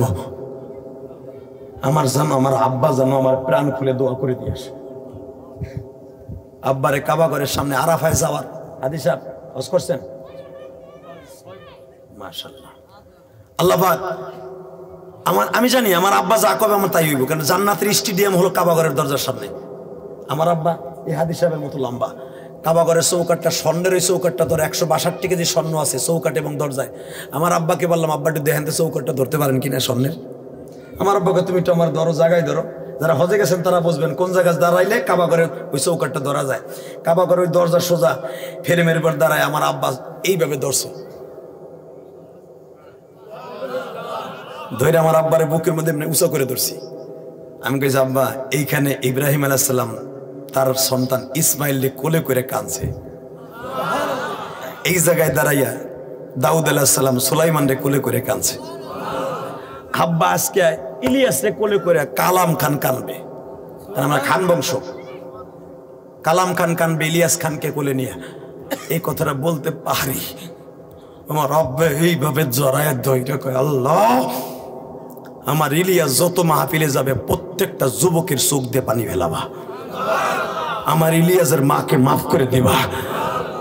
আমার আব্বা জানো আমার প্রাণ খুলে দোয়া করে দিয়ে আসে। আব্বারে কাবা ঘরের সামনে আরাফায় যাওয়ার, হাদি সাহেব হজ করছেন? মাশাআল্লাহ, আল্লাহ পাক আমি জানি আমার আব্বা যা কবে আমার তাই হইব, কারণ জান্নাতের স্টেডিয়াম হলো কাবা ঘরের দরজার সামনে। আমার আব্বা এই হাদি সাহেবের মতো লম্বা। কাবা ঘরের চৌকাটটা স্বর্ণের, ওই চৌকাটটা ধরে 162 কেজি স্বর্ণ আছে চৌকাট এবং দরজায়। আমার আব্বাকে বললাম, আব্বা একটু দেখেন তো চৌকাটটা ধরতে পারেন কিনা স্বর্ণের। আমার আব্বাকে, তুমি একটু আমার ধরো, জায়গায় ধরো। যারা হজে গেছেন তারা বুঝবেন কোন জায়গায় দাঁড়াইলে কাবা ঘরের ওই চৌকাটটা ধরা যায়। কাবা ঘরের ওই দরজা সোজা ফেরেমের উপর দাঁড়ায় আমার আব্বা এইভাবে ধরছে, ধরে আমার আব্বারে বুকের মধ্যে উঁচা করে ধরছি। আমি কইছি, আব্বা এইখানে ইব্রাহিম আলাইহিস সালাম তার সন্তান ইসমাইলকে কোলে করে কাঁদছে, এই জায়গায় দাঁড়াইয়া দাউদ আলাইহিস সালাম সুলাইমানকে কোলে করে কাঁদছে। আব্বা আজকে ইলিয়াসকে কোলে করে কালাম খান কানবে, কারণ আমরা খান বংশ। কালাম খান কানবে ইলিয়াস খানকে কোলে নিয়ে। এই কথাটা বলতে পারি, আমার আব্বা এইভাবে জড়ায় ধইটা কয়, আল্লাহ আমার ইলিয়াস যত মাহফিলে যাবে প্রত্যেকটা যুবকের চোখ দিয়ে পানি ফেলাবা, আমার ইলিয়াসের মাকে মাফ করে দিবা,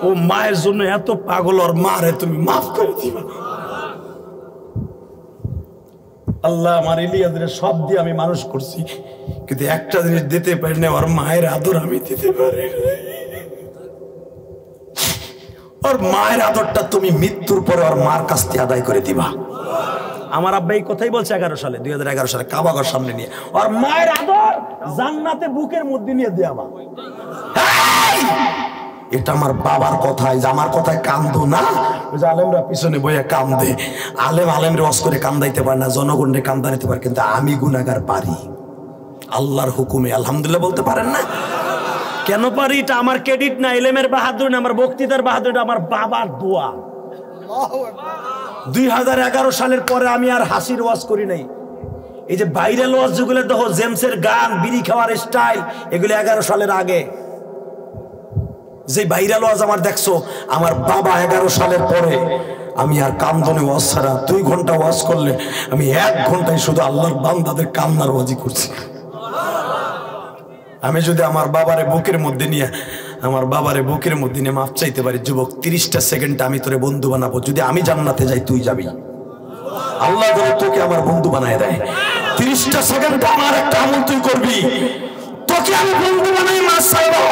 ও মায়ের জন্য এত পাগল, ওর মারে তুমি মাফ করে দিবা। আল্লাহ আমার ইলিয়াসের সব দিয়ে আমি মানুষ করছি, কিন্তু একটা জিনিস দিতে পারি না, ওর মায়ের আদর আমি দিতে পারি। ওর মায়ের আদরটা তুমি মৃত্যুর পরে ওর মার কাছ থেকে আদায় করে দিবা। আমার আব্বা এই কথাই বলছে 2011 সালে কাবা ঘর সামনে নিয়ে, ওর মায়ের আদর জান্নাতে বুকের মধ্যে নিয়ে দেওয়া। এটা আমার বাবার কথাই, আমার কথায় কান্দো না। আলেমরা পিছনে বইয়া কান্দে, আলেমরে ওয়াজ করে কান্দাইতে পারে না, জনগণকে কান্দাইতে পারে, কিন্তু আমি গুনাহগার পারি আল্লাহর হুকুমে। আলহামদুলিল্লাহ বলতে পারেন না? কেন পারি এটা আমার ক্রেডিট না, এলেমের বাহাদুর না, আমার বক্তৃতার বাহাদুর, আমার বাবার দোয়া। 2011 সালের পরে আমি আর হাসির ওয়াজ করি নাই। এই যে ভাইরাল ওয়াজ যেগুলো দেখো, জেমসের গান, বিড়ি খাওয়ার স্টাইল, এগুলো 11 সালের আগে। যে ভাইরাল ওয়াজ আমার দেখছো, আমার বাবা 11 সালের পরে আমি আর কান্দনে ওয়াজ ছাড়া 2 ঘন্টা ওয়াজ করলে আমি 1 ঘন্টায় শুধু আল্লাহর বান্দাদের কান্নার ওয়াজই করছি। আমি যদি আমার বাবারে বুকের মধ্যে নিয়ে মাফ চাইতে পারি, যুবক 30টা সেকেন্ড আমি তোরে বন্ধু বানাবো। যদি আমি জান্নাতে যাই তুই যাবি, আল্লাহ যদি তোকে আমার বন্ধু বানায় দেয়, 30টা সেকেন্ড আমার একটা আমল তুই করবি, তোকে আমি বন্ধু বানাই মাফ চাইবো।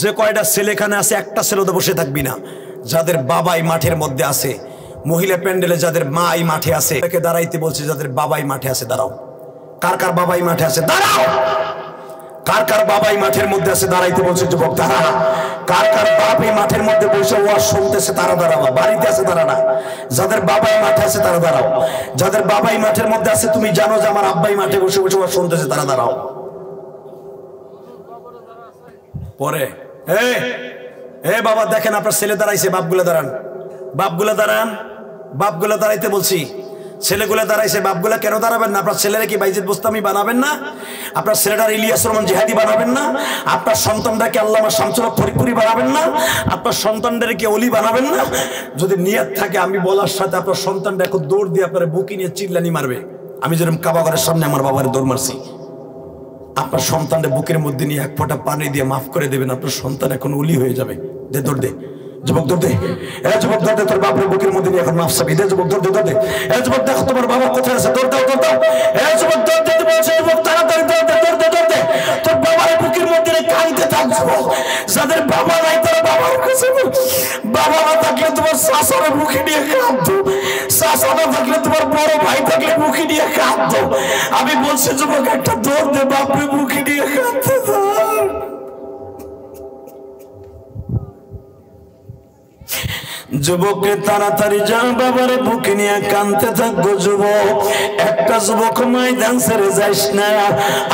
যে কয়টা ছেলে এখানে আছে, একটা ছেলে তো বসে থাকবি না। যাদের বাবাই মাঠের মধ্যে আছে, মহিলা প্যান্ডেলে যাদের মাই মাঠে আছে, তাকে দাঁড়াইতে বলছে। যাদের বাবাই মাঠে আছে দাঁড়াও। কার কার বাবাই মাঠে আছে দাঁড়াও। কার কার বাবাই মাঠের মধ্যে আছে দাঁড়াইতে বলছে, যুবক দাঁড়া। কার কার বাপ এই মাঠের মধ্যে বসে ওয়াজ শুনতেছে তারা দাঁড়াবা, বাড়িতে আছে তারা না। যাদের বাবাই মাঠে আছে তারা দাঁড়াও। যাদের বাবাই মাঠের মধ্যে আছে, তুমি জানো যে আমার আব্বাই মাঠে বসে বসে ওয়াজ শুনতেছে, তারা দাঁড়াও। পরে বাবা দেখেন আপনার ছেলে দাঁড়াইছে, বাপগুলো দাঁড়ান, বাপগুলো দাঁড়ান, বাপগুলো দাঁড়াইতে বলছি। ছেলেগুলো দাঁড়াইছে, বাপগুলা কেন দাঁড়াবেন না? আপনার ছেলেরা কি বাইজিদ বোস্তামি বানাবেন না? আপনার ছেলেটার ইলিয়াস রহমান জিহাদি বানাবেন না? আপনার সন্তানটাকে আল্লামা শামসুল হক ফরিদপুরি বানাবেন না? আপনার সন্তানদেরকে ওলি বানাবেন না? যদি নিয়ত থাকে, আমি বলার সাথে আপনার সন্তানটা এখন দৌড় দিয়ে আপনার বুকি নিয়ে চিল্লানি মারবে। আমি যেরকম কাবাঘরের সামনে আমার বাবার দৌড় মারছি, আপনার সন্তানটা বুকের মধ্যে নিয়ে 1 ফোঁটা পানি দিয়ে মাফ করে দেবেন, আপনার সন্তান এখন ওলি হয়ে যাবে। দে দৌড় দে যুবক, দৌড় দে। যুবক দৌড় দে, তোর বাপের বুকের মধ্যে নিয়ে এখন মাফ চাবি। দে যুবক, দৌড় দে, দৌড় দে। যুবক দেখো তোমার বাবা কোথায় আছে, দৌড় দাও, দৌড় দাও। যুবক দৌড় দিতে বলছে, যুবক তাড়াতাড়ি দৌড় দে, দৌড় দে, দৌড় দে। তোর বাবার বুকের মধ্যে কাঁদতে থাকবো। যাদের বাবা নাই তারা বাবার কাছে, বাবা না থাকলে তোমার শাশুর বুকে নিয়ে কাঁদতো, শাশু না থাকলে তোমার বড় ভাই থাকলে বুকে নিয়ে কাঁদতো। আমি বলছি যুবক একটা দৌড় দে, বাপরে বুকে নিয়ে কাঁদতে থাক। যুবককে তাড়াতাড়ি যা, বাবারে বুকে নিয়ে কাঁদতে থাকবো। যুবক একটা যুবক ময়দান ছেড়ে যাইস না।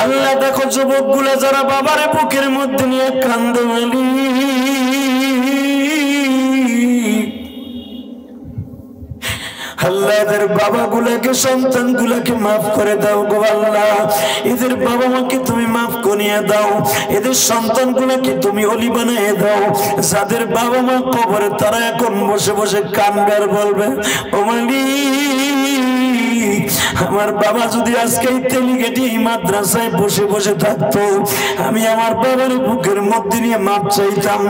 আল্লাহ দেখো যুবক গুলা যারা বাবারে বুকের মধ্যে নিয়ে কান্দে, আল্লাহ এদের বাবা গুলাকে, সন্তান গুলাকে মাফ করে দাও গো আল্লাহ। এদের বাবা মাকে তুমি মাফ করিয়ে দাও, এদের সন্তান গুলাকে তুমি ওলি বানিয়ে দাও। যাদের বাবা মা কবরে, তারা এখন বসে বসে কান্দার বলবে, ও মালিক, আমার বাবা যদি আজকে তেলিগেটি মাদ্রাসায় বসে বসে থাকতো, আমি আমার বাবার বুকের মধ্যে নিয়ে মাপ চাইতাম।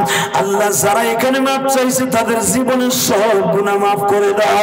আল্লাহ যারা এখানে মাপ চাইছে, তাদের জীবনের সব গুনাহ মাফ করে দাও।